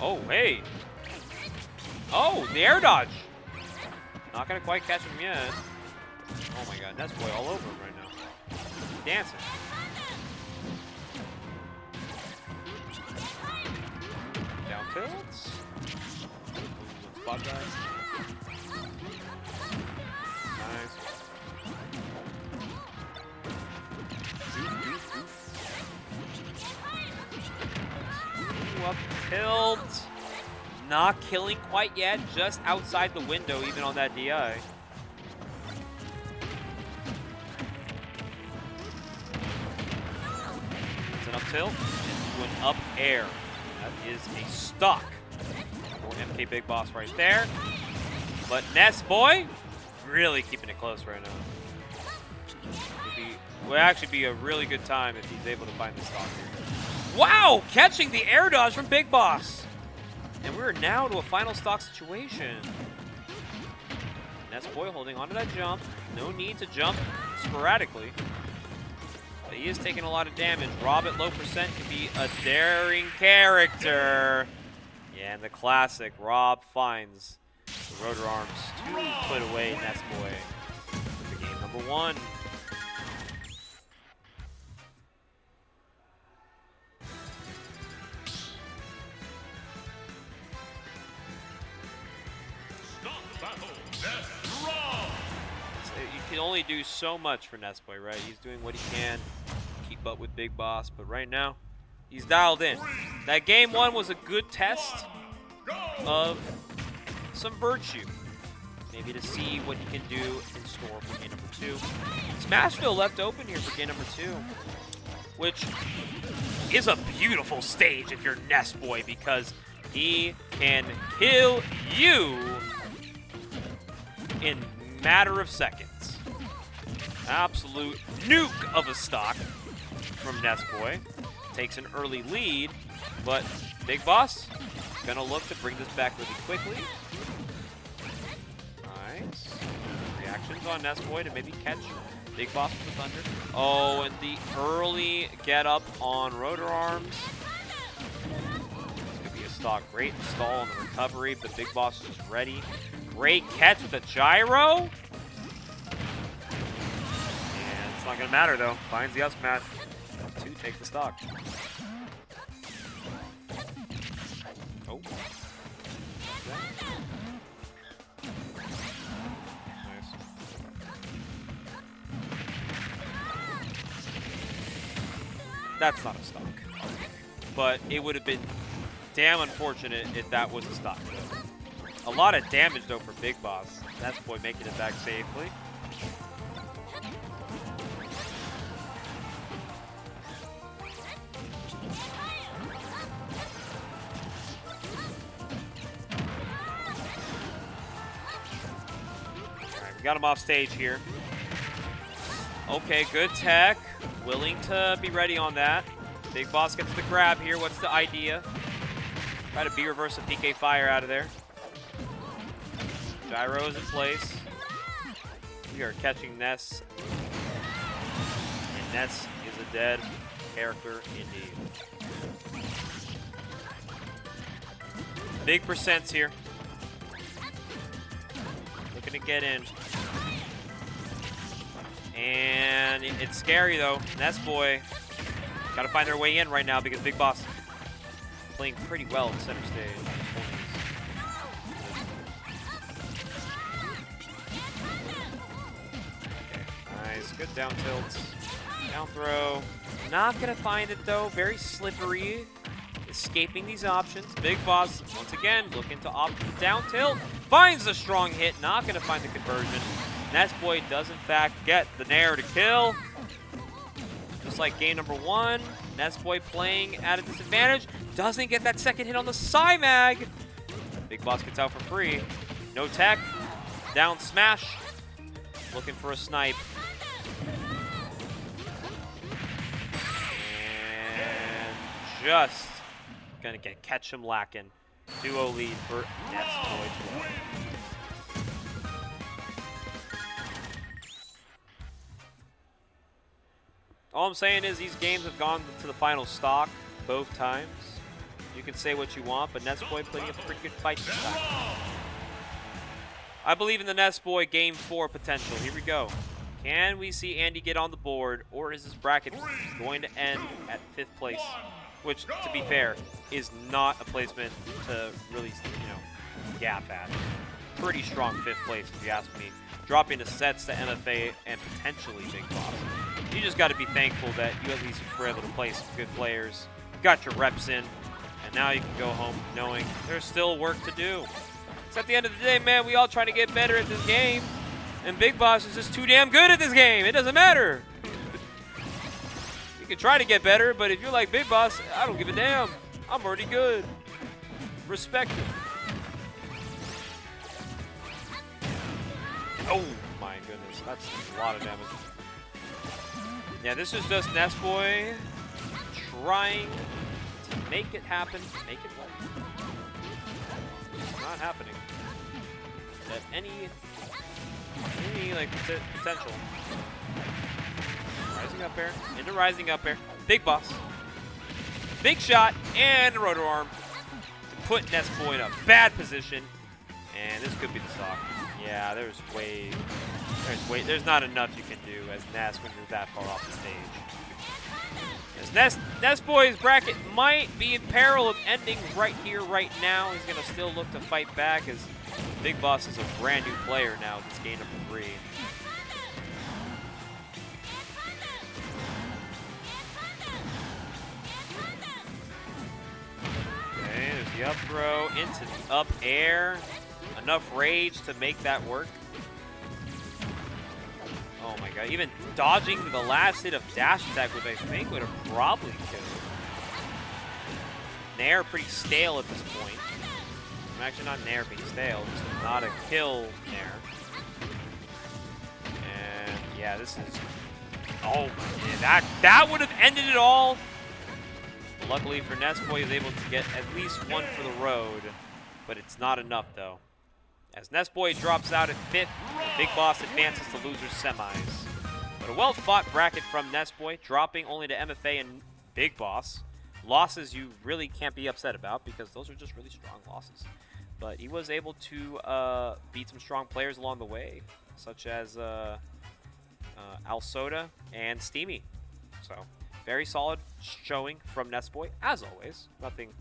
Oh, hey. Oh, the air dodge. Not going to quite catch him yet. Oh my god, Nessboy all over him right now. Dancing. Down tilts. Spot dive. Nice. Ooh, up tilt. Not killing quite yet, just outside the window, even on that DI. It's an up tilt into an up air. That is a stock for MkBigBoss right there. But Nessboy really keeping it close right now. Would actually be a really good time if he's able to find the stock here. Wow! Catching the air dodge from Big Boss. And we're now to a final stock situation. Nessboy holding onto that jump. No need to jump sporadically. But he is taking a lot of damage. Rob at low percent can be a daring character. Yeah, and the classic, Rob finds the rotor arms to put away Nessboy for game number 1. You can only do so much for Nessboy, right? He's doing what he can to keep up with Big Boss, but right now, he's dialed in. That game 1 was a good test of some virtue. Maybe to see what he can do in store for game number 2. Smashville left open here for game number 2, which is a beautiful stage if you're Nessboy because he can kill you in matter of seconds. Absolute nuke of a stock from Nessboy. Takes an early lead, but Big Boss gonna look to bring this back really quickly. Nice. Reactions on Nessboy to maybe catch Big Boss with the thunder. Oh, and the early get up on rotor arms. It's gonna be a stock. Great stall on the recovery, but Big Boss is just ready. Great catch with the gyro. And it's not going to matter, though. Finds the up smash to take the stock. Oh. Nice. That's not a stock. But it would have been damn unfortunate if that was a stock. A lot of damage, though, for Big Boss. Nessboy making it back safely. Alright, we got him off stage here. Okay, good tech. Willing to be ready on that. Big Boss gets the grab here. What's the idea? Try to B-reverse a PK Fire out of there. Gyro is in place. We are catching Ness. And Ness is a dead character indeed. Big percents here. Looking to get in. And it's scary though. Nessboy gotta find their way in right now because Big Boss playing pretty well in center stage. Good down tilt. Down throw. Not going to find it, though. Very slippery. Escaping these options. Big Boss, once again, looking to opt for the down tilt. Finds the strong hit. Not going to find the conversion. Nessboy does, in fact, get the nair to kill. Just like game number 1. Nessboy playing at a disadvantage. Doesn't get that second hit on the Psymag. Big Boss gets out for free. No tech. Down smash. Looking for a snipe. And just gonna catch him lacking. 2-0 lead for Nessboy12. All I'm saying is these games have gone to the final stock both times. You can say what you want, but Nessboy putting up a pretty good fight this time. I believe in the Nessboy Game 4 potential. Here we go. Can we see Andy get on the board, or is this bracket going to end at 5th place? Which, to be fair, is not a placement to really, gap at. Pretty strong 5th place, if you ask me. Dropping the sets to MFA and potentially Big Boss. You just got to be thankful that you at least were able to play some good players, got your reps in, and now you can go home knowing there's still work to do. So at the end of the day, man, we all trying to get better at this game, and Big Boss is just too damn good at this game. It doesn't matter. You can try to get better, but if you're like Big Boss, I don't give a damn. I'm already good. Respect it. Oh my goodness, that's a lot of damage. Yeah, this is just Nessboy trying to make it happen, make it work. It's not happening. At any like potential. Rising up air, into rising up air. Big Boss. Big shot and rotor arm to put Nessboy in a bad position. And this could be the stock. Yeah, there's there's not enough you can do as Ness when you're that far off the stage. As Nessboy's bracket might be in peril of ending right here, right now. He's gonna still look to fight back as Big Boss is a brand new player now at this game number 3. Okay, there's the up throw into the up air. Enough rage to make that work. Oh my god, even dodging the last hit of dash attack, which I think would have probably killed. Nair pretty stale at this point. I'm actually not Nair being stale, just not a kill Nair. And yeah, this is, oh man, that would have ended it all. Luckily for Nessboy, he's able to get at least one for the road, but it's not enough though. As Nessboy drops out at 5th, Big Boss advances to losers semis. But a well-fought bracket from Nessboy, dropping only to MFA and Big Boss. Losses you really can't be upset about because those are just really strong losses. But he was able to beat some strong players along the way, such as Alsoda and Steamy. So, very solid showing from Nessboy, as always. Nothing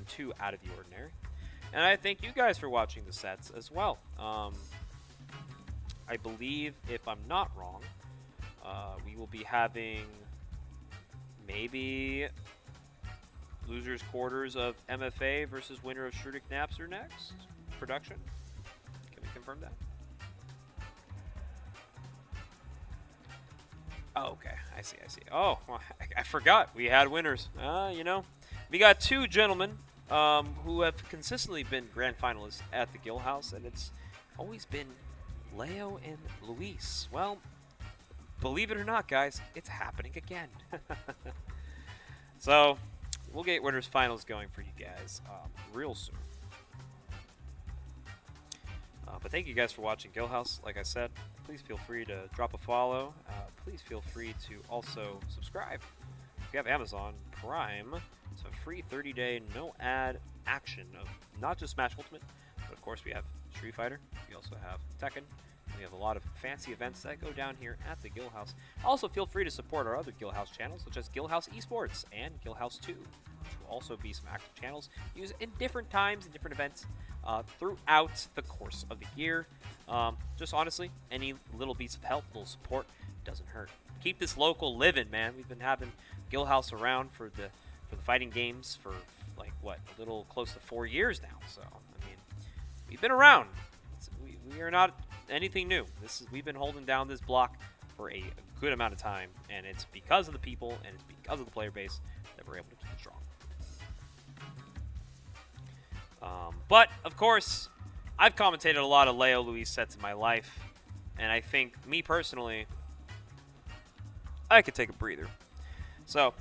too out of the ordinary. And I thank you guys for watching the sets as well. I believe, if I'm not wrong, we will be having maybe losers quarters of MFA versus winner of Shrewdick Napster next production. Can we confirm that? Oh, okay. I see. Oh, well, I forgot. We had winners. We got 2 gentlemen who have consistently been grand finalists at the Guildhouse, and it's always been Leo and Luis. Well, believe it or not, guys, it's happening again. So, we'll get winners finals going for you guys real soon. But thank you guys for watching Guildhouse. Like I said, please feel free to drop a follow. Please feel free to also subscribe. If you have Amazon Prime, it's a free 30-day no-ad action of not just Smash Ultimate, but of course we have Street Fighter. We also have Tekken. And we have a lot of fancy events that go down here at the Guildhouse. Also, feel free to support our other Guildhouse channels, such as Guildhouse Esports and Guildhouse 2, which will also be some active channels used in different times and different events throughout the course of the year. Just honestly, any little piece of help, little support, doesn't hurt. Keep this local living, man. We've been having Guildhouse around for the fighting games for like what, a little close to 4 years now. So I mean, we've been around. We are not anything new. We've been holding down this block for a good amount of time, and it's because of the people and it's because of the player base that we're able to keep it strong. But, of course, I've commentated a lot of Leo Luis sets in my life, and I think, me personally, I could take a breather. So,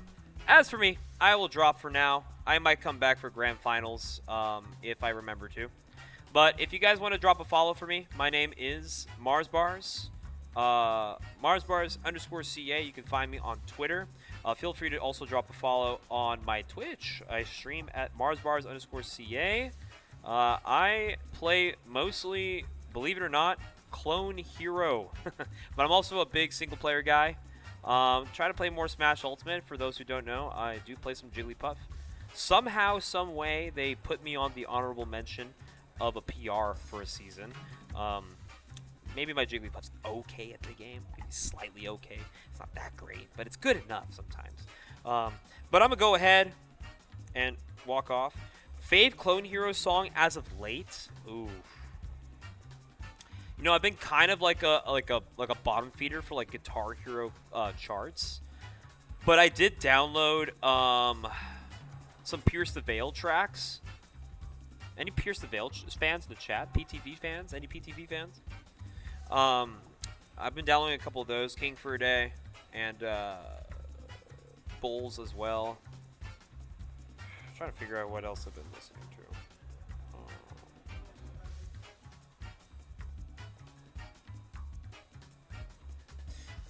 as for me, I will drop for now. I might come back for Grand Finals if I remember to. But if you guys want to drop a follow for me, my name is MarsBars. MarsBars_CA. You can find me on Twitter. Feel free to also drop a follow on my Twitch. I stream at MarsBars_CA. I play mostly, believe it or not, Clone Hero. But I'm also a big single-player guy. Try to play more Smash Ultimate. For those who don't know, I do play some Jigglypuff. Somehow, some way, they put me on the honorable mention of a PR for a season. Maybe my Jigglypuff's okay at the game. Maybe slightly okay. It's not that great, but it's good enough sometimes. But I'm going to go ahead and walk off. Fave Clone Hero song as of late. Ooh. You know, I've been kind of like a bottom feeder for like Guitar Hero charts. But I did download some Pierce the Veil tracks. Any Pierce the Veil fans in the chat? PTV fans? Any PTV fans? I've been downloading a couple of those. King for a Day and Bulls as well. I'm trying to figure out what else I've been listening to.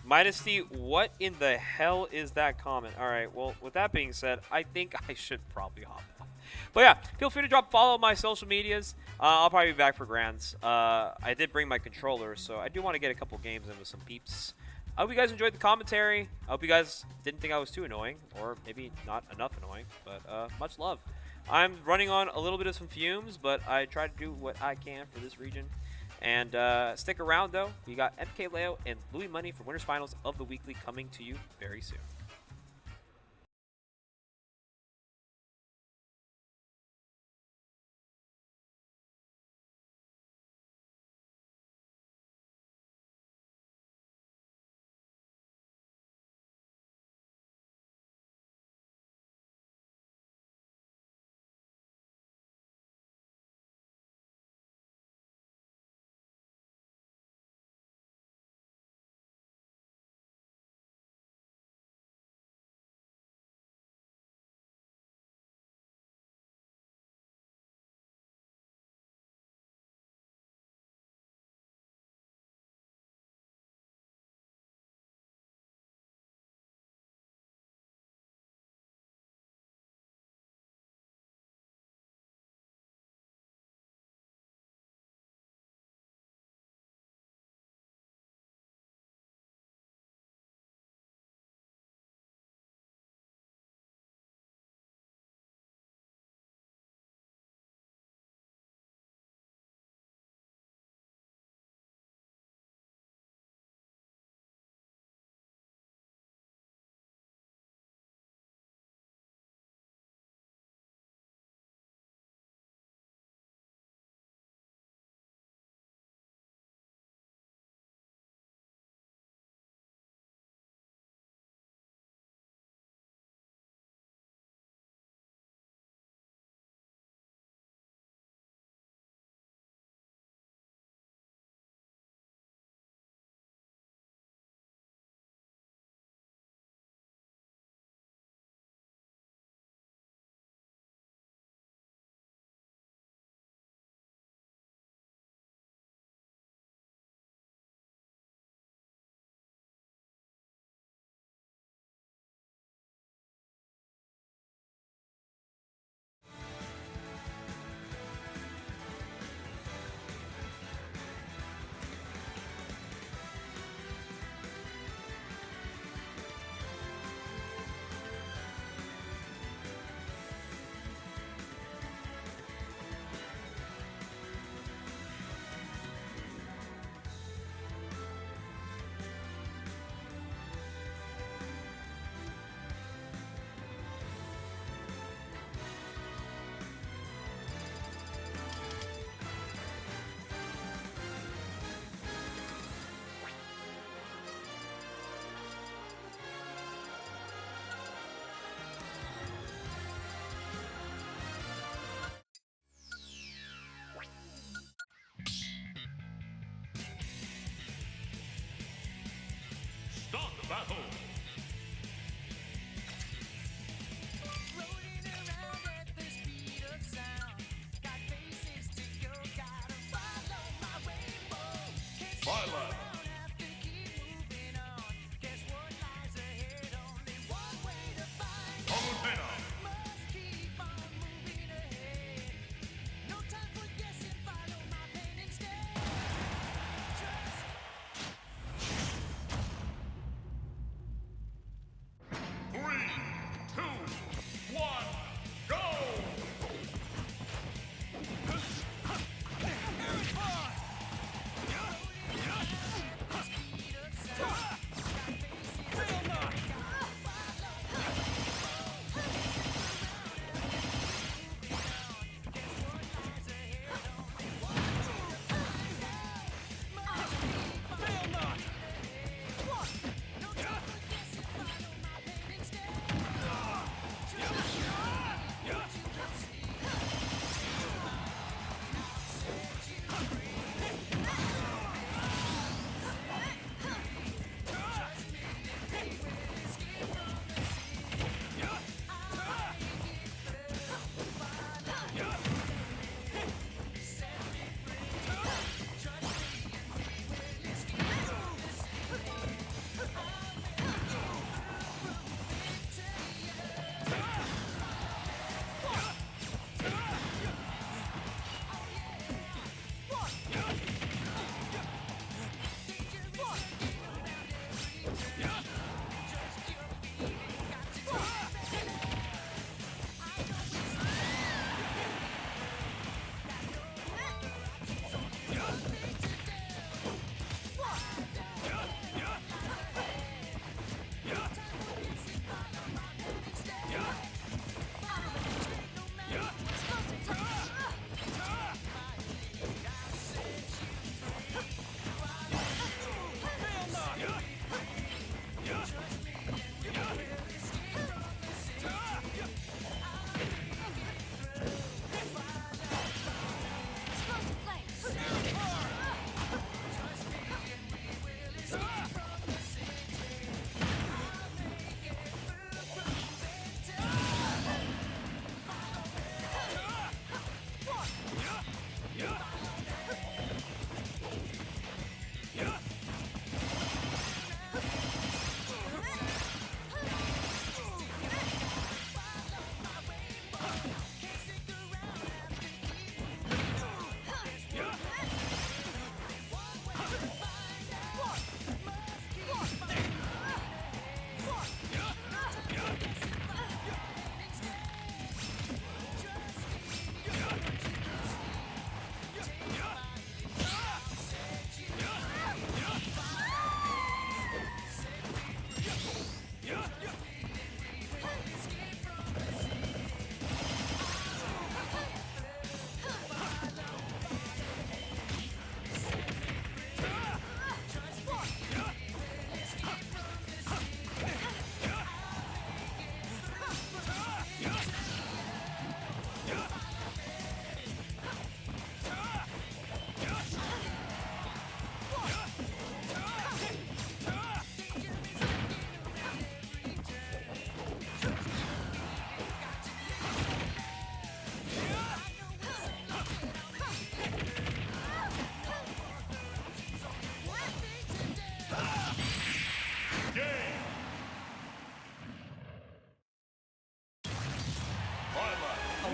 Midasty, what in the hell is that comment? All right, well, with that being said, I think I should probably hop off. But yeah, feel free to follow my social medias. I'll probably be back for Grands. I did bring my controller, so I do want to get a couple games in with some peeps. I hope you guys enjoyed the commentary. I hope you guys didn't think I was too annoying, or maybe not enough annoying, but much love. I'm running on a little bit of some fumes, but I try to do what I can for this region. And stick around, though. We got MkLeo and Louis Money for Winners Finals of the Weekly coming to you very soon.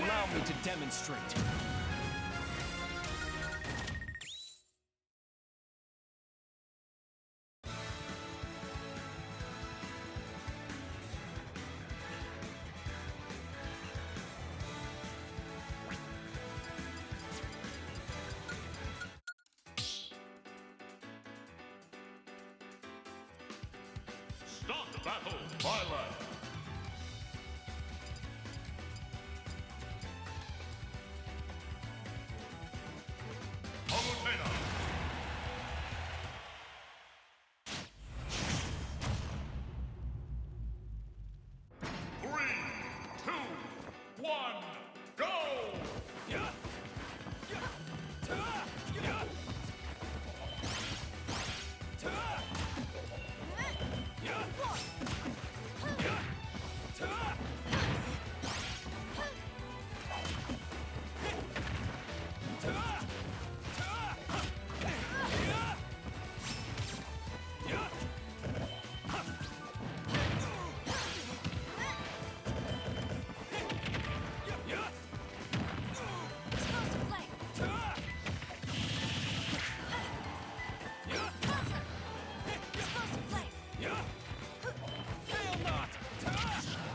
Allow me to demonstrate. Start the battle, Violet! Palutena! 3, 2, 1, go! Explosive flame. Counter. Explosive flame. Fail not! Explosive flame.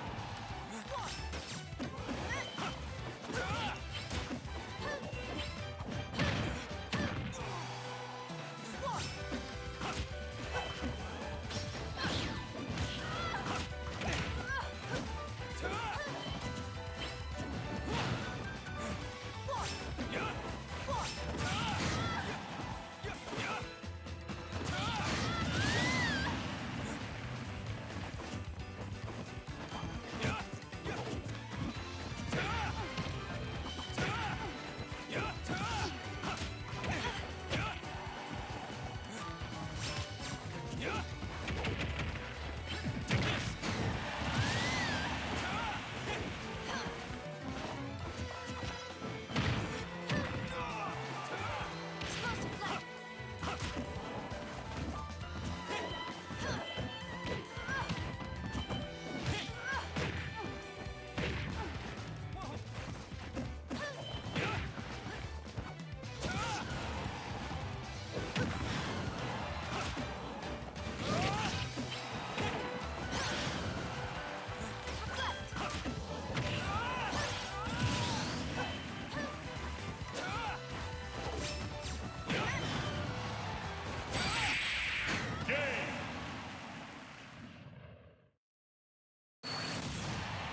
Game!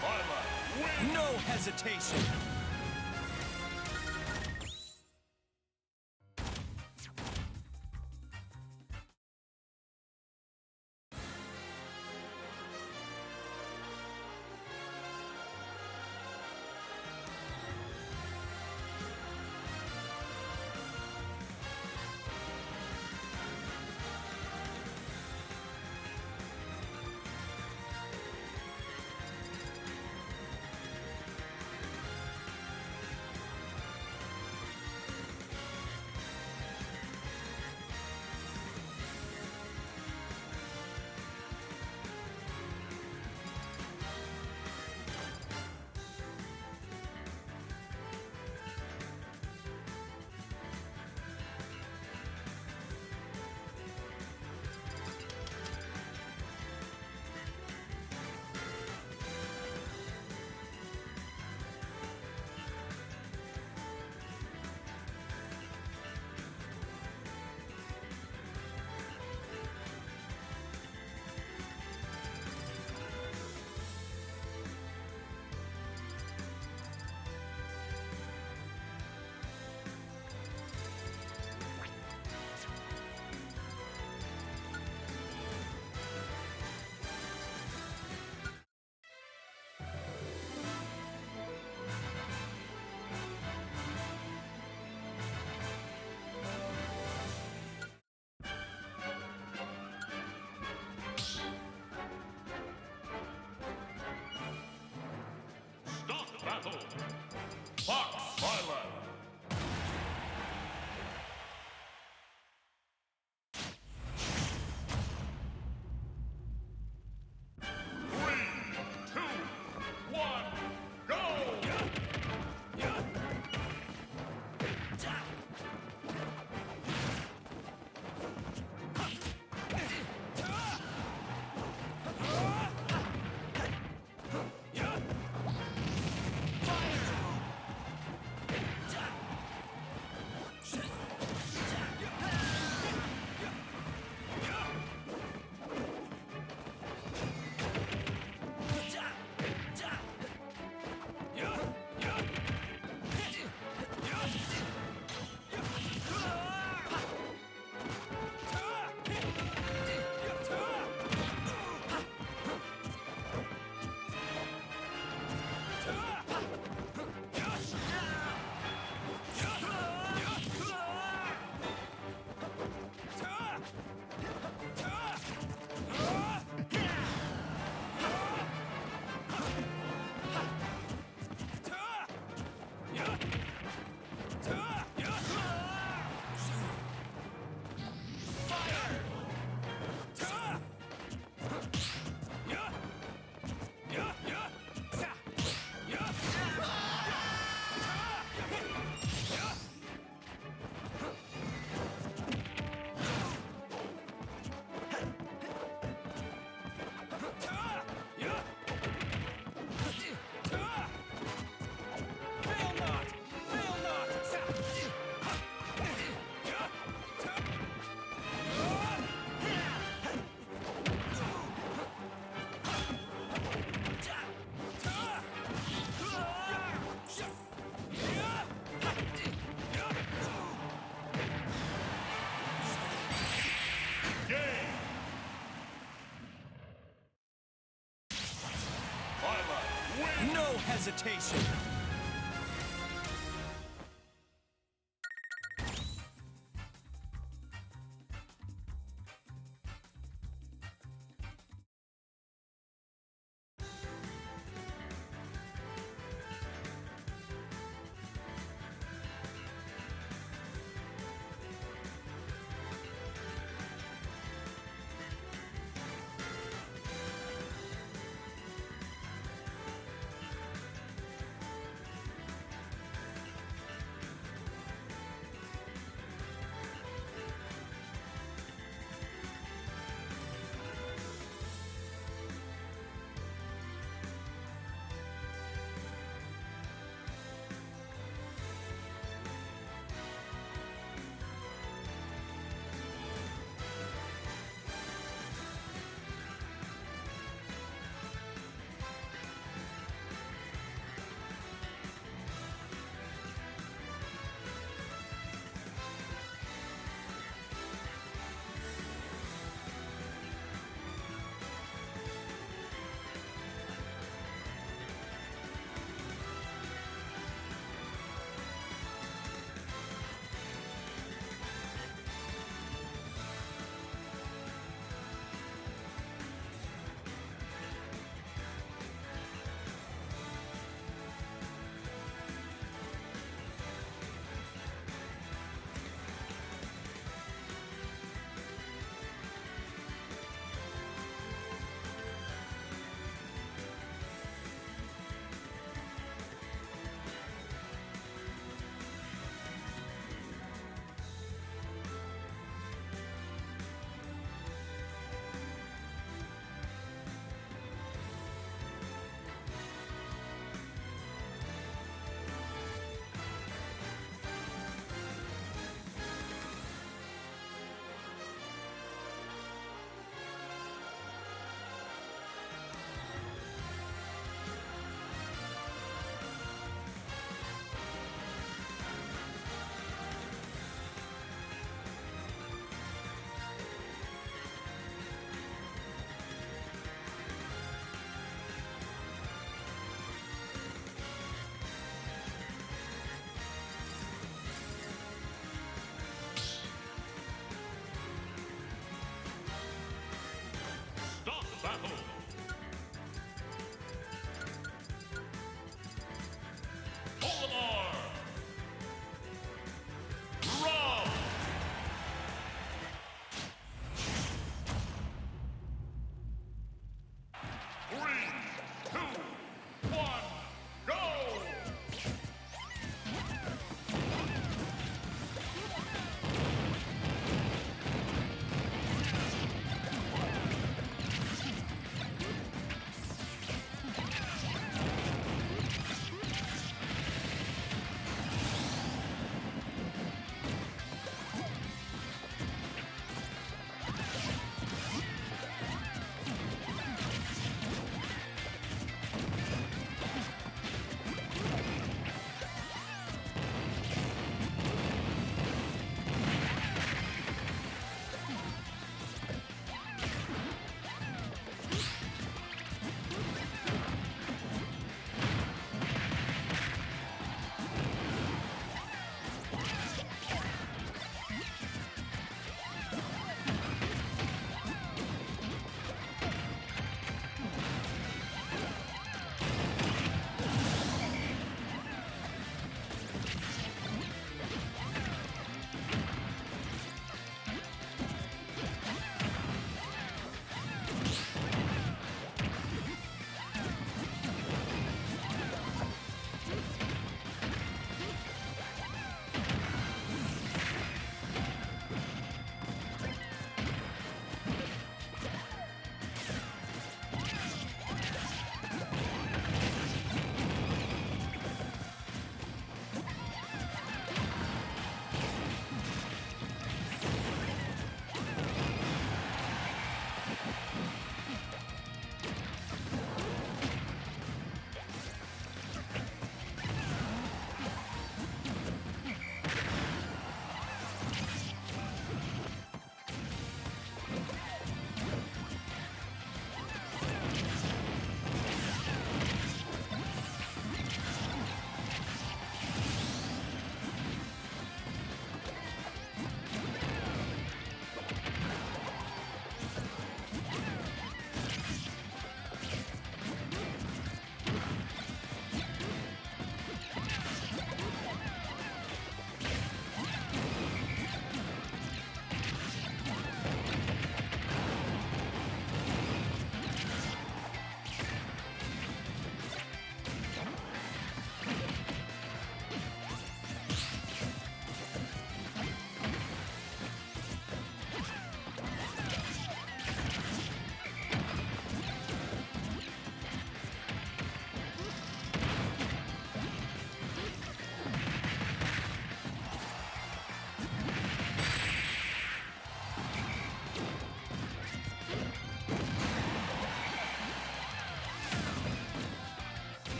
Violet wins! No hesitation! hesitation.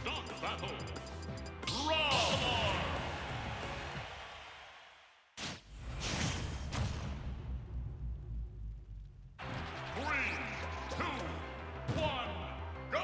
Start the battle. Draw. 3, 2, 1, go!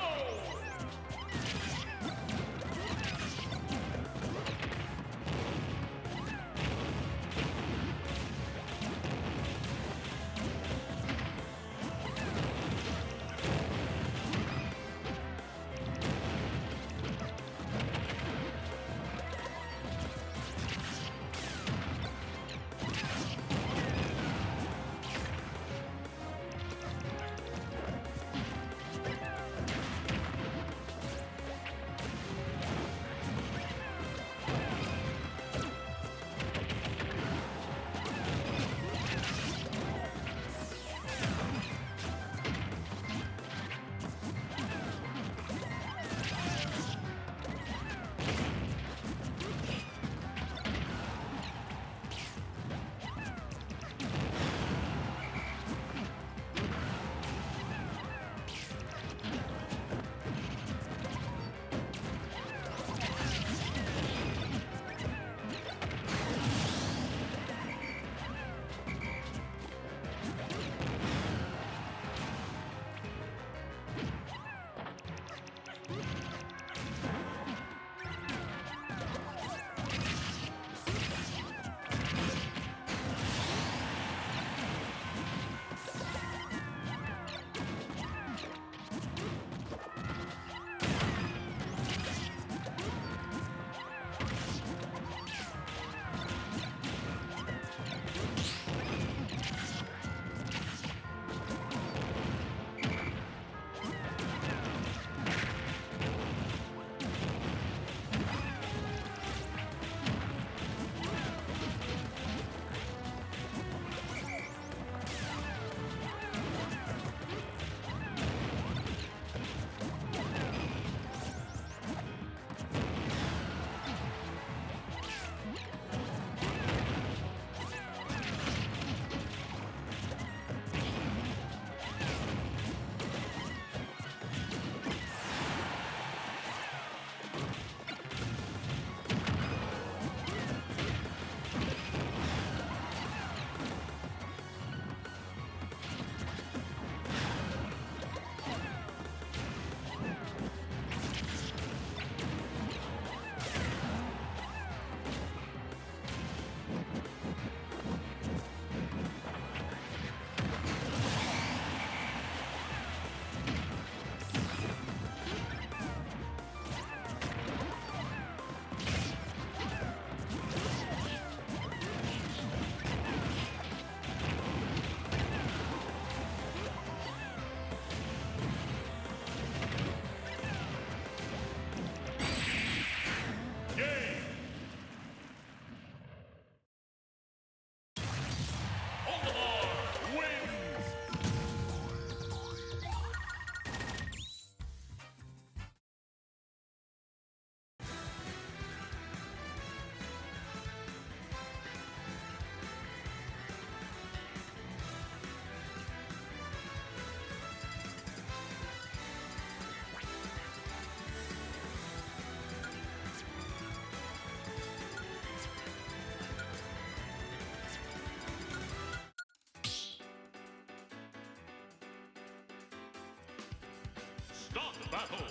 Start the battle.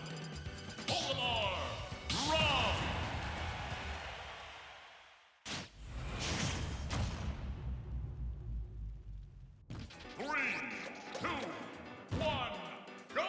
Olimar, draw. 3, 2, 1, go!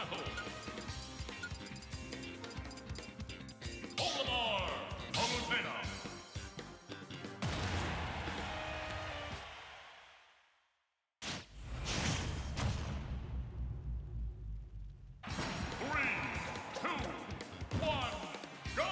battle. Olimar Palutena. Three, two, one, go!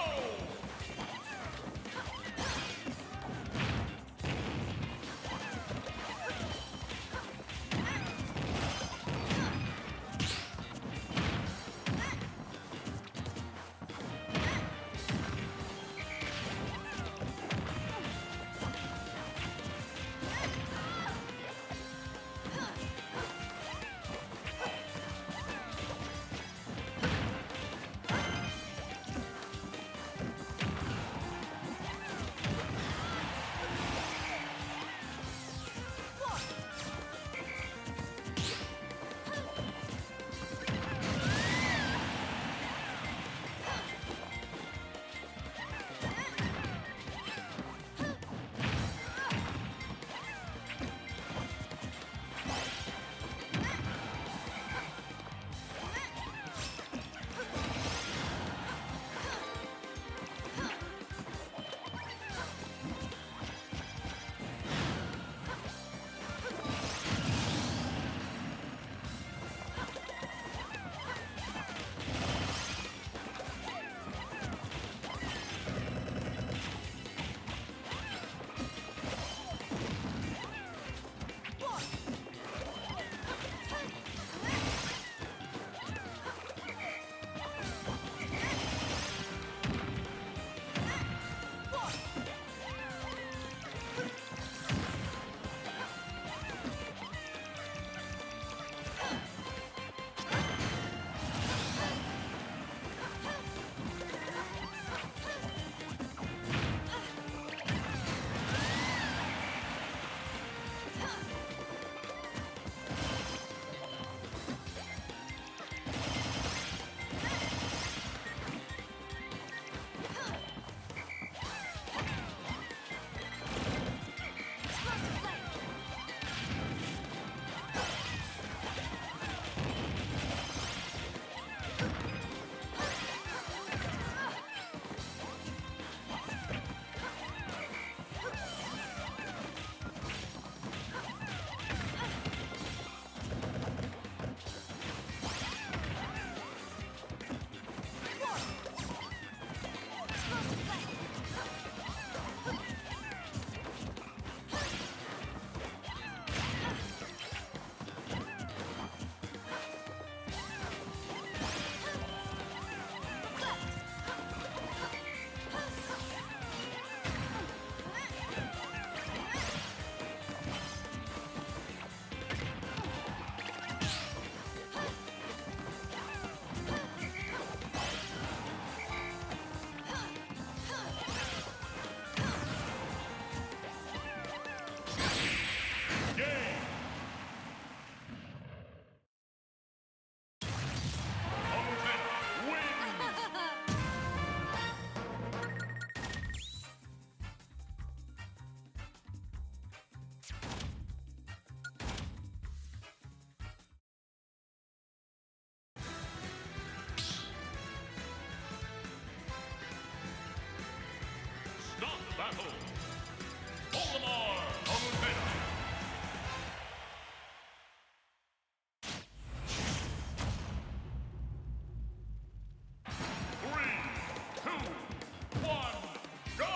battle. Olimar Palutena. Three, two, one, go!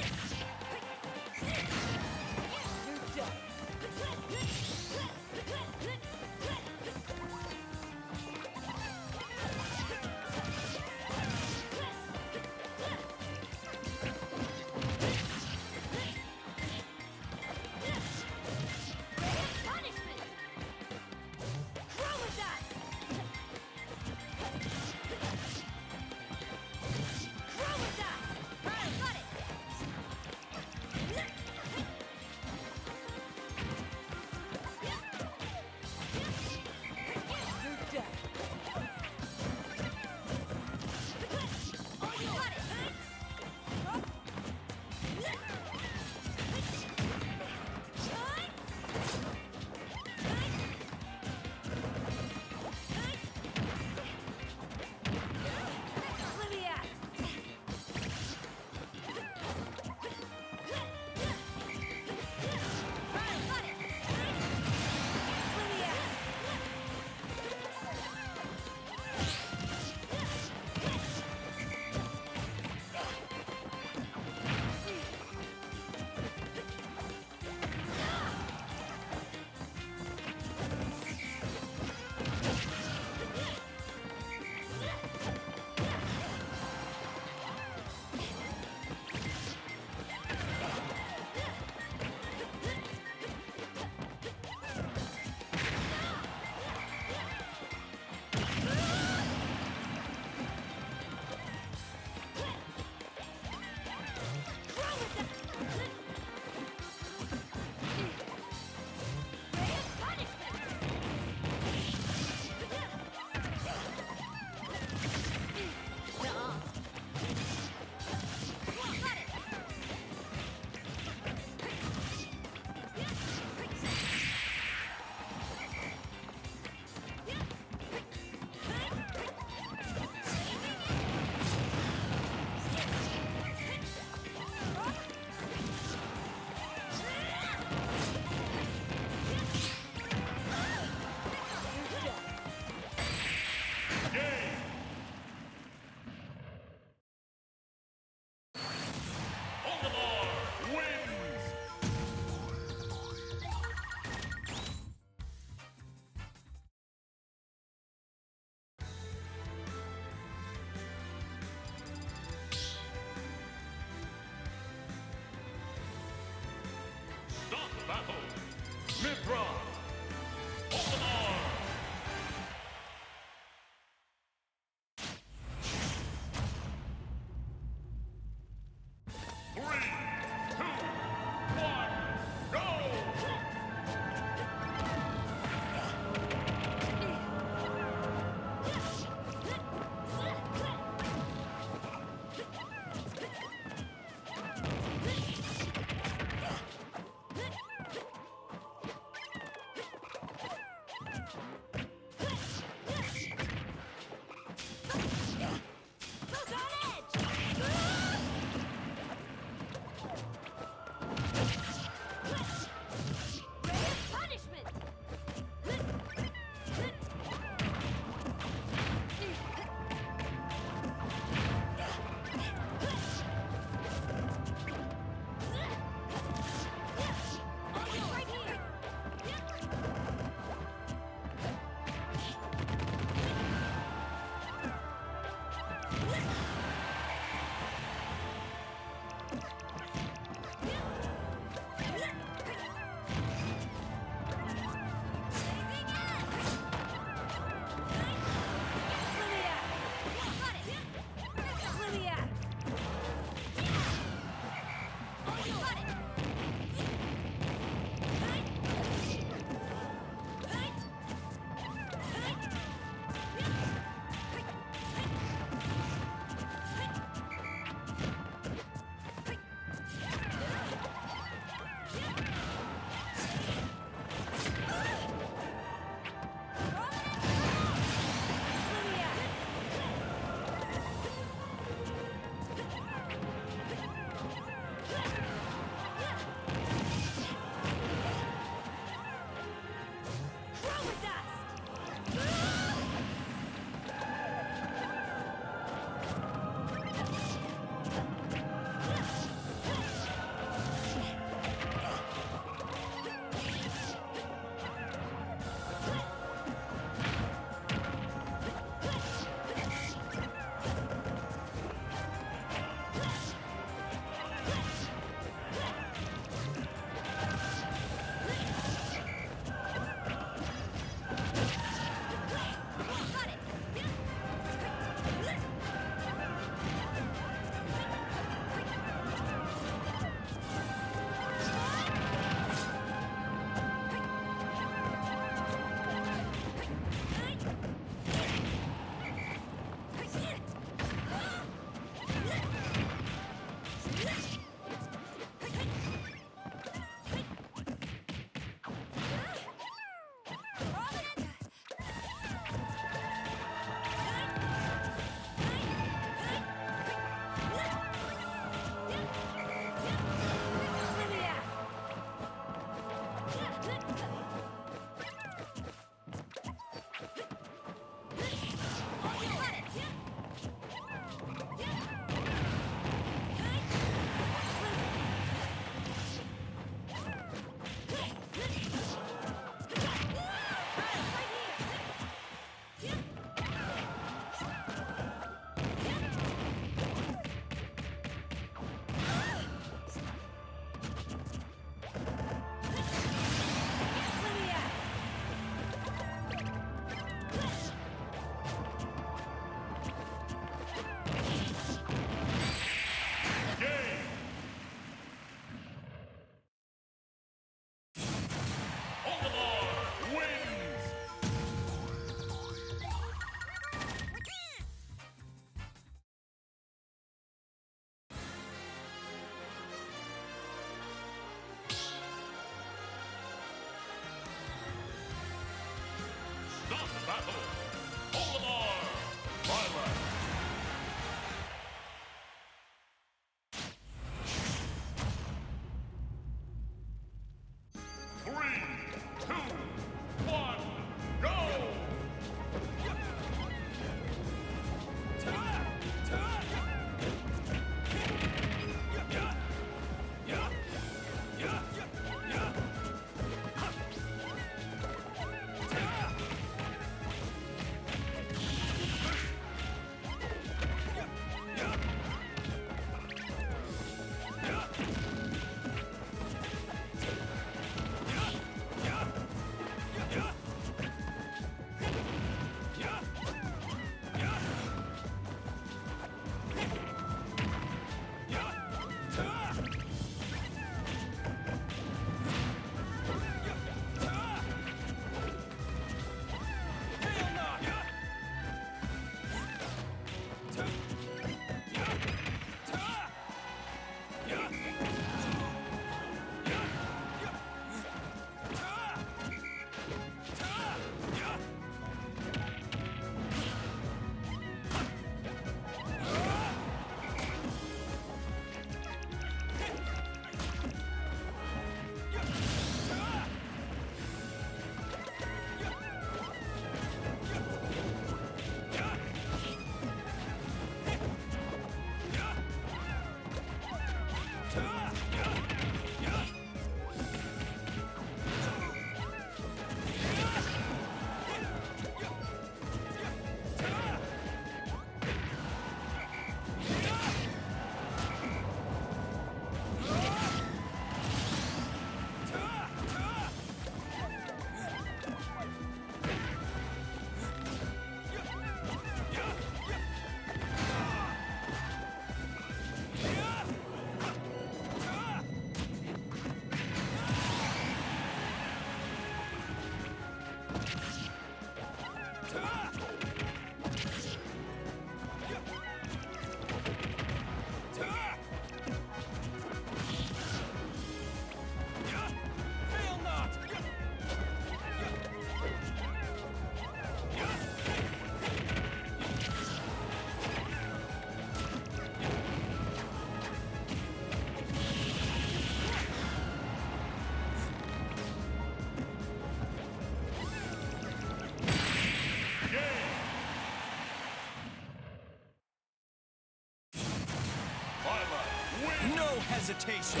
hesitation.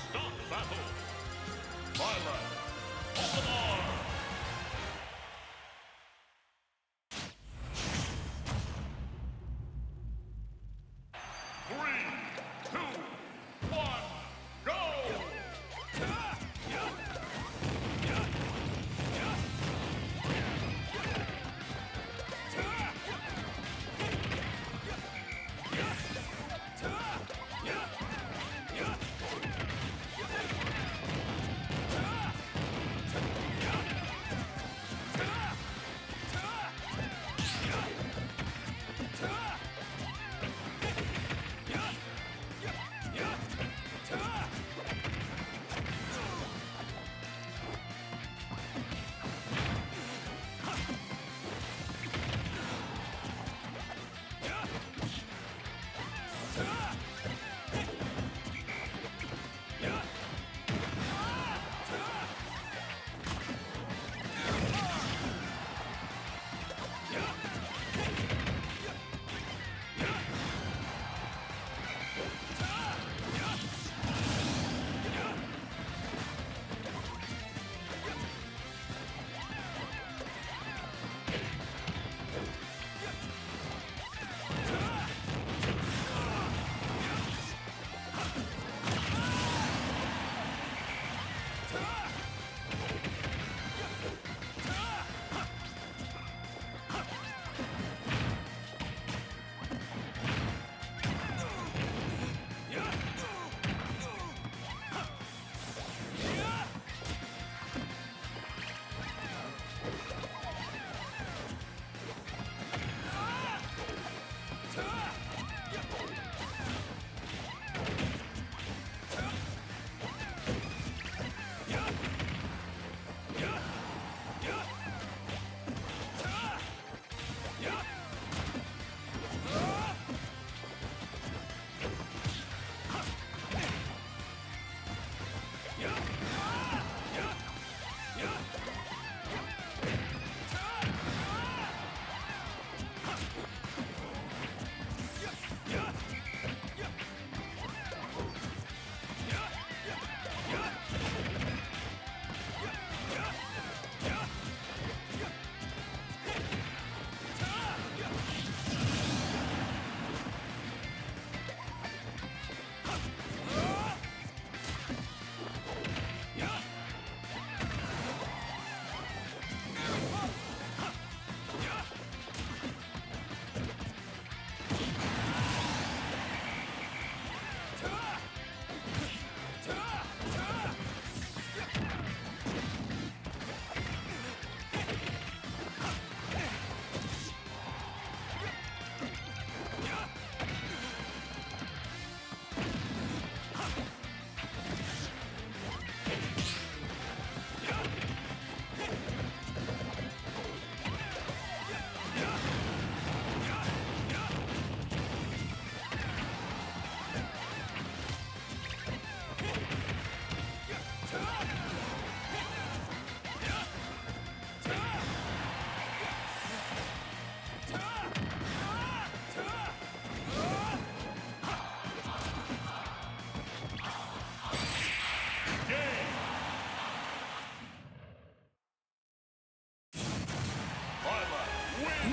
Start the battle. Violet. Baltimore. Three, two, one, go!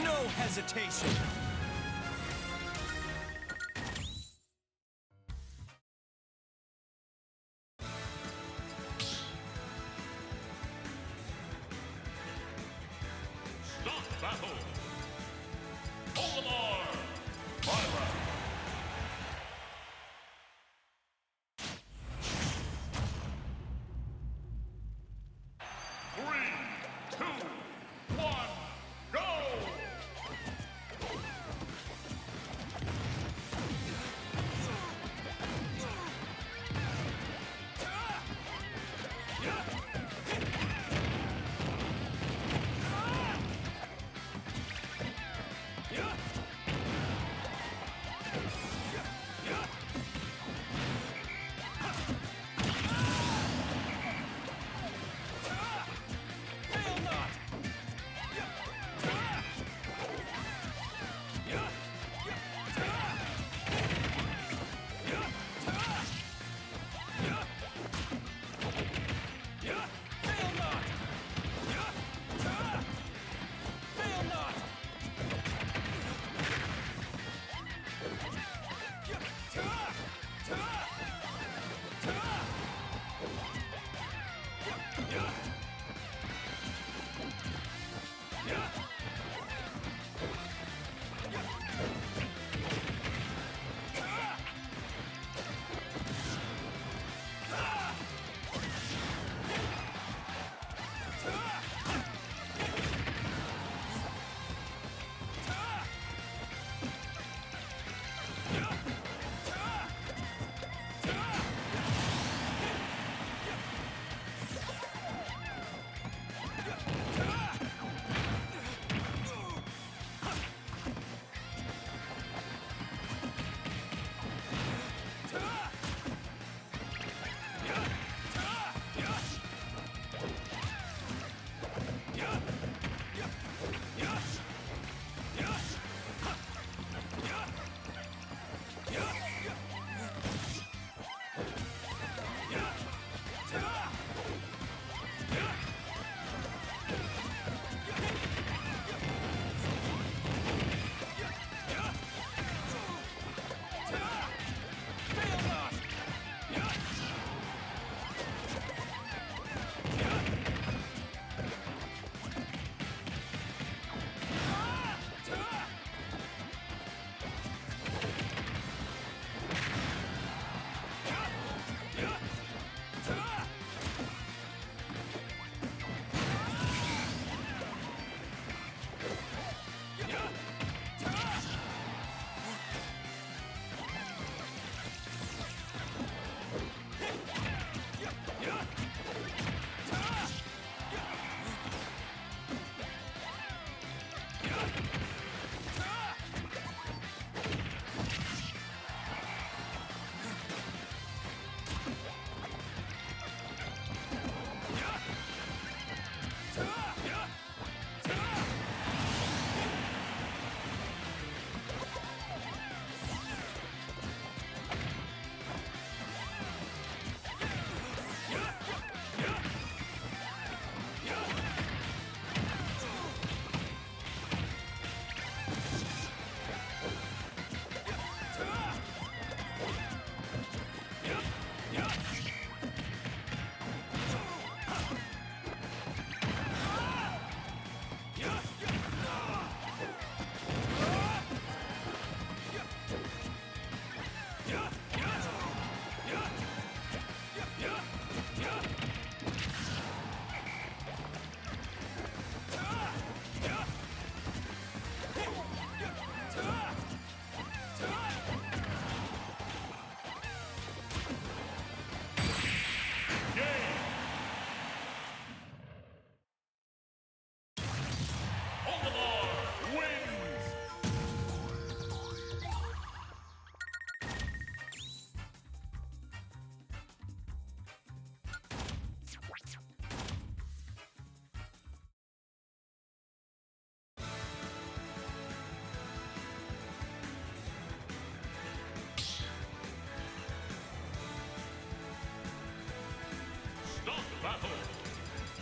No hesitation. Start battle. Baltimore. Violet. Three, two, one, go!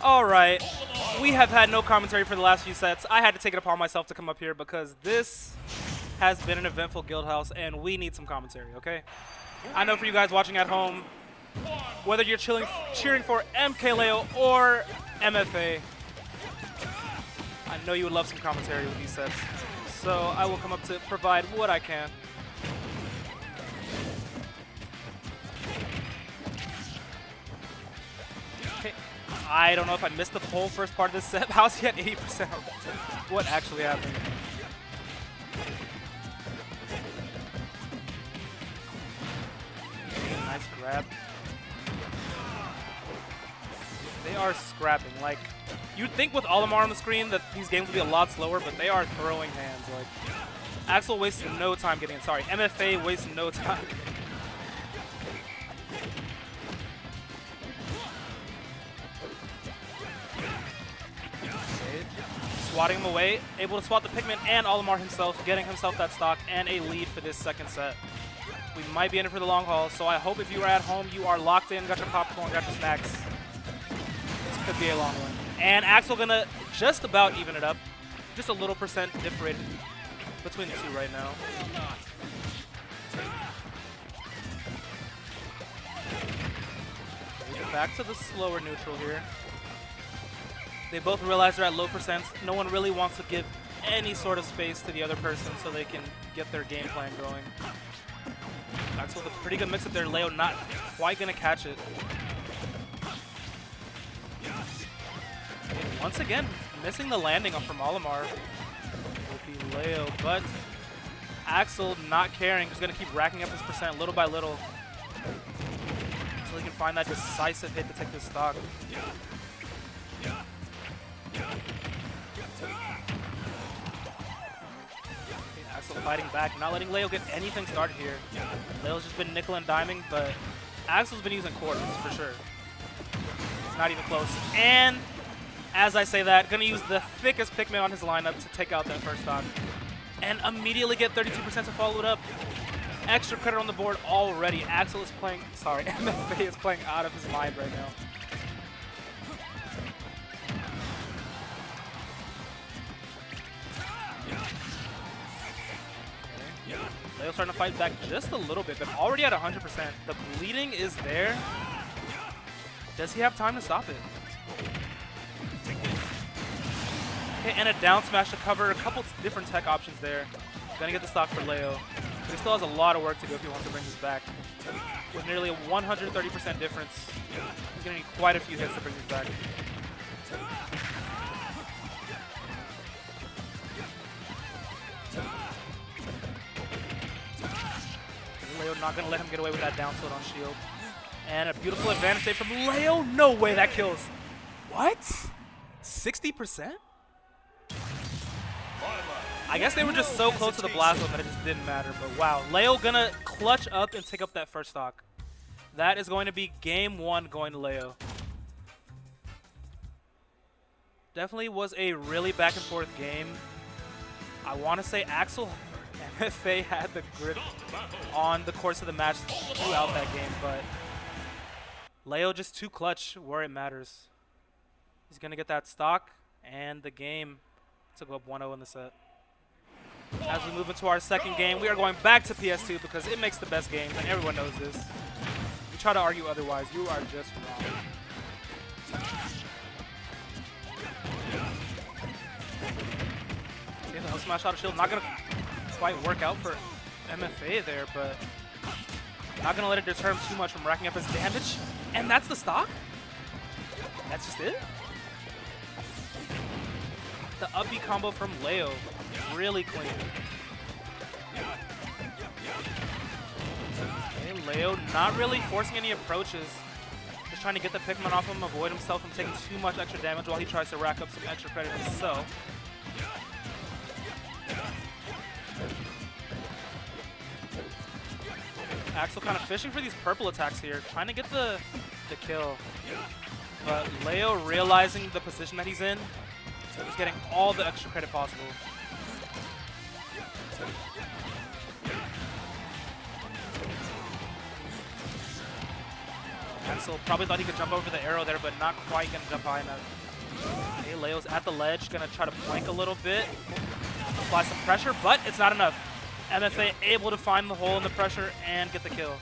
All right, we have had no commentary for the last few sets. I had to take it upon myself to come up here because this has been an eventful Guildhouse, and we need some commentary, okay? I know for you guys watching at home, whether you're cheering for MkLeo or MFA, I know you would love some commentary with these sets. So I will come up to provide what I can. Okay. I don't know if I missed the whole first part of this set. How's he at 80%? What actually happened? Nice grab. They are scrapping. Like, you'd think with Olimar on the screen that these games would be a lot slower, but they are throwing hands. Like, Axel wasted no time getting in. Sorry, MFA wasted no time. Swatting him away, able to swat the Pikmin and Olimar himself, getting himself that stock and a lead for this second set. We might be in it for the long haul, so I hope if you are at home, you are locked in, got your popcorn, got your snacks. This could be a long one. And Axel gonna just about even it up. Just a little percent different between the two right now. We get back to the slower neutral here. They both realize they're at low percents. No one really wants to give any sort of space to the other person so they can get their game plan going. Axel with a pretty good mix up there. Leo not quite going to catch it. And once again, missing the landing up from Olimar will be Leo, but Axel not caring, just going to keep racking up his percent little by little until he can find that decisive hit to take this stock. Axel fighting back, not letting Leo get anything started here. Leo's just been nickel and diming, but Axel's been using quarters for sure. It's not even close. And as I say that, gonna use the thickest Pikmin on his lineup to take out that first stock. And immediately get 32% to follow it up. Extra credit on the board already. Axel is playing, sorry, MFA is playing out of his mind right now. Leo's starting to fight back just a little bit, but already at 100%. The bleeding is there. Does he have time to stop it? Okay, and a down smash to cover a couple different tech options there. Gonna get the stock for Leo. But he still has a lot of work to do if he wants to bring this back. With nearly a 130% difference, he's gonna need quite a few hits to bring this back. Leo not going to let him get away with that down tilt on shield. And a beautiful advantage save from Leo. No way that kills. What? 60%? I guess they were just so close to the blast zone that it just didn't matter. But wow, Leo going to clutch up and take up that first stock. That is going to be game one going to Leo. Definitely was a really back and forth game. I want to say Axel MFA had the grip on the course of the match throughout that game, but Leo just too clutch where it matters. He's going to get that stock and the game to go up 1-0 in the set. As we move into our second game, we are going back to PS2 because it makes the best games, and everyone knows this. If you try to argue otherwise, you are just wrong. Okay, the up smash out of shield, not going to quite work out for MFA there, but Not going to let it deter him too much from racking up his damage. And that's the stock? That's just it? The up B combo from Leo. Really clean. Okay, Leo not really forcing any approaches. Just trying to get the Pikmin off him, avoid himself from taking too much extra damage while he tries to rack up some extra credit himself. Axel kind of fishing for these purple attacks here, trying to get the kill. But Leo realizing the position that he's in, he's getting all the extra credit possible. Axel probably thought he could jump over the arrow there, but not quite going to jump high enough. Okay, Leo's at the ledge, going to try to plank a little bit, apply some pressure, but it's not enough. MFA able to find the hole in the pressure and get the kill.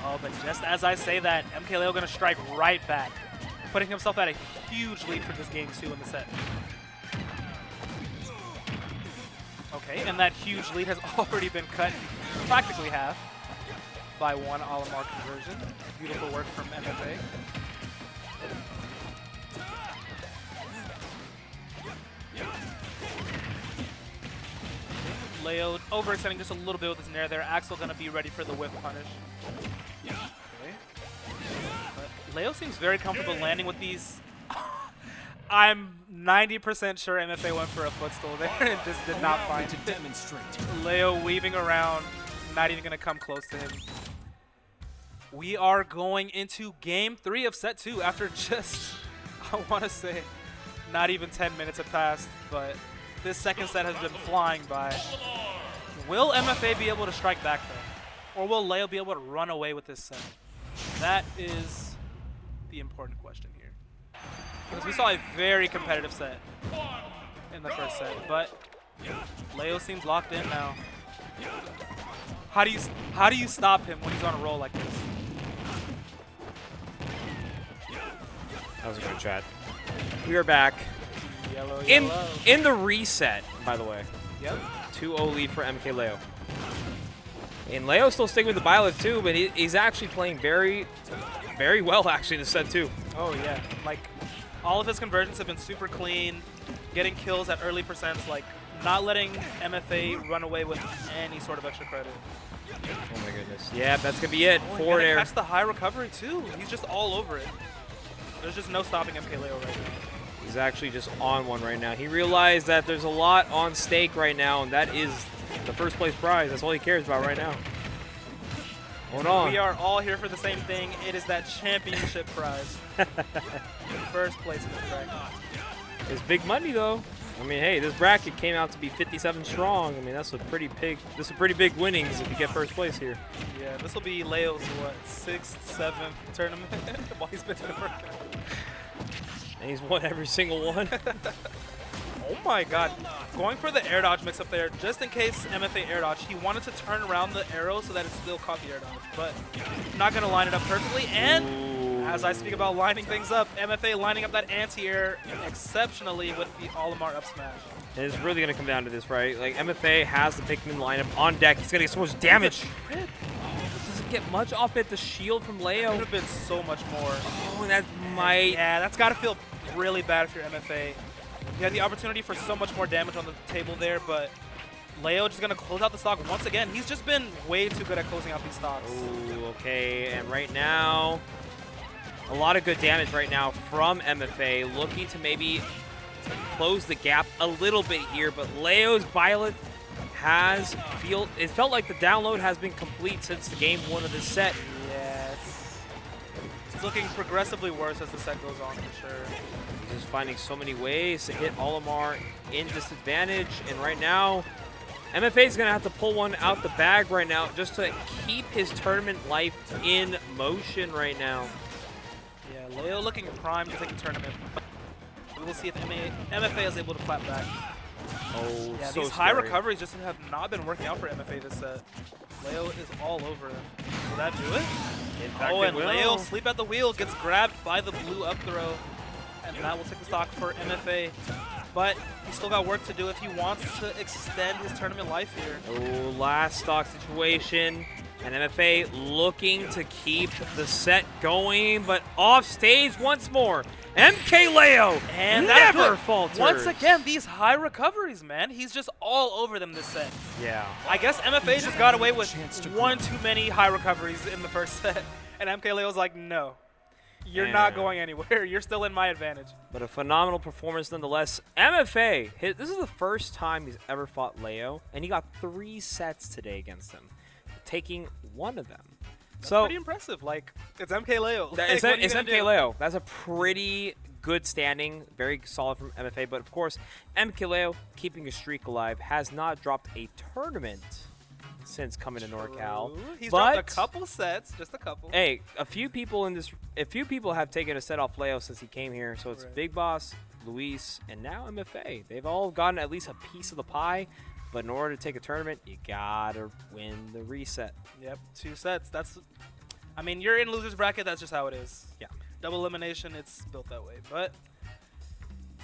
Oh, but just as I say that, MkLeo going to strike right back, putting himself at a huge lead for this game too in the set. Okay, and that huge lead has already been cut practically half by one Olimar conversion. Beautiful work from MFA. Leo overextending just a little bit with his nair there. Axel gonna be ready for the whip punish. Okay. But Leo seems very comfortable landing with these. I'm 90% sure MFA went for a footstool there and just did not find to it. demonstrate. Leo weaving around, not even gonna come close to him. We are going into game 3 of set 2 after just, I wanna say, not even 10 minutes have passed, but this second set has been flying by. Will MFA be able to strike back though? Or will Leo be able to run away with this set? That is the important question here. Because we saw a very competitive set in the first set, but Leo seems locked in now. How do you stop him when he's on a roll like this? That was a good chat. We are back. Yellow, In the reset, by the way. Yep. 2-0 lead for MkLeo. And Leo's still sticking with the Byleth too, but he's actually playing very, very well actually in the set too. Oh yeah, like all of his conversions have been super clean, getting kills at early percents, like not letting MFA run away with any sort of extra credit. Oh my goodness. Yeah, that's gonna be it. Oh, Forward air. catch the high recovery too. He's just all over it. There's just no stopping MkLeo right now. He's actually just on one right now. He realized that there's a lot on stake right now, and that is the first place prize. That's all he cares about right now. Hold on. We are all here for the same thing. It is that championship prize. First place in the bracket. It's big money though. I mean, hey, this bracket came out to be 57 strong. I mean, that's a pretty big. This is pretty big winnings if you get first place here. Yeah, this will be Leo's what 6th, 7th tournament while he's been in the bracket. And he's won every single one. Oh my god. Going for the air dodge mix up there, just in case MFA air dodge. He wanted to turn around the arrow so that it still caught the air dodge, but not going to line it up perfectly. And as I speak about lining things up, MFA lining up that anti-air exceptionally with the Olimar up smash. And it's really going to come down to this, right? Like, MFA has the Pikmin lineup on deck. He's going to get so much damage. Oh, it doesn't get much off it. The shield from Leo. Could have been so much more. Oh, and that might... Yeah, that's got to feel really bad if you're MFA. You had the opportunity for so much more damage on the table there, but Leo just going to close out the stock once again. He's just been way too good at closing out these stocks. Oh, okay. And right now, a lot of good damage right now from MFA. Looking to maybe close the gap a little bit here, but Leo's Byleth has it felt like the download has been complete since the game 1 of this set. Yes. It's looking progressively worse as the set goes on for sure. He's just finding so many ways to hit Olimar in disadvantage, and right now, MFA is going to have to pull one out the bag right now just to keep his tournament life in motion right now. Yeah, Leo looking primed to take the tournament. We will see if MFA is able to clap back. Oh, yeah, so these high scary. recoveries just have not been working out for MFA this set. Leo is all over him. Will that do it? In fact, Oh, it and will. Leo, sleep at the wheel, gets grabbed by the blue up throw. And that will take the stock for MFA. but he's still got work to do if he wants to extend his tournament life here. Oh, last stock situation. And MFA looking to keep the set going, but off stage once more. MkLeo And that's never good. falters. Once again, these high recoveries, man. He's just all over them this set. Yeah. I guess MFA just got away with one too many high recoveries in the first set. And MkLeo's like, no, you're not going anywhere. You're still in my advantage. But a phenomenal performance nonetheless. MFA, this is the first time he's ever fought Leo, and he got 3 sets today against him, taking one of them. That's so pretty impressive. Like, it's MkLeo. It's Like, what are you gonna do? MkLeo. That's a pretty good standing, very solid from MFA. But of course, MkLeo keeping his streak alive, has not dropped a tournament since coming to NorCal. Ooh, he's but dropped a couple sets, just a couple. hey, a few people have taken a set off Leo since he came here. So it's Right. Big Boss, Luis, and now MFA. They've all gotten at least a piece of the pie. But in order to take a tournament, you gotta win the reset. Yep, 2 sets. I mean, you're in loser's bracket. That's just how it is. Yeah. Double elimination. It's built that way. But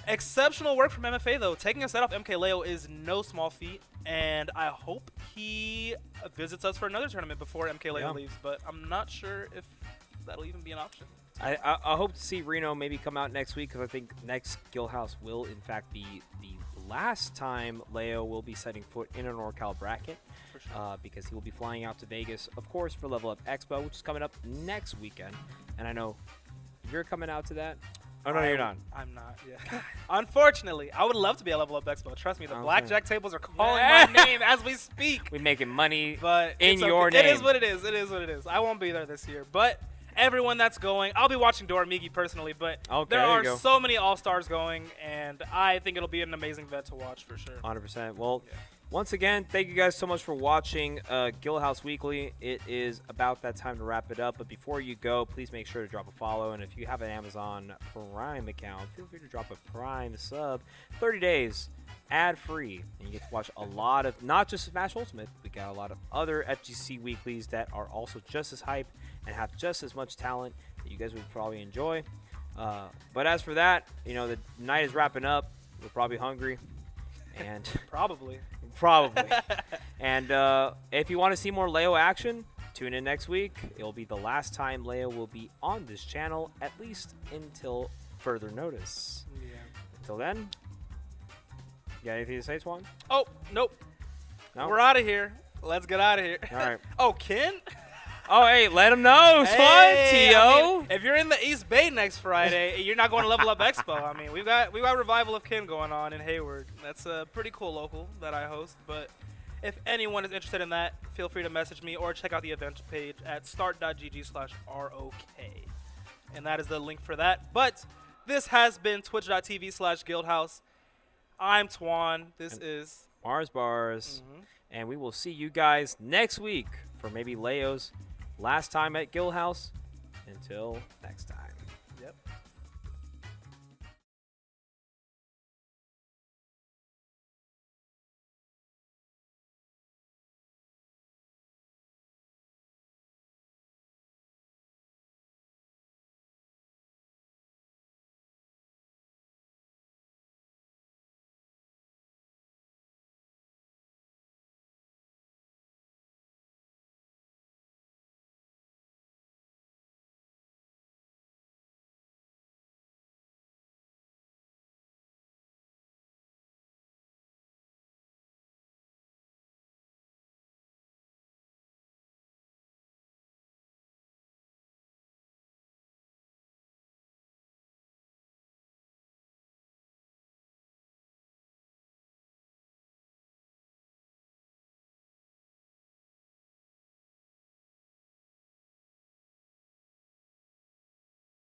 exceptional work from MFA though. Taking a set off MkLeo is no small feat, and I hope he visits us for another tournament before MkLeo leaves. But I'm not sure if that'll even be an option. I hope to see Reno maybe come out next week because I think next Guildhouse will in fact be the last time Leo will be setting foot in a NorCal bracket. For sure. Because he will be flying out to Vegas, of course, for Level Up Expo, which is coming up next weekend. And I know you're coming out to that. Oh, no, you're not. I'm not. Yeah. Unfortunately, I would love to be at Level Up Expo. Trust me, the Okay. blackjack tables are calling my name as we speak. We're making money But in it's your okay. name. It is what it is. It is what it is. I won't be there this year, but everyone that's going, I'll be watching Doramigi personally. But Okay, there there you are go. so many all-stars going, and I think it'll be an amazing event to watch for sure. 100%. Well, Yeah. once again, thank you guys so much for watching Guildhouse Weekly. It is about that time to wrap it up. But before you go, please make sure to drop a follow. And if you have an Amazon Prime account, feel free to drop a Prime sub. 30 days, ad-free. And you get to watch a lot of, not just Smash Ultimate, we got a lot of other FGC weeklies that are also just as hype and have just as much talent that you guys would probably enjoy. But as for that, the night is wrapping up. We're probably hungry. And Probably. probably. And if you want to see more Leo action, tune in next week. It'll be the last time Leo will be on this channel, at least until further notice. Yeah. Until then, you got anything to say, Swan? Oh, nope. No? We're out of here. Let's get out of here. All right. Oh, Ken? Oh, hey, let him know, Swan. Hey, T.O. I mean, if you're in the East Bay next Friday, you're not going to Level Up Expo. I mean, we've got Revival of Ken going on in Hayward. That's a pretty cool local that I host. But if anyone is interested in that, feel free to message me or check out the event page at start.gg/ROK. And that is the link for that. But this has been twitch.tv/Guildhouse. I'm Twan. This is Mars Bars. And we will see you guys next week for maybe Leo's last time at Guildhouse. Until next time. Yep.